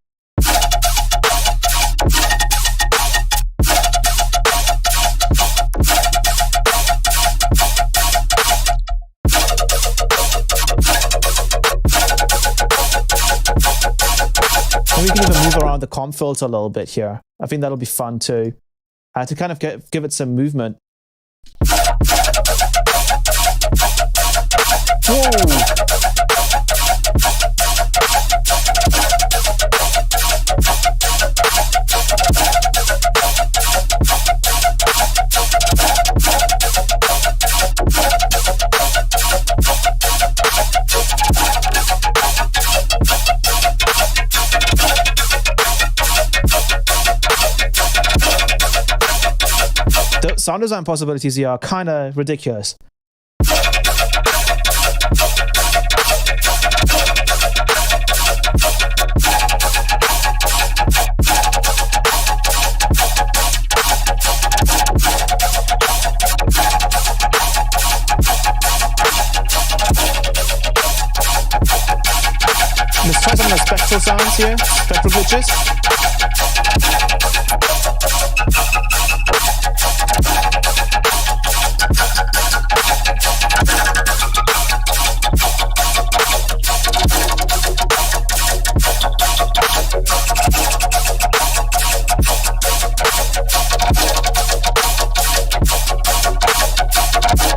And we can even move around the comp filter a little bit here. I think that'll be fun too. To kind of give it some movement. Whoa! The sound design possibilities here are kind of ridiculous. Let's try some of the spectral sounds here, spectral glitches.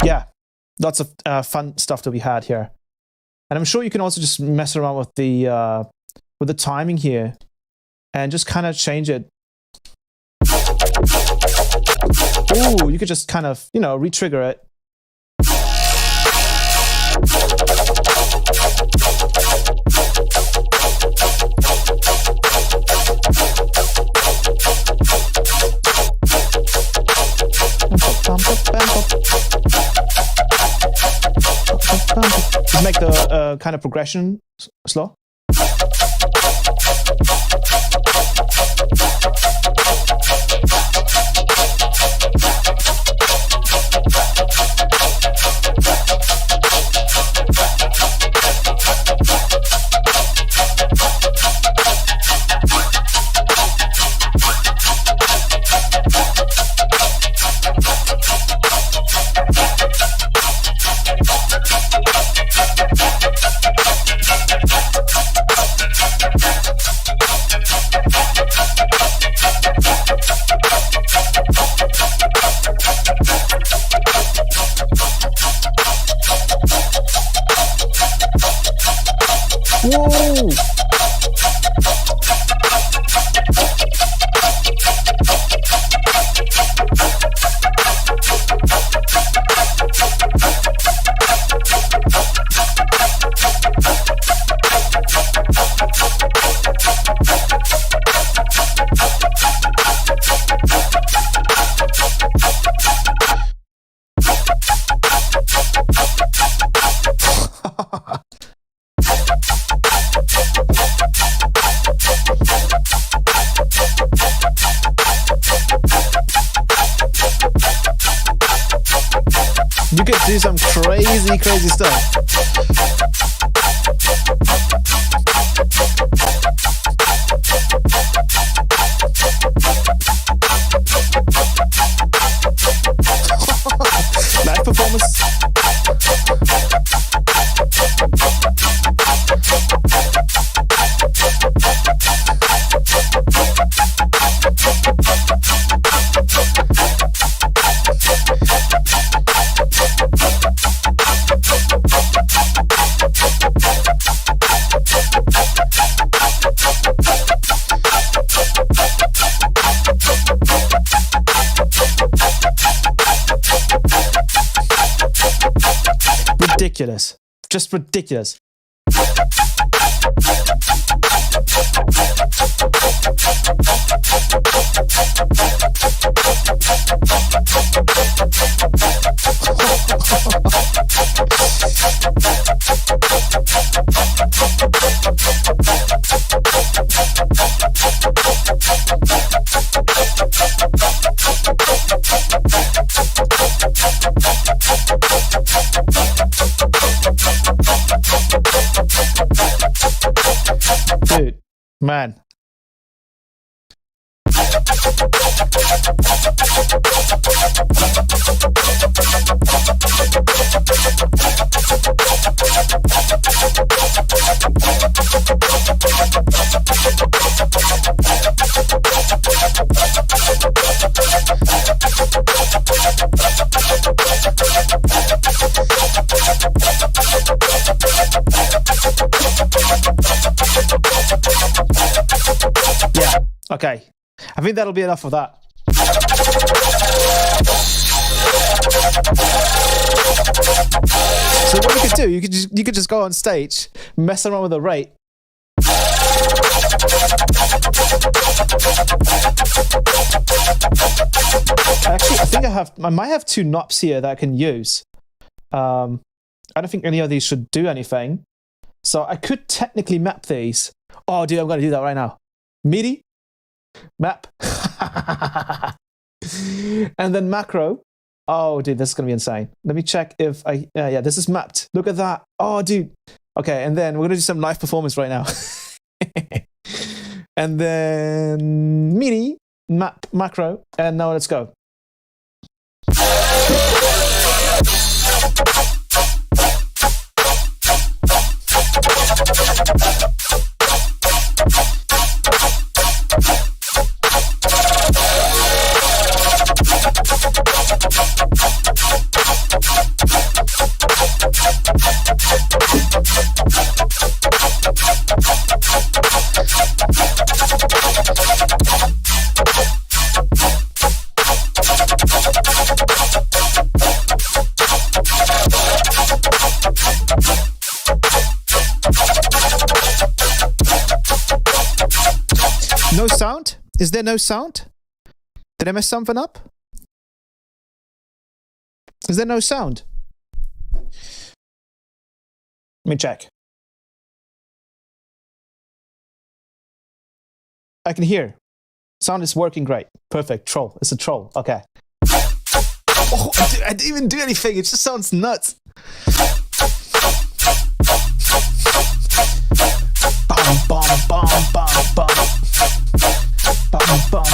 Yeah, lots of fun stuff to be had here. And I'm sure you can also just mess around with the timing here and just kind of change it. Ooh, you could just kind of, you know, re-trigger it. Just make the kind of progression slow. Whoa! You could do some crazy stuff. Live performance. Ridiculous. Just ridiculous. Man. Yeah, okay. I think that'll be enough of that. So what you could do, you could just go on stage, mess around with the rate. Actually, I think I might have 2 knobs here that I can use. I don't think any of these should do anything. So I could technically map these. Oh, dude, I'm going to do that right now. MIDI, map, and then macro. Oh, dude, this is going to be insane. Let me check if yeah, this is mapped. Look at that. Oh, dude. Okay, and then we're going to do some live performance right now. And then MIDI, map, macro, and now let's go. No sound? Is there no sound? Did I mess something up? Is there no sound? Let me check. I can hear. Sound is working great. Perfect. Troll. It's a troll. Okay. Oh, I didn't even do anything. It just sounds nuts. Bum, bum, bum, bum, bum. Bum, bum.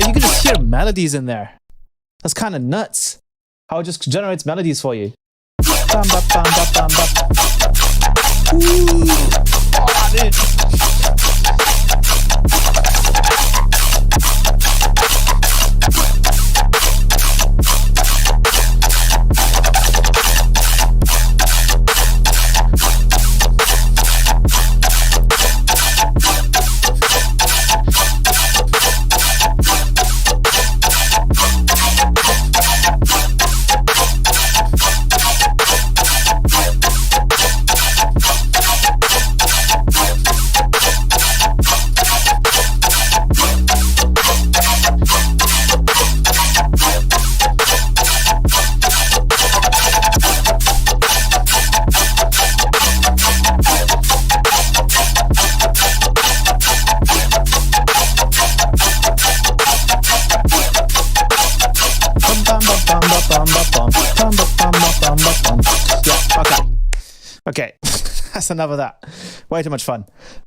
You can just hear melodies in there. That's kind of nuts. How it just generates melodies for you. Ooh. Oh, dude. That's enough of that. Way too much fun.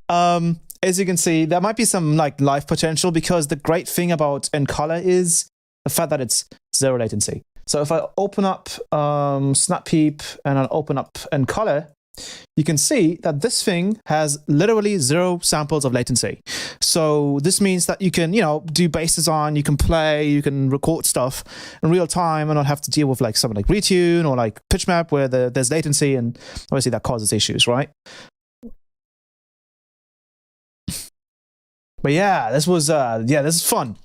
As you can see, there might be some like live potential because the great thing about nColor is the fact that it's zero latency. So if I open up SnapPeep and I'll open up nColor, you can see that this thing has literally 0 samples of latency. So this means that you can, do bass design, you can play, you can record stuff in real time and not have to deal with like something like retune or like pitch map where there's latency, and obviously that causes issues, right? But yeah, this was this is fun.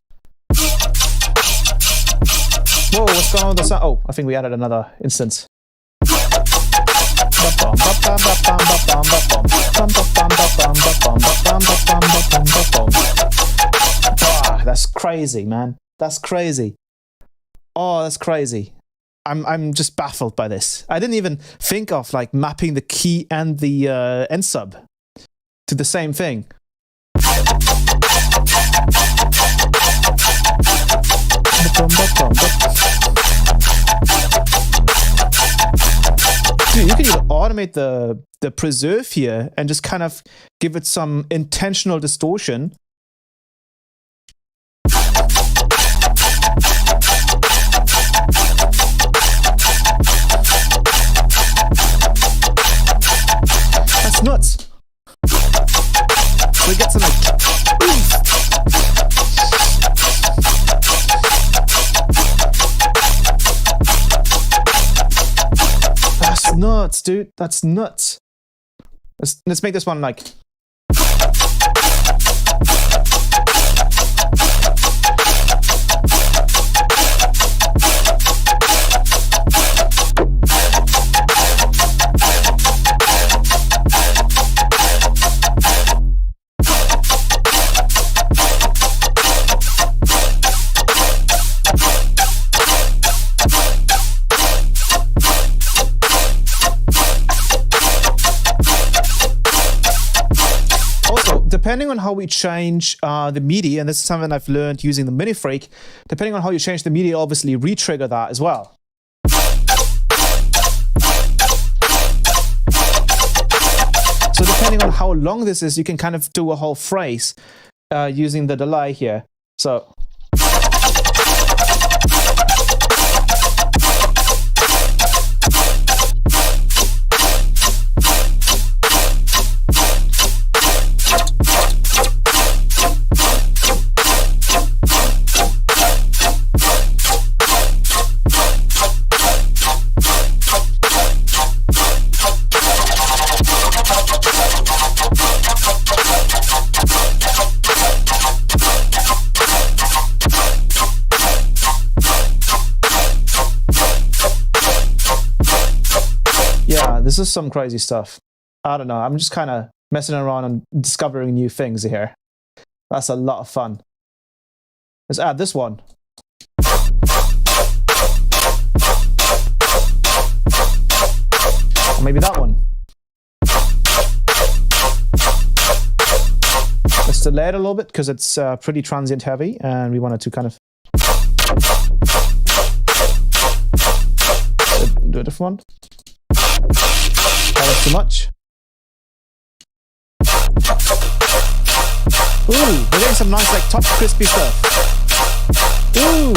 Whoa, what's going on with the sound? Oh, I think we added another instance. That's crazy, man. That's crazy. Oh, that's crazy. I'm just baffled by this. I didn't even think of like mapping the key and the end sub to the same thing. Dude, you can even automate the preserve here and just kind of give it some intentional distortion. That's nuts. So we get some like That's nuts, dude. That's nuts. Let's make this one like. Depending on how we change the MIDI, and this is something I've learned using the Minifreak, depending on how you change the MIDI, obviously re-trigger that as well. So depending on how long this is, you can kind of do a whole phrase using the delay here. So. This is some crazy stuff. I don't know. I'm just kind of messing around and discovering new things here. That's a lot of fun. Let's add this one. Or maybe that one. Let's delay it a little bit because it's pretty transient heavy and we wanted to kind of do a different one. That was too much. Ooh, we're getting some nice, like, top crispy stuff. Ooh.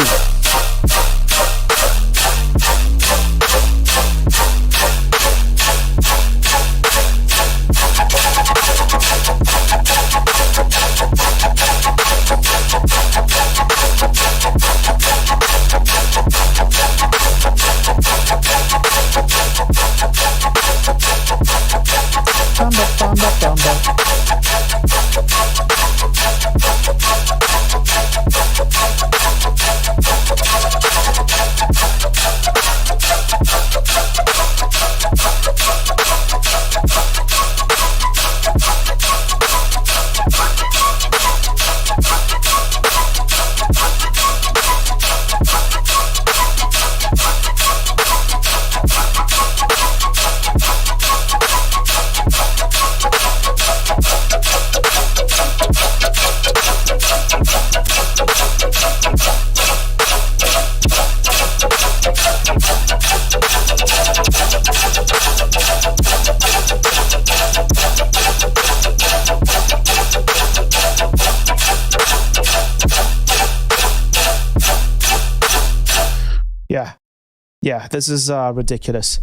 this is ridiculous.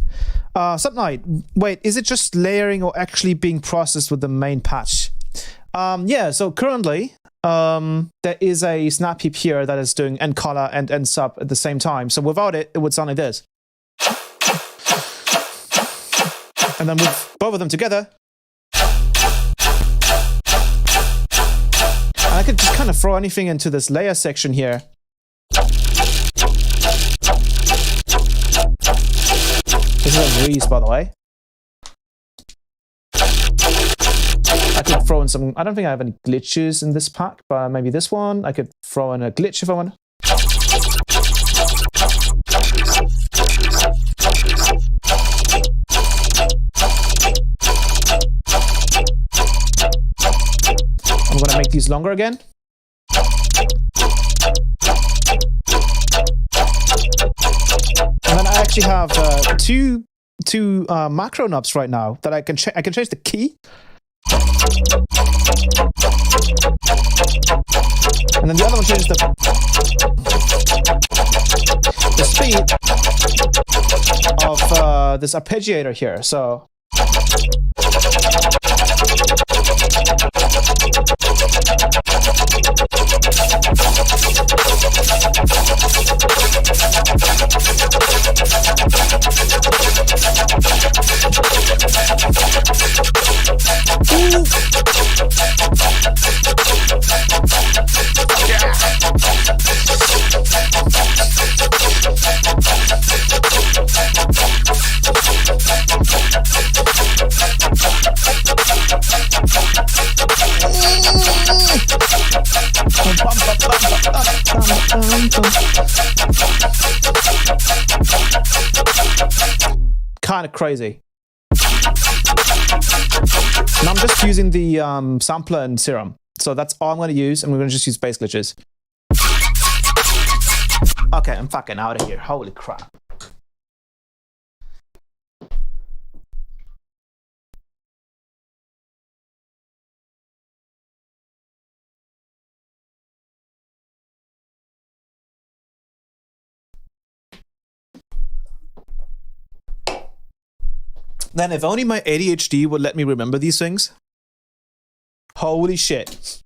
Subnight, wait, is it just layering or actually being processed with the main patch? Yeah, so currently there is a snap heap here that is doing end color and end sub at the same time. So without it, it would sound like this. And then with both of them together, and I could just kind of throw anything into this layer section here. This is a breeze, by the way. I could throw in some, I don't think I have any glitches in this pack, but maybe this one. I could throw in a glitch if I want. I'm gonna make these longer again. And then I actually have two macro knobs right now that I can change the key. And then the other one changes the speed of this arpeggiator here. So kind of crazy. And I'm just using the sampler and serum. So that's all I'm going to use, and we're going to just use bass glitches. Okay, I'm fucking out of here. Holy crap. Then if only my ADHD would let me remember these things. Holy shit.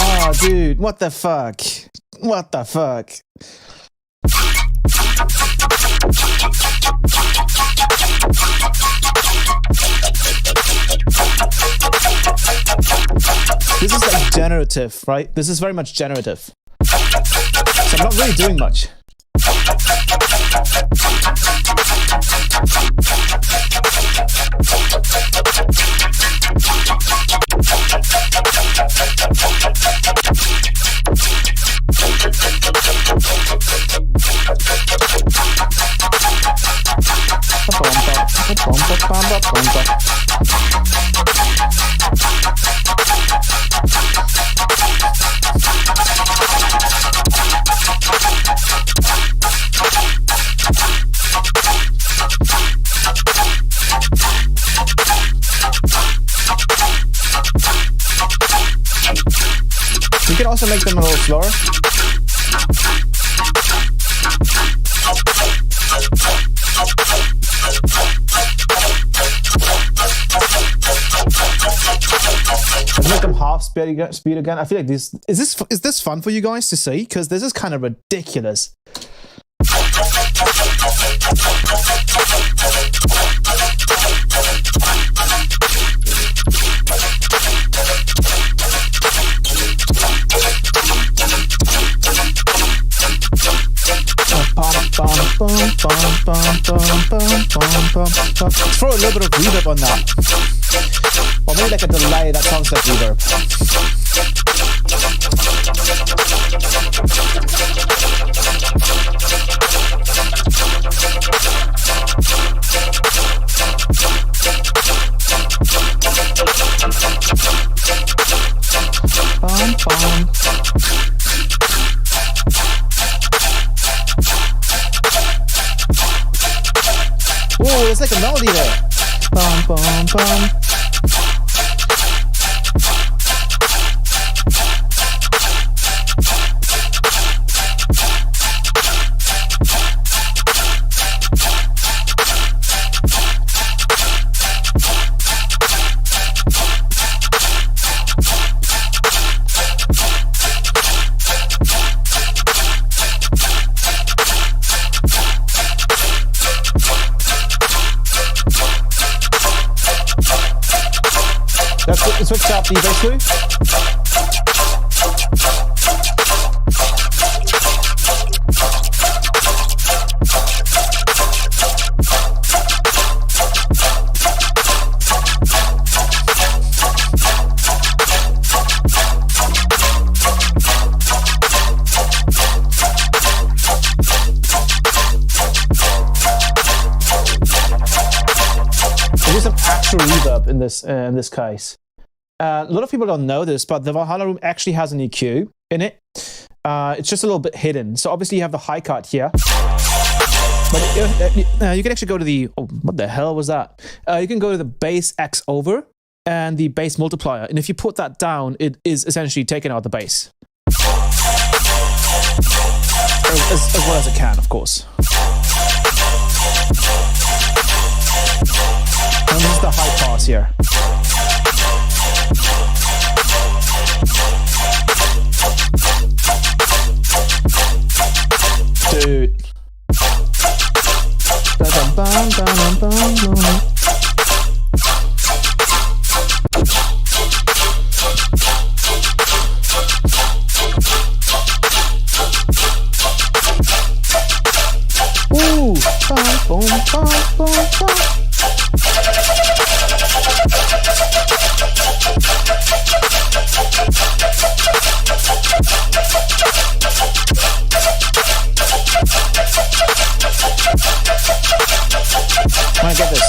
Oh, dude, what the fuck? What the fuck? This is like generative, right? This is very much generative. So I'm not really doing much. You can also make them a little slower. Let's make them half speed again. I feel like this is this fun for you guys to see? Because this is kind of ridiculous. Let's throw a little bit of reverb on that. Or maybe like a delay that sounds like reverb. Whoa, there's like a melody there. Bum, bum, bum. Let's switch up the bass loop. There's some actual reverb in this case. A lot of people don't know this, but the Valhalla room actually has an EQ in it. It's just a little bit hidden. So obviously you have the high cut here. But you can actually go to the... Oh, what the hell was that? You can go to the bass X over and the bass multiplier. And if you put that down, it is essentially taking out the bass. As well as it can, of course. And this is the high pass here. Dude. Ooh. Boom, boom, boom, boom. I get this.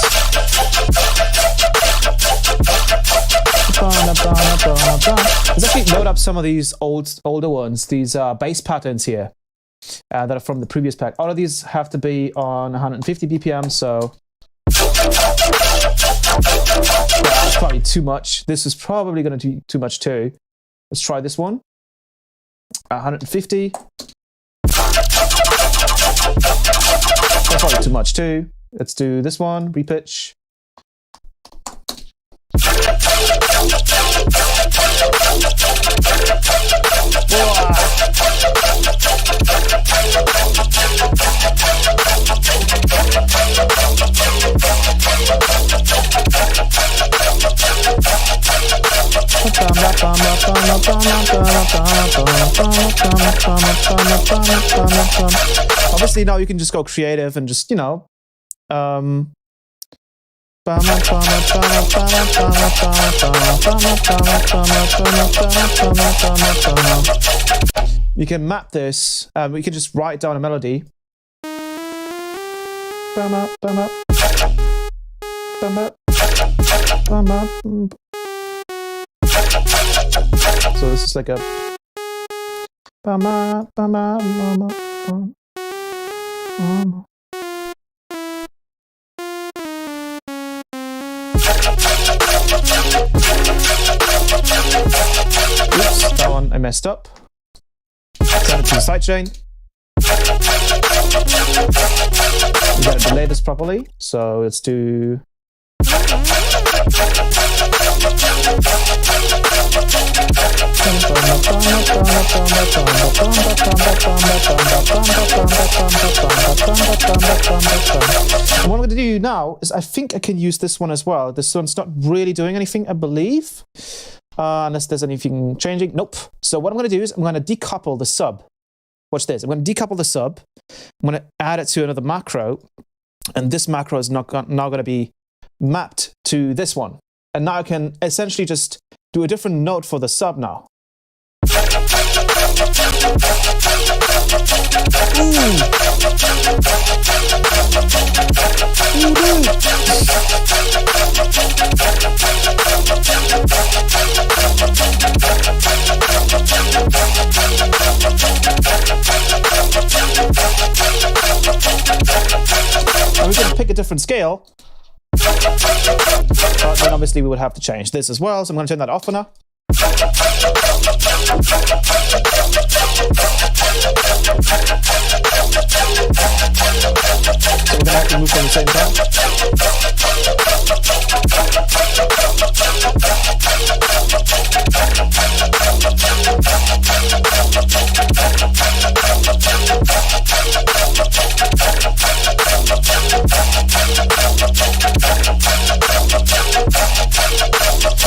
Let's actually load up some of these older ones, these bass patterns here that are from the previous pack. All of these have to be on 150 BPM, so that's probably too much. This is probably going to be too much too. Let's try this one. 150. That's probably too much too. Let's do this one, repitch. Obviously now you can just go creative and just, you know, you can map this. We can just write down a melody. So this is like a oops, that one I messed up. Turn it to the sidechain. We gotta delay this properly, so let's do. And what I'm going to do now is I think I can use this one as well. This one's not really doing anything, I believe. Unless there's anything changing. Nope. So what I'm going to do is I'm going to decouple the sub. Watch this. I'm going to decouple the sub. I'm going to add it to another macro. And this macro is now going to be mapped to this one. And now I can essentially just do a different note for the sub now. And we can pick a different scale, but then obviously we would have to change this as well. So I'm going to turn that off for now. So we're going to have to move them at the same time.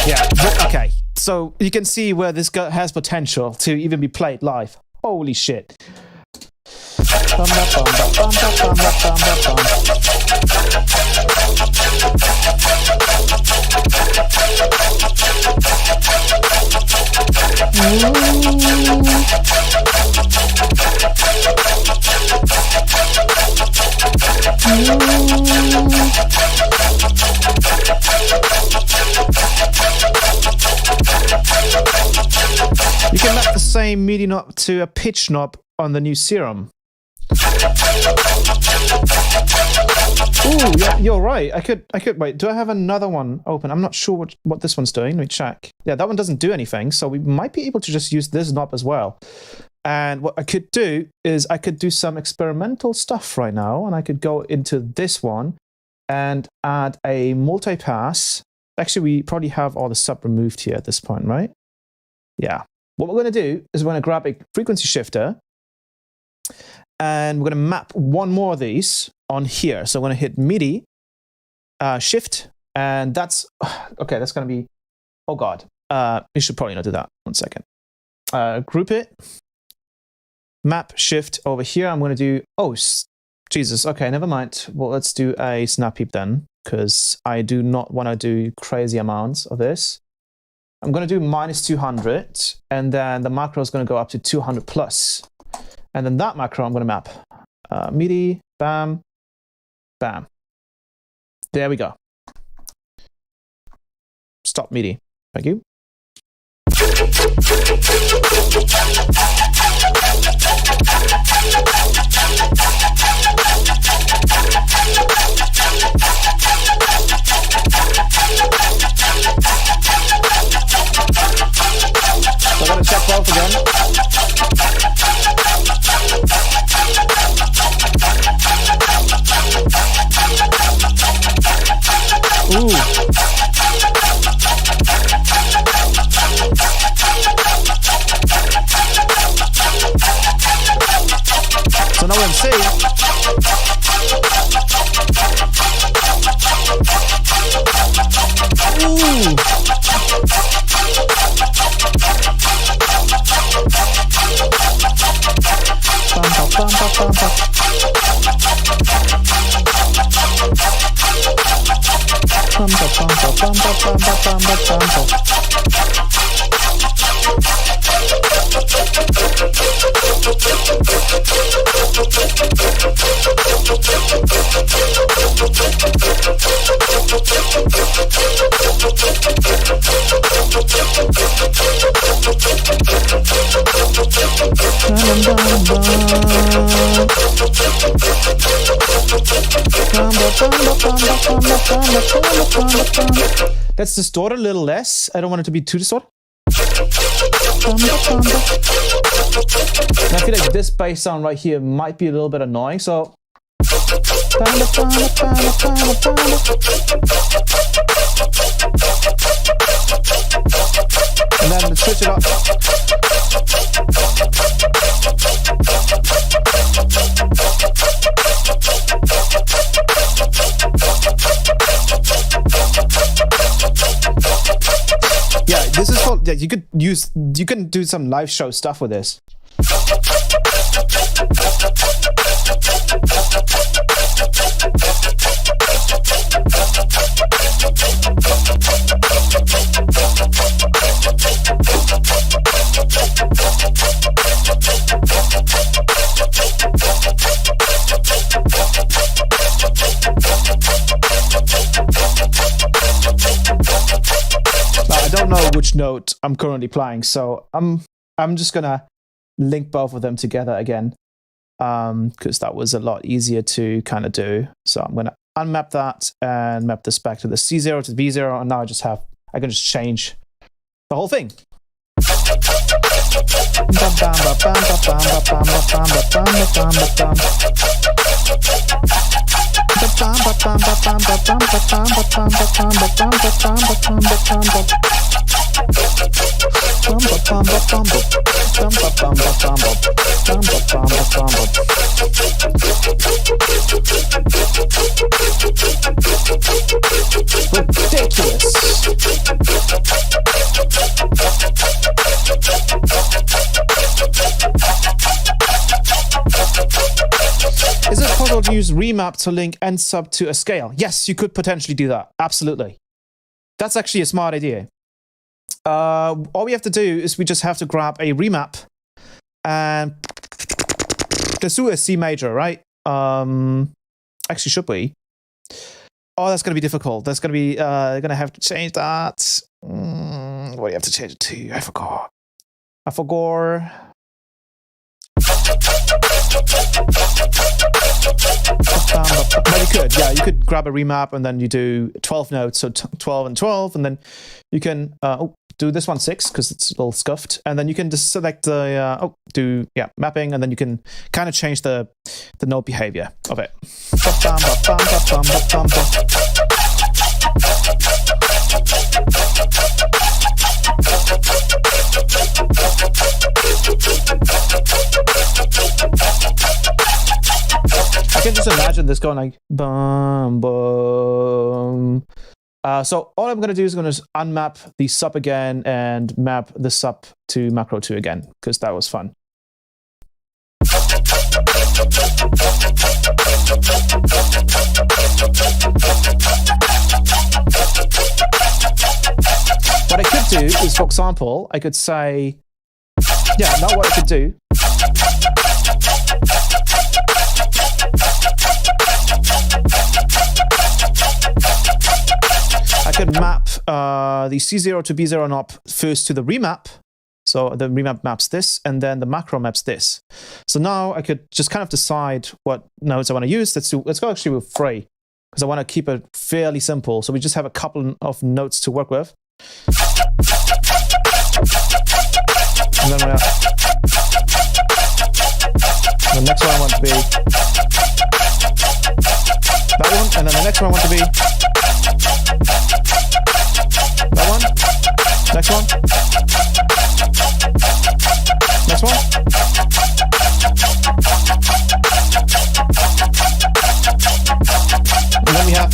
Yeah, okay. So you can see where this has potential to even be played live. Holy shit. You can map the same MIDI knob to a pitch knob on the new Serum. Ooh, yeah, you're right. I could wait. Do I have another one open? I'm not sure what this one's doing. Let me check. Yeah, that one doesn't do anything, so we might be able to just use this knob as well. And what I could do is I could do some experimental stuff right now, and I could go into this one and add a multi-pass. Actually, we probably have all the sub removed here at this point, right? Yeah. What we're going to do is we're going to grab a frequency shifter, and we're going to map one more of these on here. So I'm going to hit MIDI, shift, and that's, okay, that's going to be, oh God, you should probably not do that. 1 second. Group it, map, shift over here. I'm going to do, oh, Jesus, okay, never mind. Well, let's do a snap heap then, because I do not want to do crazy amounts of this. I'm going to do -200, and then the macro is going to go up to 200 plus. And then that macro I'm going to map. MIDI, bam, bam. There we go. Stop MIDI. Thank you. So I'm going to check both again. Ooh. So now we're in C. Ooh. Let's distort it a little less. I don't want it to be too distorted. And I feel like this bass sound right here might be a little bit annoying, so and then let's switch it up. Yeah, this is called, yeah, you can do some live show stuff with this. I don't know which note I'm currently playing, so I'm just gonna link both of them together again, because that was a lot easier to kind of do. So I'm gonna unmap that and map this back to the C0 to the B0, and now I can just change the whole thing. Ridiculous. Is it possible to use remap to link end sub to a scale? Yes, you could potentially do that. Absolutely. That's actually a smart idea. All we have to do is we just have to grab a remap and let's do a C major, right? Actually, should we? Oh, that's going to be difficult. That's going to be, going to have to change that. What do you have to change it to? I forgot. But you could, yeah, you could grab a remap and then you do 12 notes, so 12 and 12, and then you can do this one 6 because it's a little scuffed, and then you can just select the mapping, and then you can kind of change the note behavior of it. I can just imagine this going like bum bum. So all I'm going to do is going to unmap the sub again and map the sub to macro 2 again, because that was fun. What I could do is, for example, I could say, now what I could do. I could map the C0 to B0 knob first to the remap. So the remap maps this, and then the macro maps this. So now I could just kind of decide what nodes I want to use. Let's go actually with 3, because I want to keep it fairly simple. So we just have a couple of notes to work with. And then the next one I want to be that one, and then the next one I want to be that one. Next one. Next one. And then we have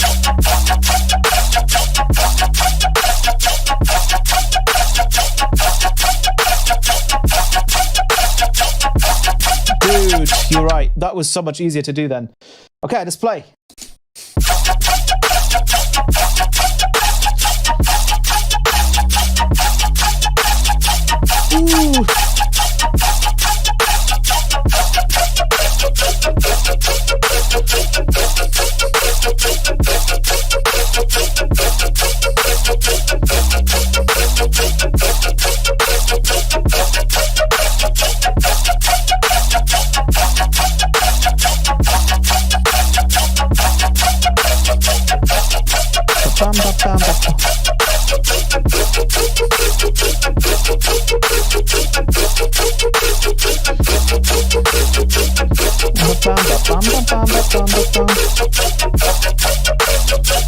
dude, you're right. That was so much easier to do then. Okay, let's play. Ooh.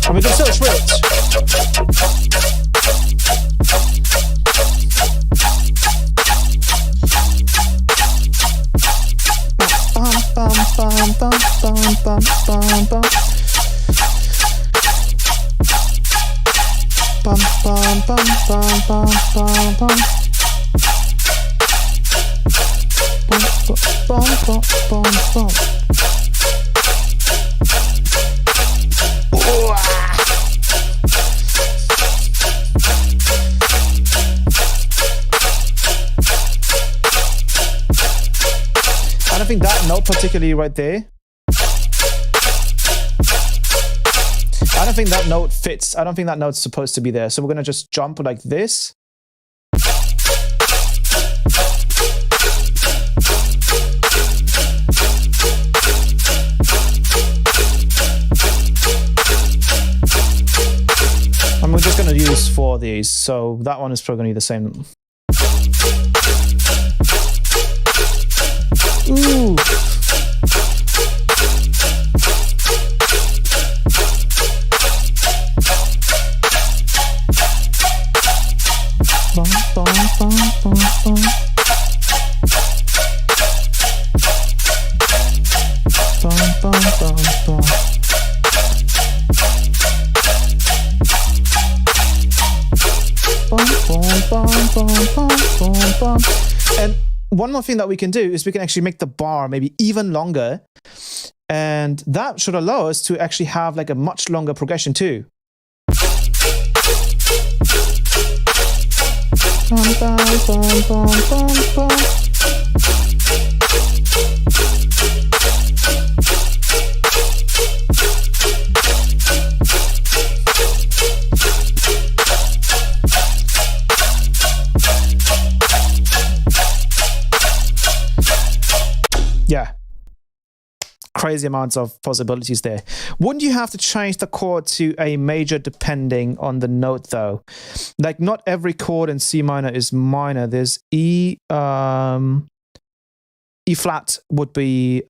And we can still switch. I don't think that note particularly right there. I don't think that note fits. I don't think that note's supposed to be there. So we're going to just jump like this. 4 of these, so that one is probably going to be the same. Ooh. Bum, bum, bum, bum, bum. Bum, bum, bum, bum. Bum, bum, bum, bum, bum, bum. And one more thing that we can do is we can actually make the bar maybe even longer, and that should allow us to actually have like a much longer progression too. Bum, bum, bum, bum, bum, bum. Yeah, crazy amounts of possibilities there. Wouldn't you have to change the chord to a major depending on the note though? Like not every chord in C minor is minor. There's E flat would be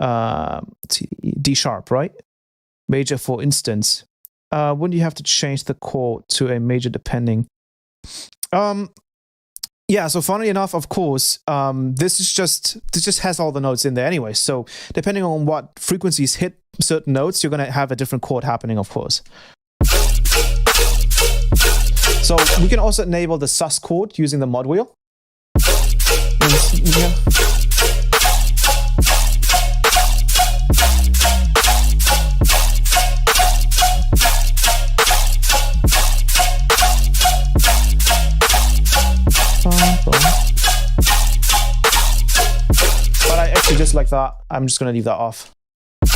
D sharp, right? Major, for instance. Wouldn't you have to change the chord to a major depending? Yeah, so funnily enough, of course, this just has all the notes in there anyway. So depending on what frequencies hit certain notes, you're going to have a different chord happening, of course. So we can also enable the sus chord using the mod wheel. Yeah. But I actually just like that. I'm just going to leave that off. I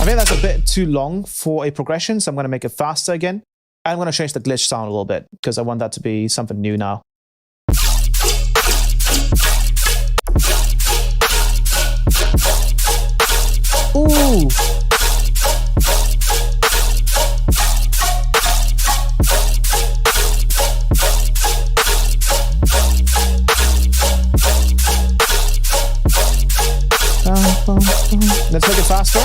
think that's a bit too long for a progression, so I'm going to make it faster again. I'm going to change the glitch sound a little bit because I want that to be something new now. Ooh. Let's make it faster.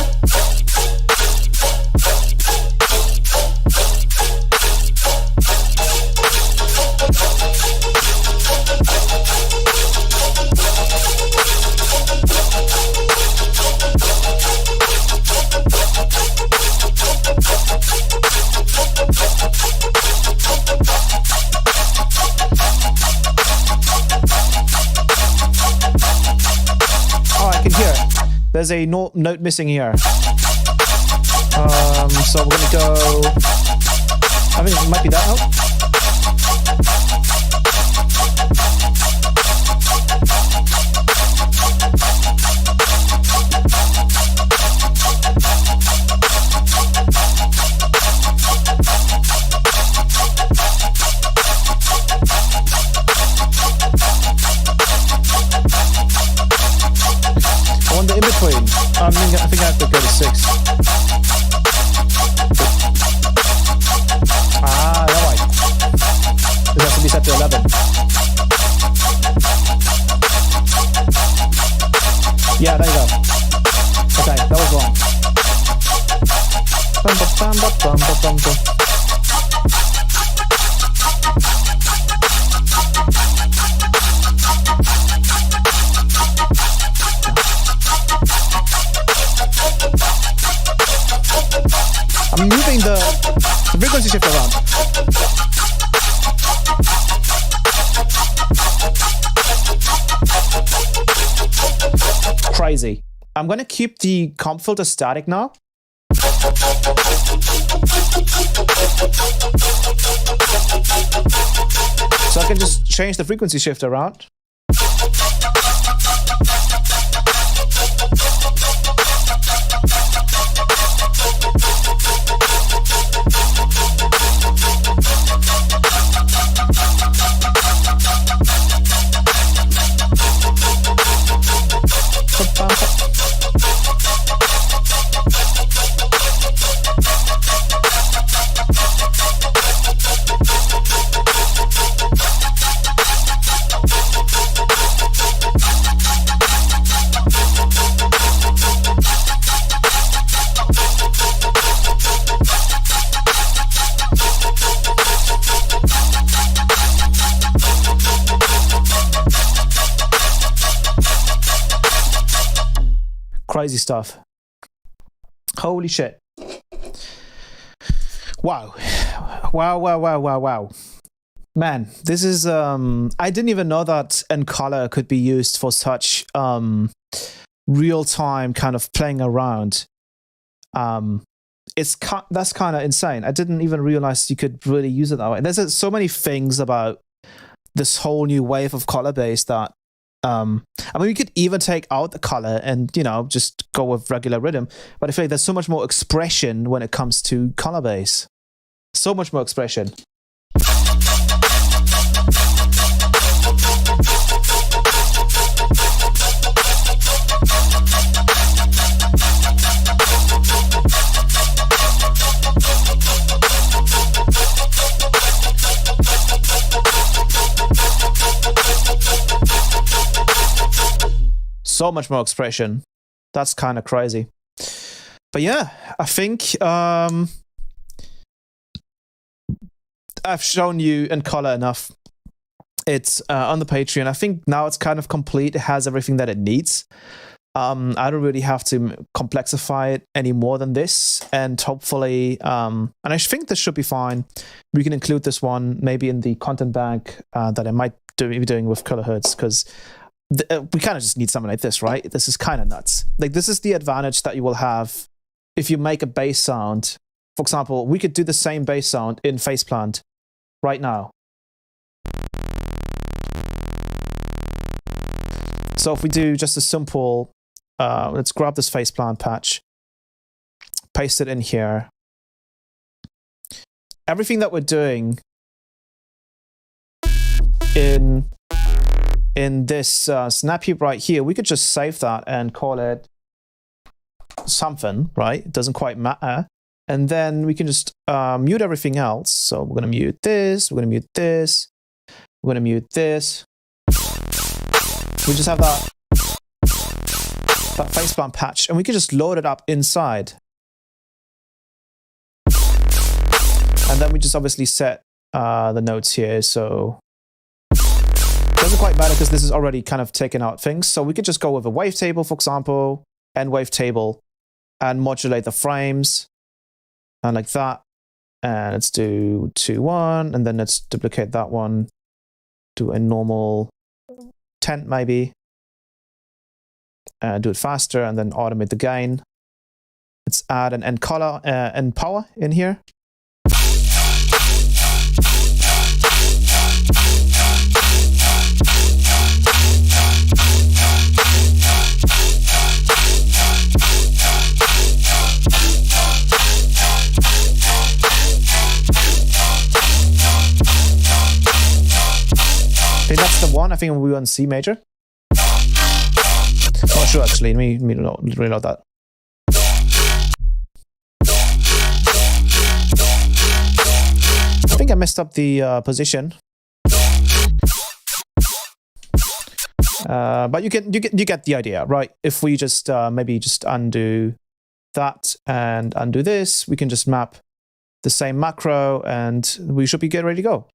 Oh, I can hear it. There's a note missing here. So we're going to go... I think it might be that note. I want the in between. I think I have to go to 6. Ah, that way. It has to be set to 11. Yeah, there you go. Okay, that was wrong. I'm moving the frequency shift around. Crazy. I'm going to keep the comp filter static now. So I can just change the frequency shift around. Crazy stuff. Holy shit. Wow. Wow. Man, this is I didn't even know that Encolor could be used for such real-time kind of playing around. That's kind of insane. I didn't even realize you could really use it that way. There's so many things about this whole new wave of color base that I mean, we could even take out the color and, you know, just go with regular rhythm. But I feel like there's so much more expression when it comes to color base. So much more expression. So much more expression. That's kind of crazy. But yeah, I think I've shown you in color enough. It's on the Patreon. I think now it's kind of complete. It has everything that it needs. I don't really have to complexify it any more than this. And hopefully, and I think this should be fine. We can include this one maybe in the content bank that I might be doing with Kilohertz, because we kind of just need something like this, right? This is kind of nuts. Like, this is the advantage that you will have if you make a bass sound. For example, we could do the same bass sound in Faceplant right now. So if we do just a simple, let's grab this Faceplant patch, paste it in here. Everything that we're doing in this snap heap right here, we could just save that and call it something, right? It doesn't quite matter. And then we can just mute everything else. So we're going to mute this, we're going to mute this, we're going to mute this. We just have that Faceplant patch, and we can just load it up inside. And then we just obviously set the notes here, so doesn't quite matter because this is already kind of taken out things. So we could just go with a wavetable, for example, and wavetable, and modulate the frames, and like that. And let's do 2-1, and then let's duplicate that one, do a normal 10 maybe, do it faster, and then automate the gain. Let's add an end color and power in here. I think that's the one. I think we were on C major. Not sure actually. Let me reload that. I think I messed up the position. But you get the idea, right? If we just maybe just undo that and undo this, we can just map the same macro, and we should be ready to go.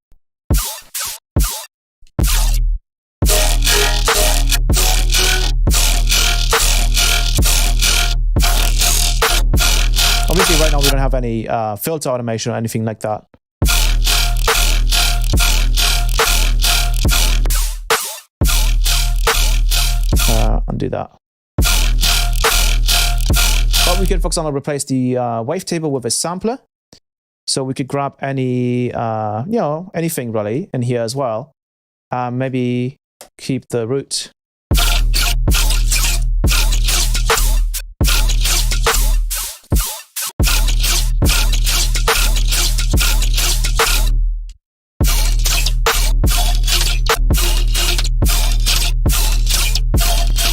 Obviously, right now we don't have any filter automation or anything like that. Undo that. But we could, for example, replace the wavetable with a sampler. So we could grab any, anything really in here as well. Maybe keep the root.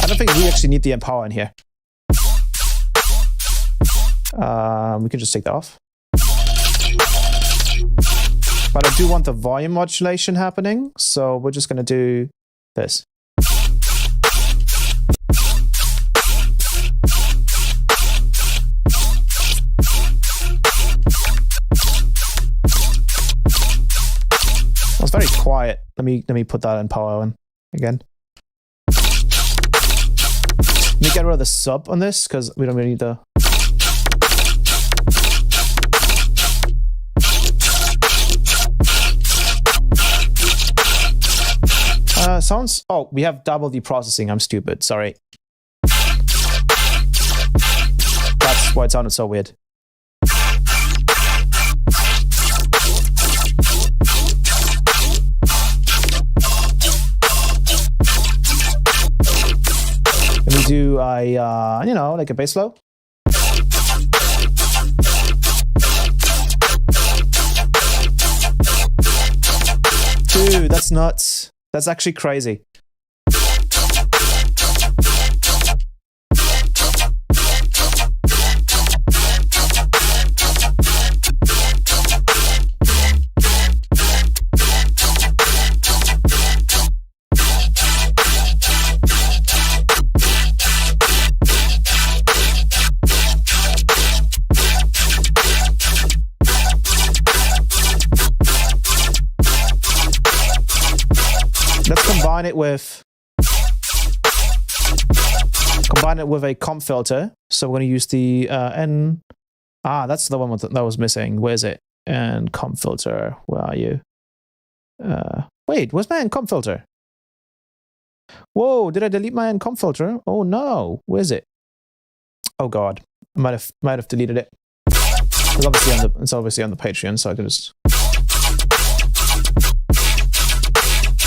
I think we actually need the empower in here. We can just take that off. But I do want the volume modulation happening, so we're just going to do this. It was very quiet. Let me put that in power on again. Let me get rid of the sub on this because we don't really need the. Sounds. Oh, we have double the processing. I'm stupid. Sorry. That's why it sounded so weird. Let me do a, you know, like a bass flow. Dude, that's nuts. That's actually crazy. Let's combine it with a comp filter. So we're going to use the N. Ah, that's the one that was missing. Where is it? And comp filter. Where are you? Wait, where's my N comp filter? Whoa! Did I delete my N comp filter? Oh no! Where is it? Oh god! I might have deleted it. It's obviously on the Patreon, so I can just.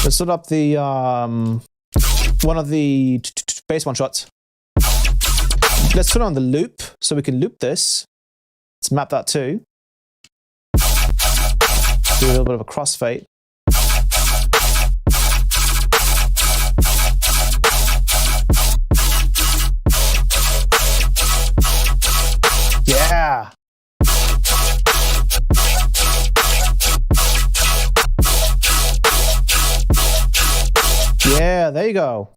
Let's set up the one of the bass one shots. Let's put on the loop so we can loop this. Let's map that too. Do a little bit of a crossfade. Yeah. Yeah, there you go.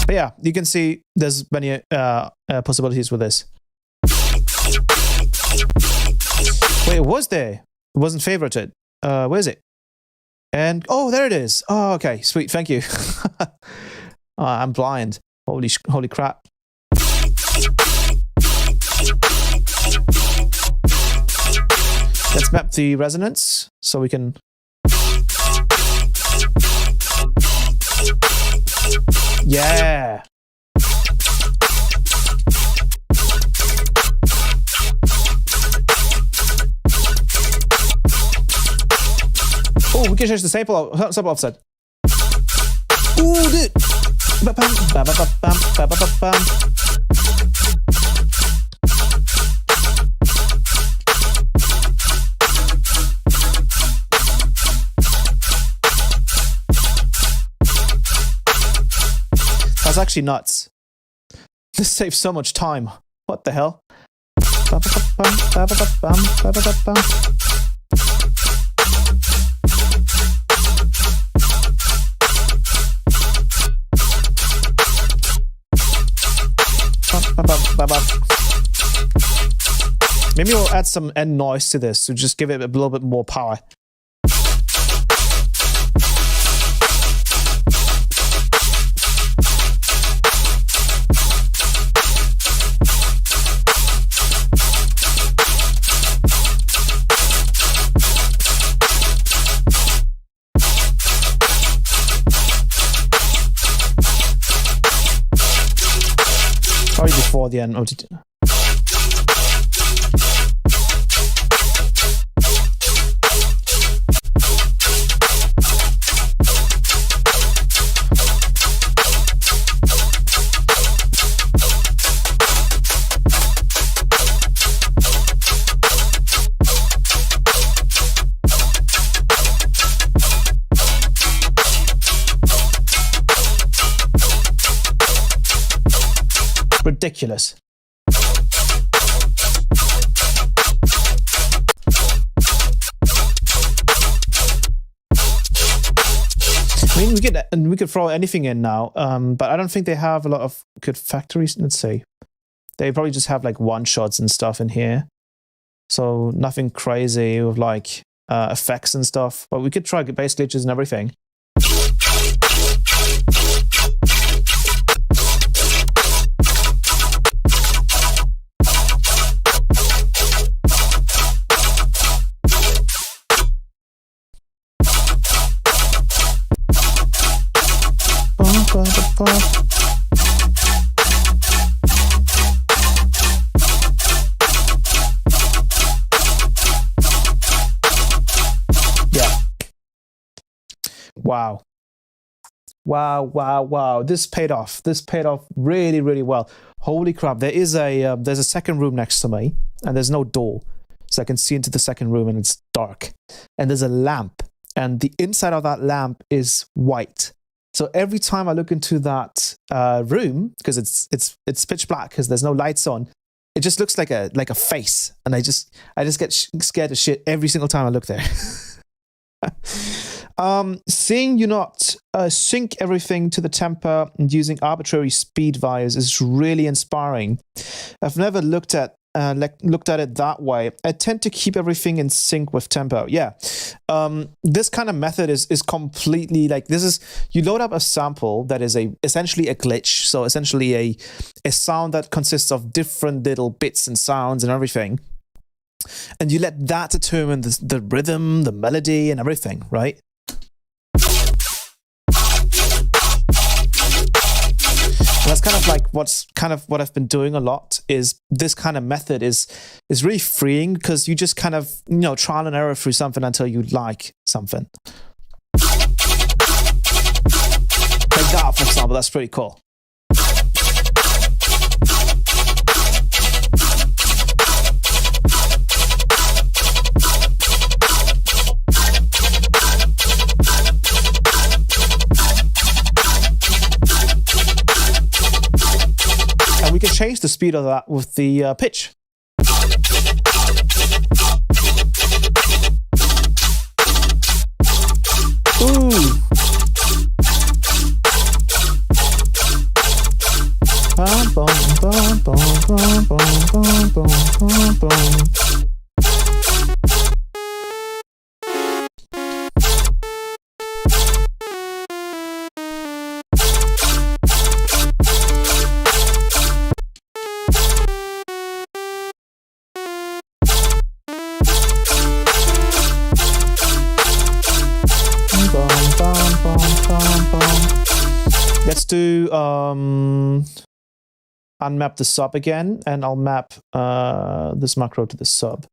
But yeah, you can see there's many possibilities with this. Wait, it was there. It wasn't favorited. Where is it? And oh, there it is. Oh, okay, sweet. Thank you. I'm blind. Holy crap. Let's map the resonance so we can. Yeah. Oh, we can change the sample offset. Ooh, dude. That's actually nuts. This saves so much time. What the hell? Maybe we'll add some end noise to this to just give it a little bit more power. Probably before the end. ridiculous. I mean, we could throw anything in now, but I don't think they have a lot of good factories. Let's see. They probably just have like one-shots and stuff in here. So nothing crazy with like effects and stuff. But we could try bass glitches and everything. Yeah. Wow. Wow. This paid off. This paid off really, really well. Holy crap. There's a second room next to me and there's no door. So I can see into the second room and it's dark. And there's a lamp and the inside of that lamp is white. So every time I look into that room, because it's pitch black because there's no lights on, it just looks like a face, and I just get scared of shit every single time I look there. Seeing you not sync everything to the tempo and using arbitrary speed values is really inspiring. I've never looked at it that way. I tend to keep everything in sync with tempo. Yeah. This kind of method is completely like, you load up a sample that is essentially a glitch. So essentially a sound that consists of different little bits and sounds and everything. And you let that determine the rhythm, the melody and everything, right? And that's kind of like what I've been doing a lot. Is this kind of method is really freeing because you just kind of trial and error through something until you like something. Like that, for example, that's pretty cool. We can change the speed of that with the pitch. Ooh. Bum, bum, bum, bum, bum, bum, bum, bum. Let's do unmap the sub again, and I'll map this macro to the sub.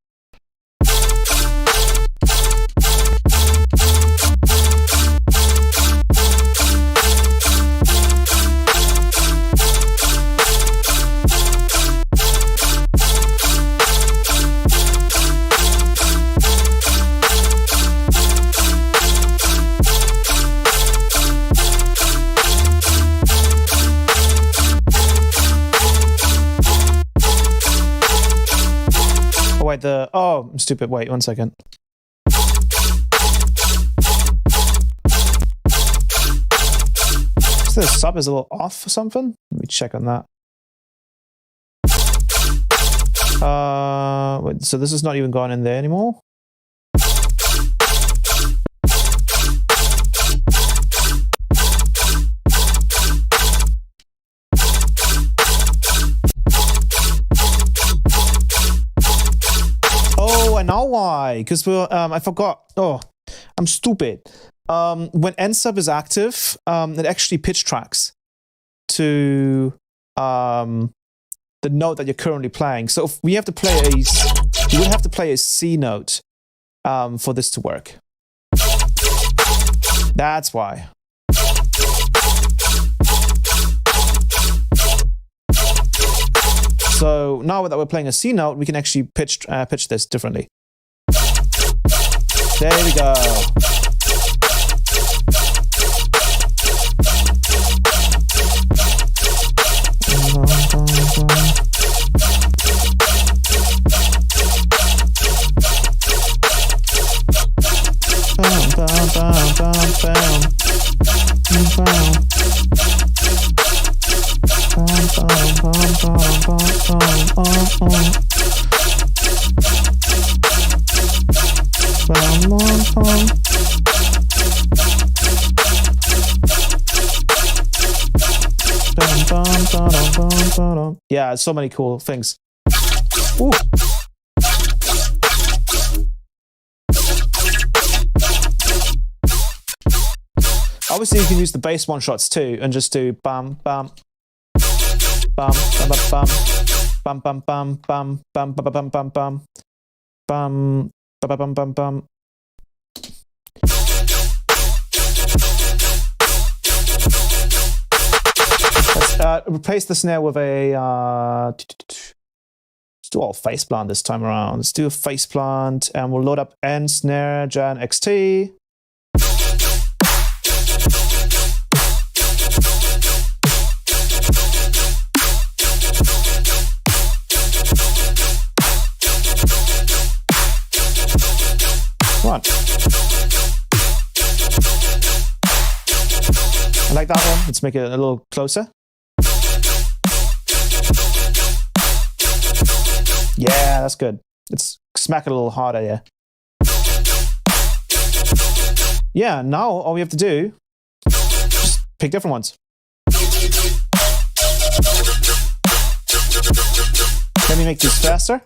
I'm stupid. Wait, 1 second. So the sub is a little off or something? Let me check on that. Wait, so this is not even going in there anymore? I know why, because I forgot. Oh, I'm stupid. When nsub is active, it actually pitch tracks to the note that you're currently playing. So if we have to play you would have to play a C note for this to work. That's why. So now that we're playing a C note, we can actually pitch this differently. There we go. Yeah, so many cool things. Ooh. Obviously, you can use the bass one shots too, and just do bam, bam, bam, bam, bam, bam, bam, bam, bam, bam, bam, bam, bam, bam, bam, bam, bam, bam, bam. Let's replace the snare with a. Let's do all face plant this time around. Let's do a face plant, and we'll load up N snare Jan XT. One. I like that one. Let's make it a little closer. Yeah, that's good. Let's smack it a little harder, yeah. Yeah, now all we have to do is just pick different ones. Let me make these faster.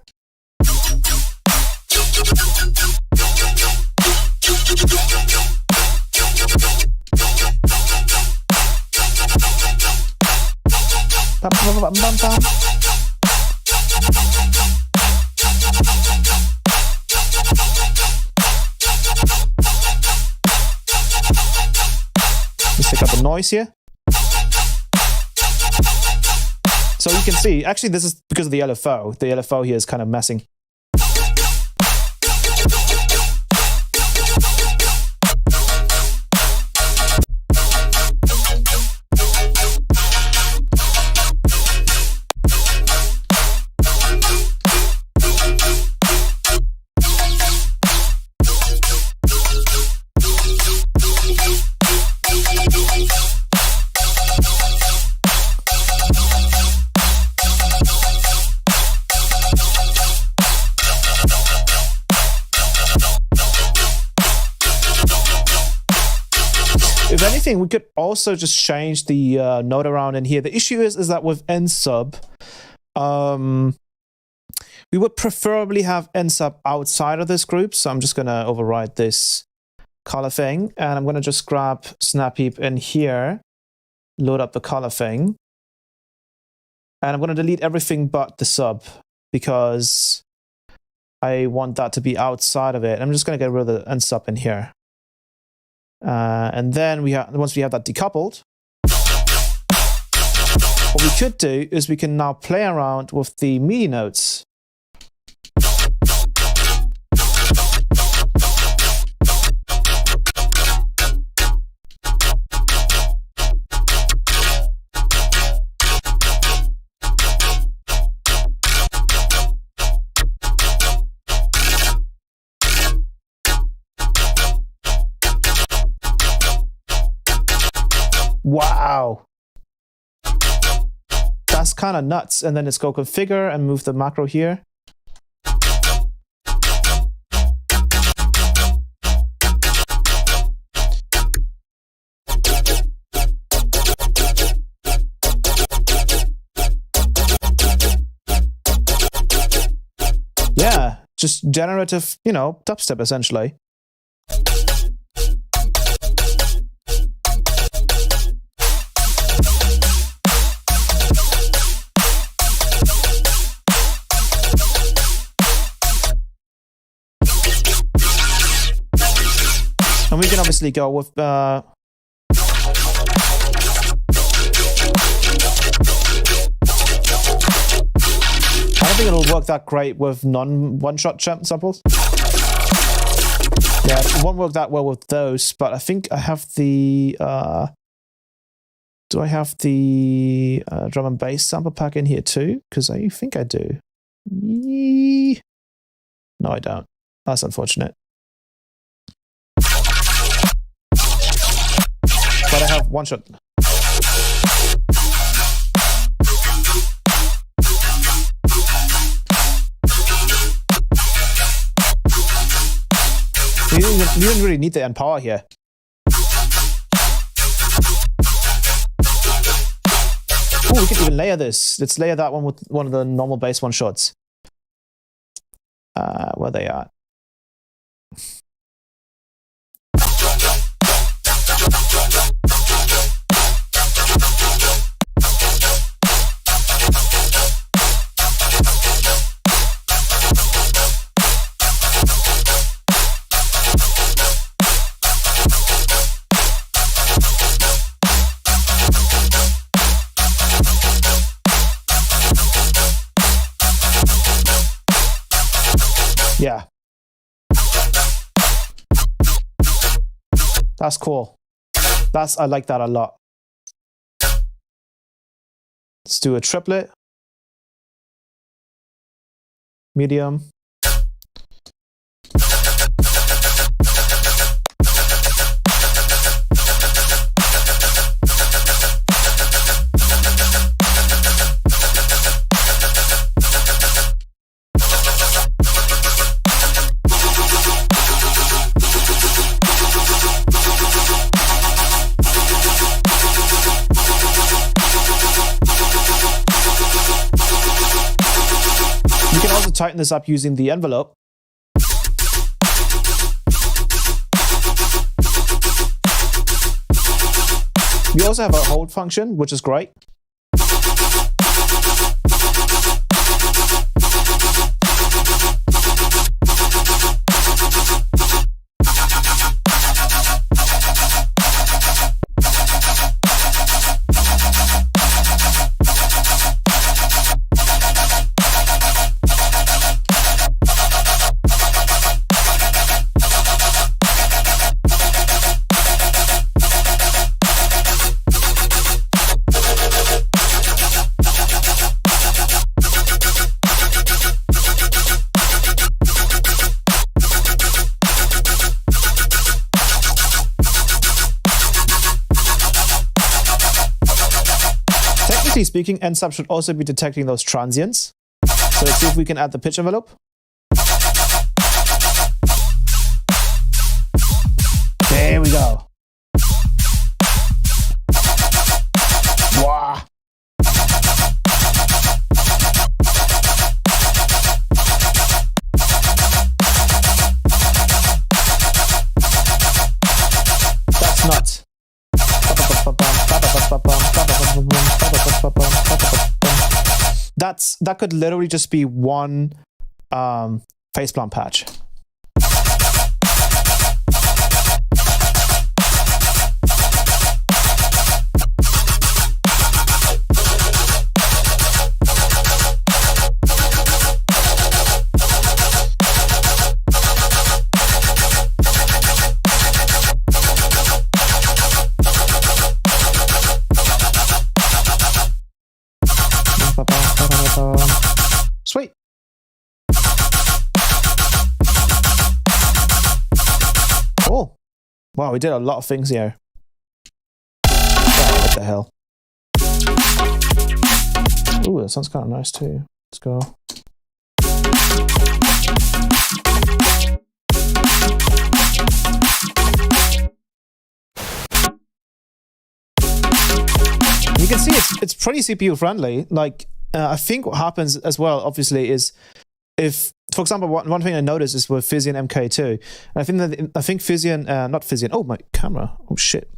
Let's take out the noise here. So you can see, actually this is because of the LFO. The LFO here is kind of messing. If anything, we could also just change the note around in here. The issue is that with N sub, we would preferably have N sub outside of this group. So I'm just going to override this color thing, and I'm going to just grab snap heap in here, load up the color thing, and I'm going to delete everything but the sub because I want that to be outside of it. I'm just going to get rid of the N sub in here. And then once we have that decoupled, what we could do is we can now play around with the MIDI notes. Wow, that's kind of nuts. And then let's go configure and move the macro here. Yeah, just generative, you know, dubstep essentially. And we can obviously go with I don't think it'll work that great with non-one-shot samples. Yeah, it won't work that well with those, but I think I have the do I have the drum and bass sample pack in here too? Because I think I do. No, I don't. That's unfortunate. But I have one shot. didn't really need the end power here. Oh, we can even layer this. Let's layer that one with one of the normal base one shots. Where they are. Yeah. That's cool. I like that a lot. Let's do a triplet. Medium. Tighten this up using the envelope. We also have a hold function, which is great. Speaking, NSUB should also be detecting those transients. So let's see if we can add the pitch envelope. There we go. Wow. That's nuts. That could literally just be one faceplant patch. Sweet. Cool. Wow, we did a lot of things here. Oh, what the hell? Ooh, that sounds kind of nice too. Let's go. You can see it's pretty CPU friendly. Like, I think what happens as well, obviously, is if, for example, one thing I noticed is with Physian MK2, and I think Physian, not Physian. Oh, my camera. Oh shit.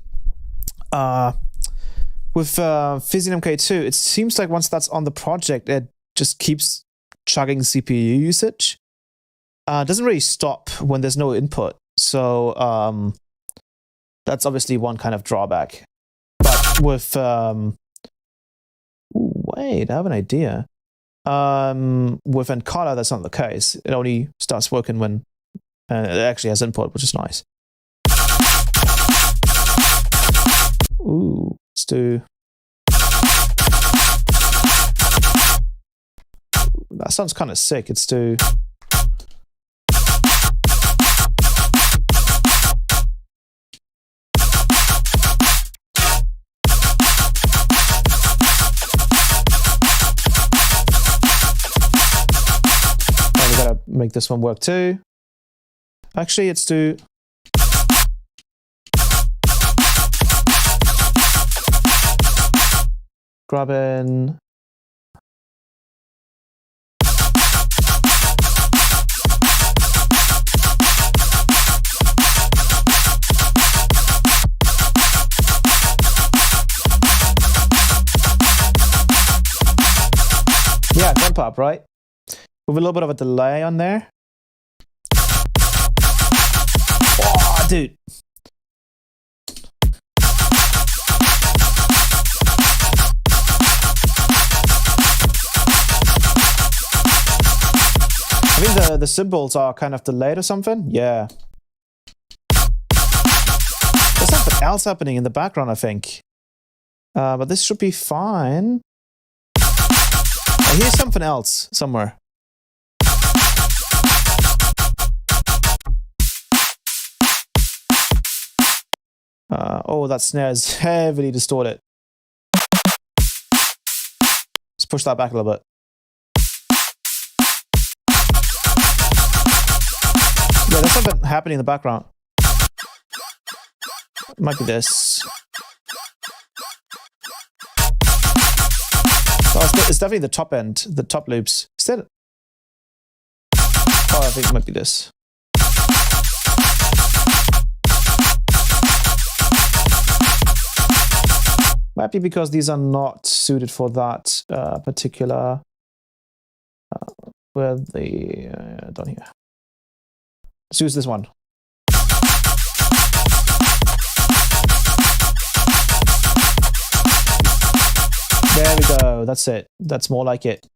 With Physian MK2, it seems like once that's on the project, it just keeps chugging CPU usage. It doesn't really stop when there's no input. So that's obviously one kind of drawback. But with wait, I have an idea. With Encarta, that's not the case. It only starts working when it actually has input, which is nice. Ooh, let's do. That sounds kind of sick. Let's do. Make this one work too. Actually, let's do grabbing. Yeah, jump up, right? With a little bit of a delay on there. Oh, dude. I think the symbols are kind of delayed or something. Yeah. There's something else happening in the background, I think. But this should be fine. I hear something else somewhere. Oh, that snare is heavily distorted. Let's push that back a little bit. Yeah, there's something happening in the background. It might be this. Oh, it's definitely the top end, the top loops. Is that? Oh, I think it might be this. Might be because these are not suited for that particular. Where the down here. Let's use this one. There we go. That's it. That's more like it.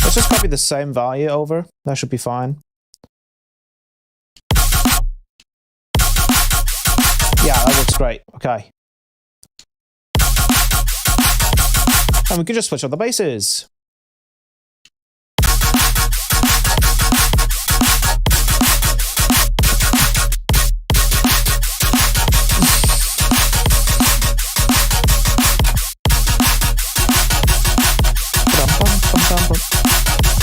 Let's just copy the same value over. That should be fine. Yeah, that looks great. Okay. And we can just switch on the basses.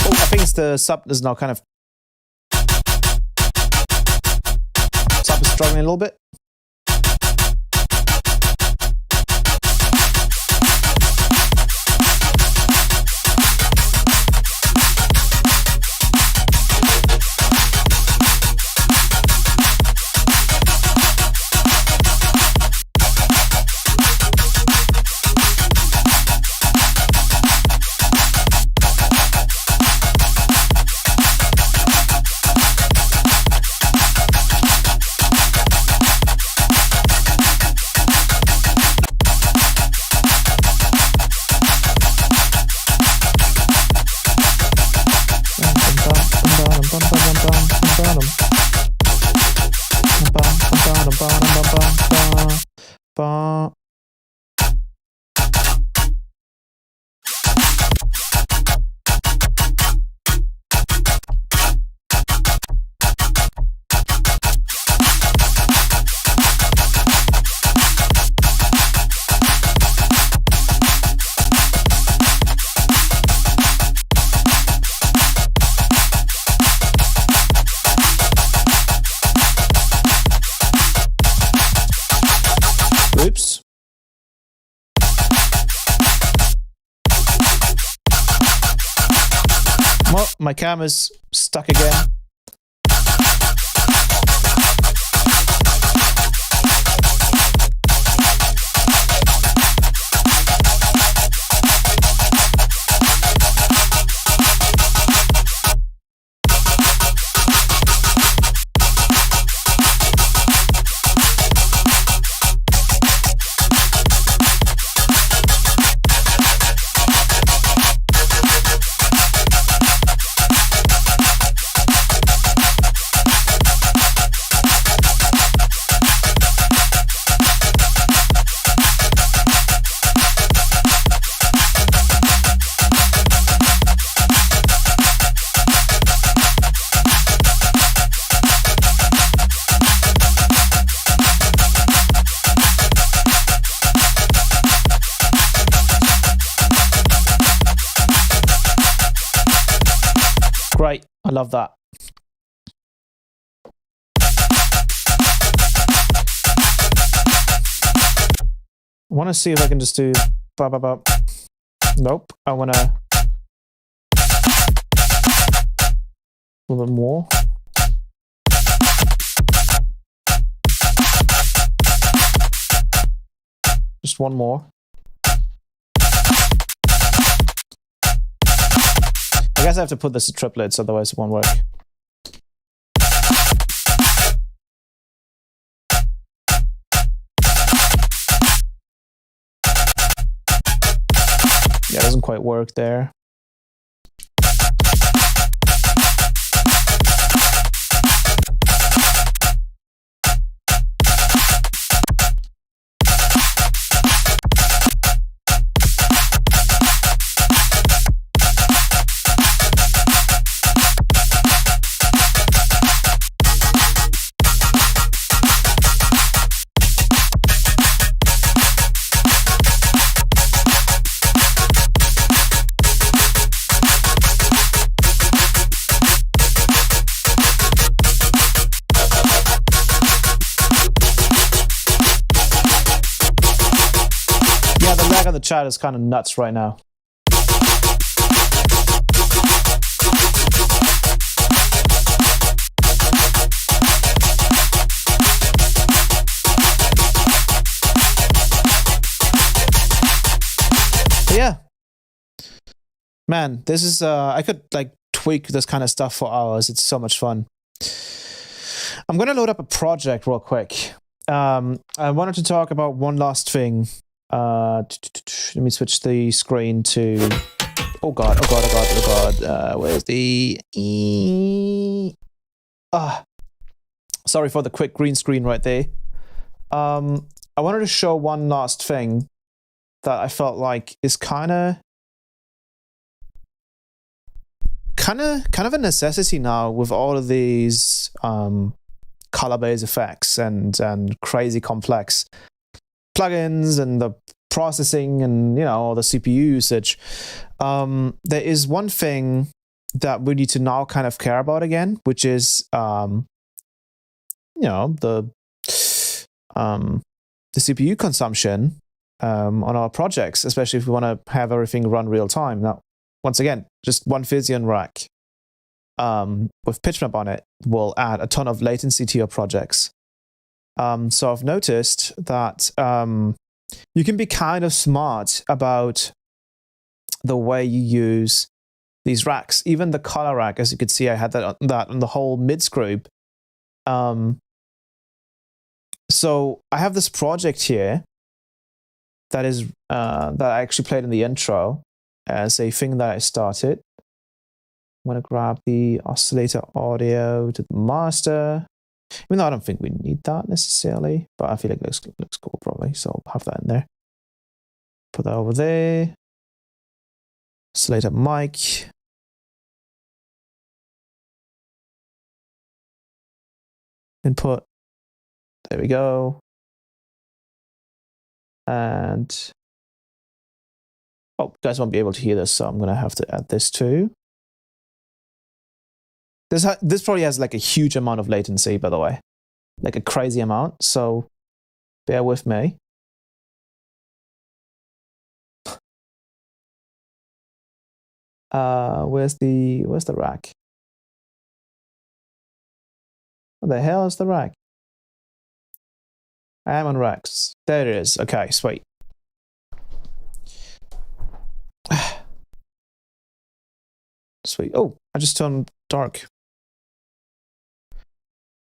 Oh, I think it's the sub is now kind of sub is struggling a little bit. Oops. Well, my camera's stuck again. Great. I love that. I want to see if I can just do... Nope. I want to... A little bit more. Just one more. I guess I have to put this to triplets, otherwise it won't work. Yeah, it doesn't quite work there. The chat is kind of nuts right now. But yeah, man, this is I could like tweak this kind of stuff for hours. It's so much fun. I'm gonna load up a project real quick. I wanted to talk about one last thing. Let me switch the screen to... Oh god, oh god, oh god, oh god. Where's the... Sorry for the quick green screen right there. I wanted to show one last thing that I felt like is kind of a necessity now with all of these color-based effects and crazy complex plugins and the processing and, you know, all the CPU usage. There is one thing that we need to now kind of care about again, which is, you know, the CPU consumption on our projects, especially if we want to have everything run real time. Now, once again, just one Fision rack with PitchMap on it will add a ton of latency to your projects. So I've noticed that you can be kind of smart about the way you use these racks. Even the color rack, as you could see, I had that on the whole mids group. So I have this project here that is that I actually played in the intro as a thing that I started. I'm gonna grab the oscillator audio to the master. Even though I don't think we need that necessarily, but I feel like it looks cool probably, so I'll have that in there. Put that over there. Oscillator mic. Input. There we go. And oh, you guys won't be able to hear this, so I'm gonna have to add this too. This probably has like a huge amount of latency, by the way, like a crazy amount. So bear with me. Where's the rack? What the hell is the rack? I am on racks. There it is. Okay, sweet. Sweet. Oh, I just turned dark.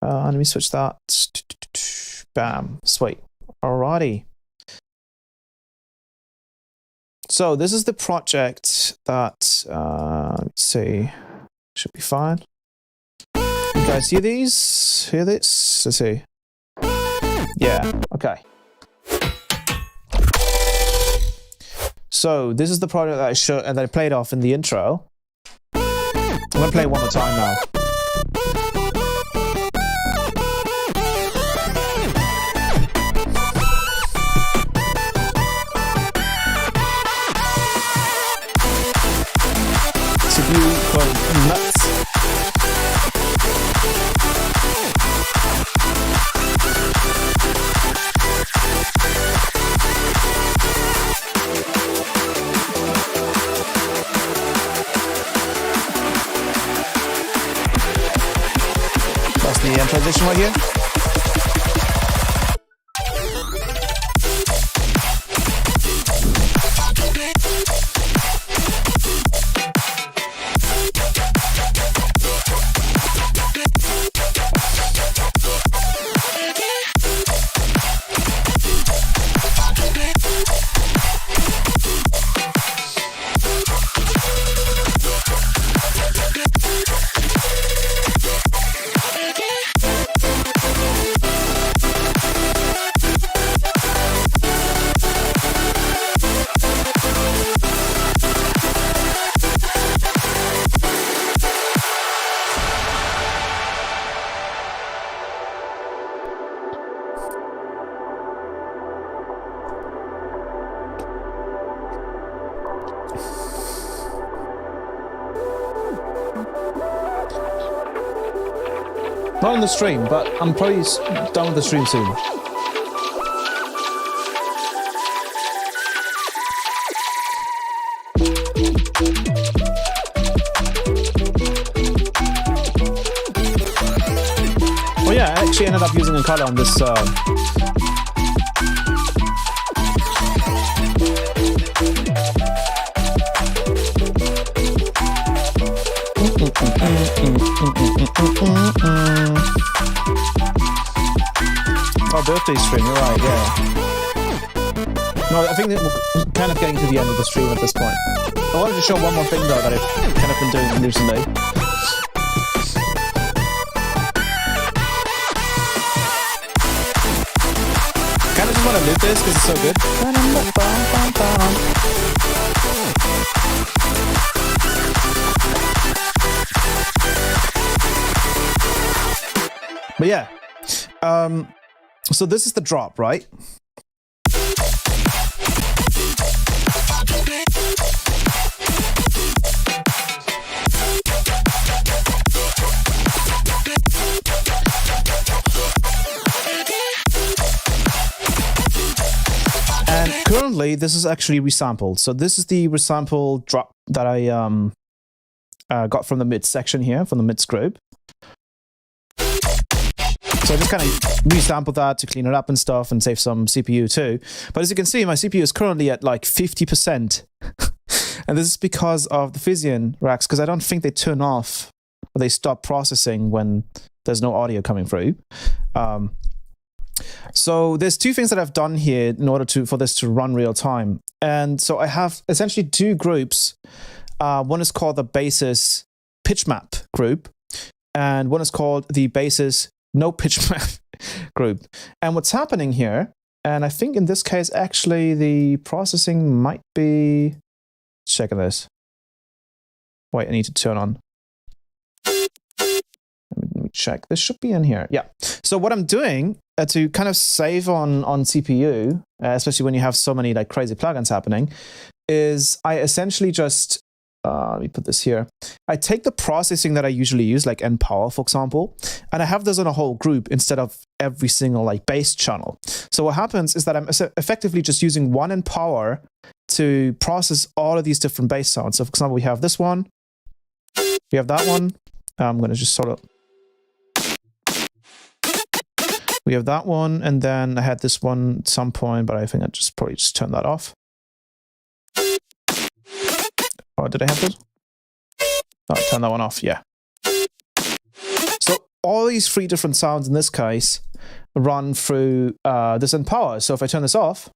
Let me switch that. Bam. Sweet. Alrighty. So this is the project that, let me see, should be fine. You guys hear these? Hear this? Let's see. Yeah, okay. So this is the project that I showed and that I played off in the intro. I'm gonna play it one more time now. CPU going nuts. the end transition right here. Not on the stream, but I'm probably done with the stream soon. Oh yeah, I actually ended up using a color on this. Oh, birthday stream, you're right, yeah. No, I think that we're kind of getting to the end of the stream at this point. I wanted to show one more thing though that I've kind of been doing recently. Kind of just want to loop this because it's so good. But yeah, so this is the drop, right? And currently, this is actually resampled. So this is the resample drop that I got from the mid section here, from the mid group. So I just kind of resampled that to clean it up and stuff and save some CPU too. But as you can see, my CPU is currently at like 50%. And this is because of the Physian racks, because I don't think they turn off or they stop processing when there's no audio coming through. So there's two things that I've done here in order for this to run real time. And so I have essentially two groups. One is called the basis pitch map group, and one is called the basis no pitch map group. And what's happening here, and I think in this case, actually the processing might be, checking this. Wait, I need to turn on. Let me check. This should be in here. Yeah. So what I'm doing to kind of save on CPU, especially when you have so many like crazy plugins happening, is I essentially just, let me put this here. I take the processing that I usually use, like NPower, for example, and I have this on a whole group instead of every single like bass channel. So what happens is that I'm effectively just using one NPower to process all of these different bass sounds. So for example, we have this one, we have that one. I'm going to just sort of, we have that one, and then I had this one at some point, but I think I probably just turned that off. Oh, did I have this? Oh, turn that one off, yeah. So all these three different sounds in this case run through this NPower. So if I turn this off,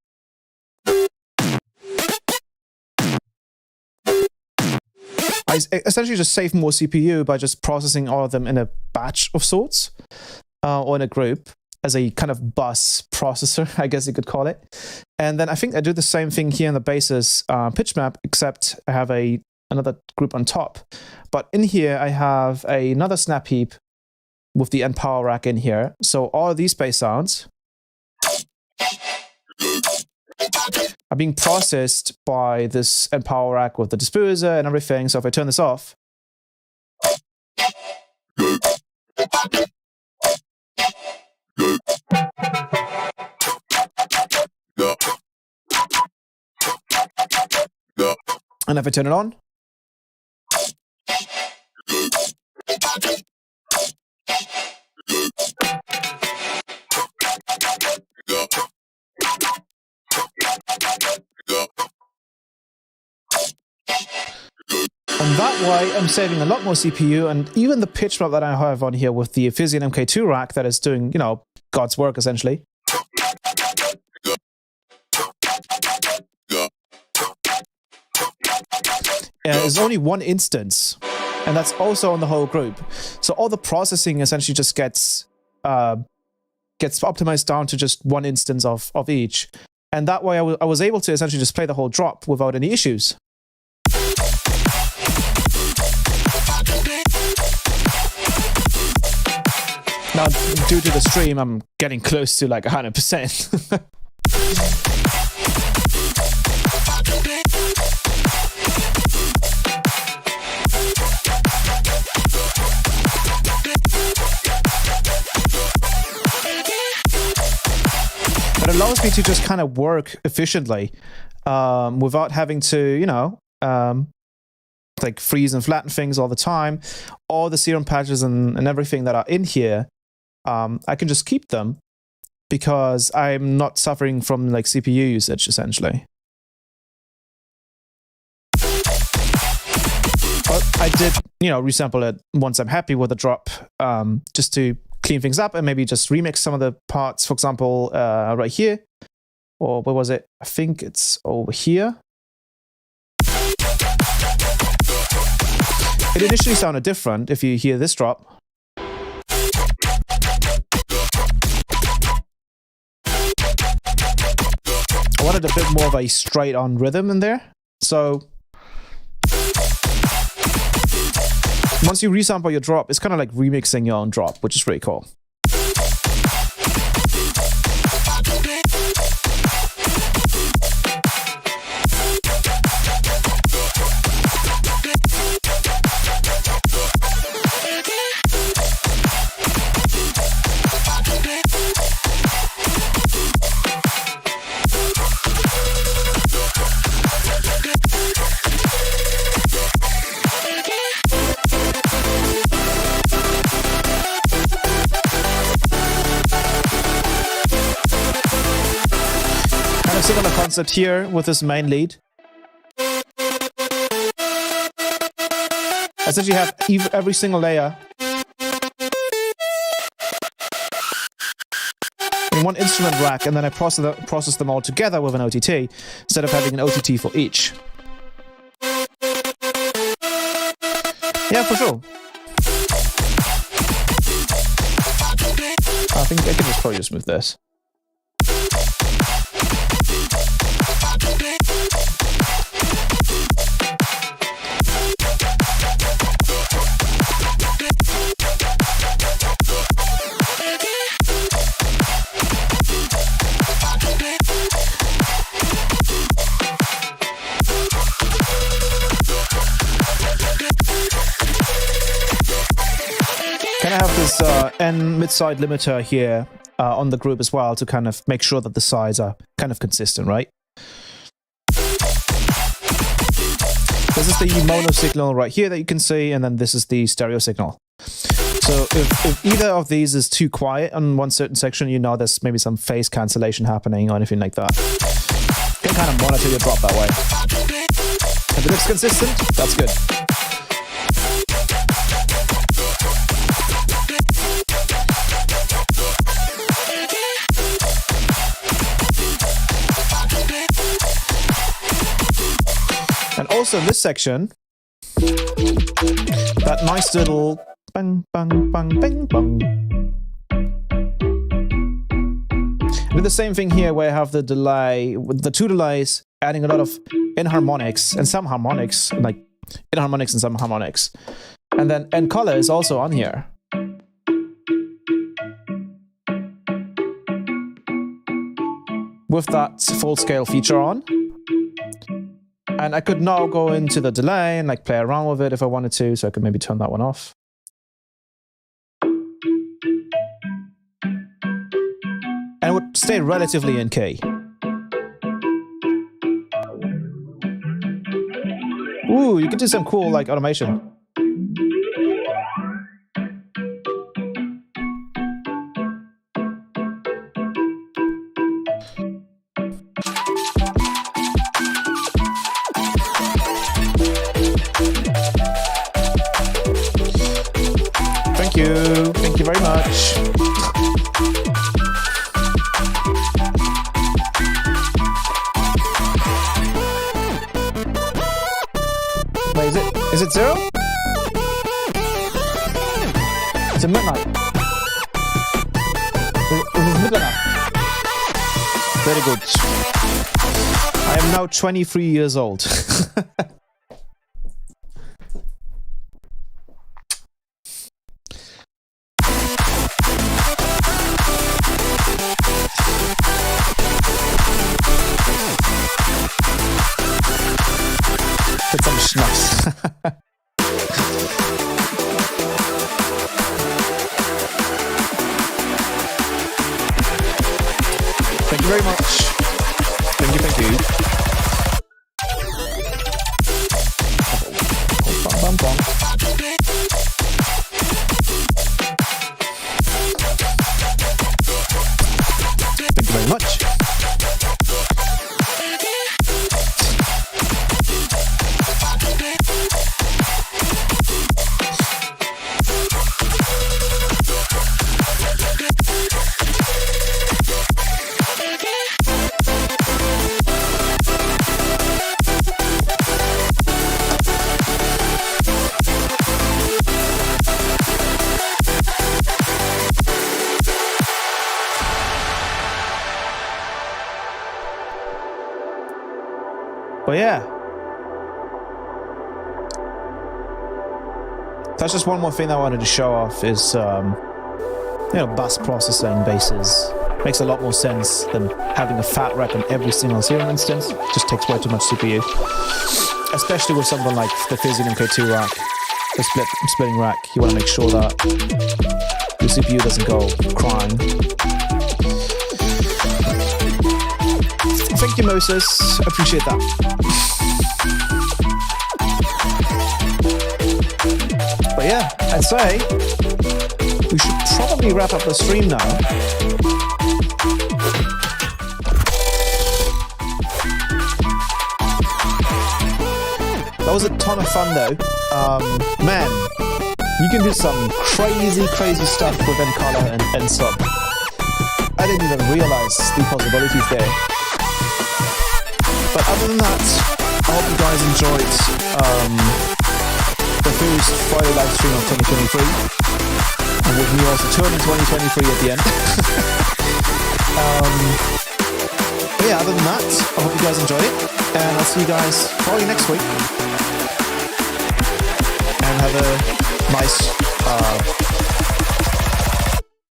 I essentially just save more CPU by just processing all of them in a batch of sorts or in a group as a kind of bus processor, I guess you could call it. And then I think I do the same thing here in the basis pitch map, except I have another group on top. But in here, I have another snap heap with the NPower rack in here. So all of these bass sounds are being processed by this NPower rack with the disperser and everything. So if I turn this off, and if I turn it on, That way, I'm saving a lot more CPU, and even the pitch map that I have on here with the Physian MK2 rack that is doing, you know, God's work, essentially. Is only one instance, and that's also on the whole group. So all the processing essentially just gets optimized down to just one instance of each. And that way I was able to essentially just play the whole drop without any issues. Now, due to the stream, I'm getting close to like 100%. But it allows me to just kind of work efficiently without having to, you know, like freeze and flatten things all the time. All the serum patches and everything that are in here, I can just keep them because I'm not suffering from like CPU usage, essentially. But I did, you know, resample it once I'm happy with the drop, just to clean things up and maybe just remix some of the parts, for example, right here. Or where was it? I think it's over here. It initially sounded different if you hear this drop. I wanted a bit more of a straight-on rhythm in there. So once you resample your drop, it's kind of like remixing your own drop, which is pretty cool. Similar concept here with this main lead. Essentially have every single layer in one instrument rack, and then I process them all together with an OTT instead of having an OTT for each. Yeah, for sure. I think I can just probably just move this. Can I have this N mid-side limiter here on the group as well to kind of make sure that the sides are kind of consistent, right? This is the mono signal right here that you can see, and then this is the stereo signal. So if either of these is too quiet on one certain section, you know there's maybe some phase cancellation happening or anything like that. You can kind of monitor your drop that way. If it looks consistent, that's good. And also in this section, that nice little bang, bang, bang, bang, bang. I do the same thing here where I have the delay, with the two delays, adding a lot of inharmonics and some harmonics, like inharmonics and some harmonics. And then color is also on here. With that full scale feature on. And I could now go into the delay and like play around with it if I wanted to, so I could maybe turn that one off. And it would stay relatively in key. Ooh, you can do some cool like automation. you. Thank you very much. Wait, is it 0? It's a midnight. It is midnight. Very good. I am now 23 years old. With some schnapps. Thank you very much. Thank you, thank you. Bum, bum, bum. Thank you very much. But yeah, that's just one more thing I wanted to show off is, bus processing bases. Makes a lot more sense than having a fat rack on every single serial instance. Just takes way too much CPU. Especially with something like the Physium MK2 rack, the splitting rack. You want to make sure that your CPU doesn't go crying. Thank you, Moses. Appreciate that. But yeah, I'd say we should probably wrap up the stream now. That was a ton of fun though. Man, you can do some crazy stuff with NColor and sub. I didn't even realize the possibilities there. But other than that, I hope you guys enjoyed the first Friday live stream of 2023. And with me also turning 2023 at the end. But yeah, other than that, I hope you guys enjoyed it. And I'll see you guys probably next week. And have a nice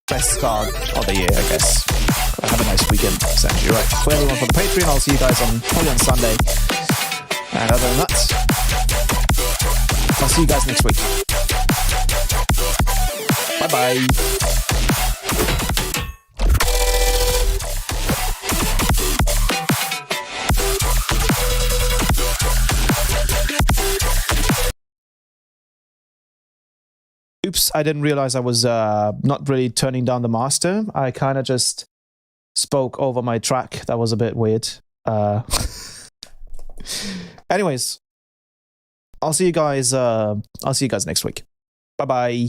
best start of the year, I guess. Have a nice weekend, essentially, right? For everyone for the Patreon, I'll see you guys probably on Sunday. And other than that, I'll see you guys next week. Bye-bye. Oops, I didn't realize I was not really turning down the master. I kind of just spoke over my track. That was a bit weird. Anyways, I'll see you guys next week. Bye bye.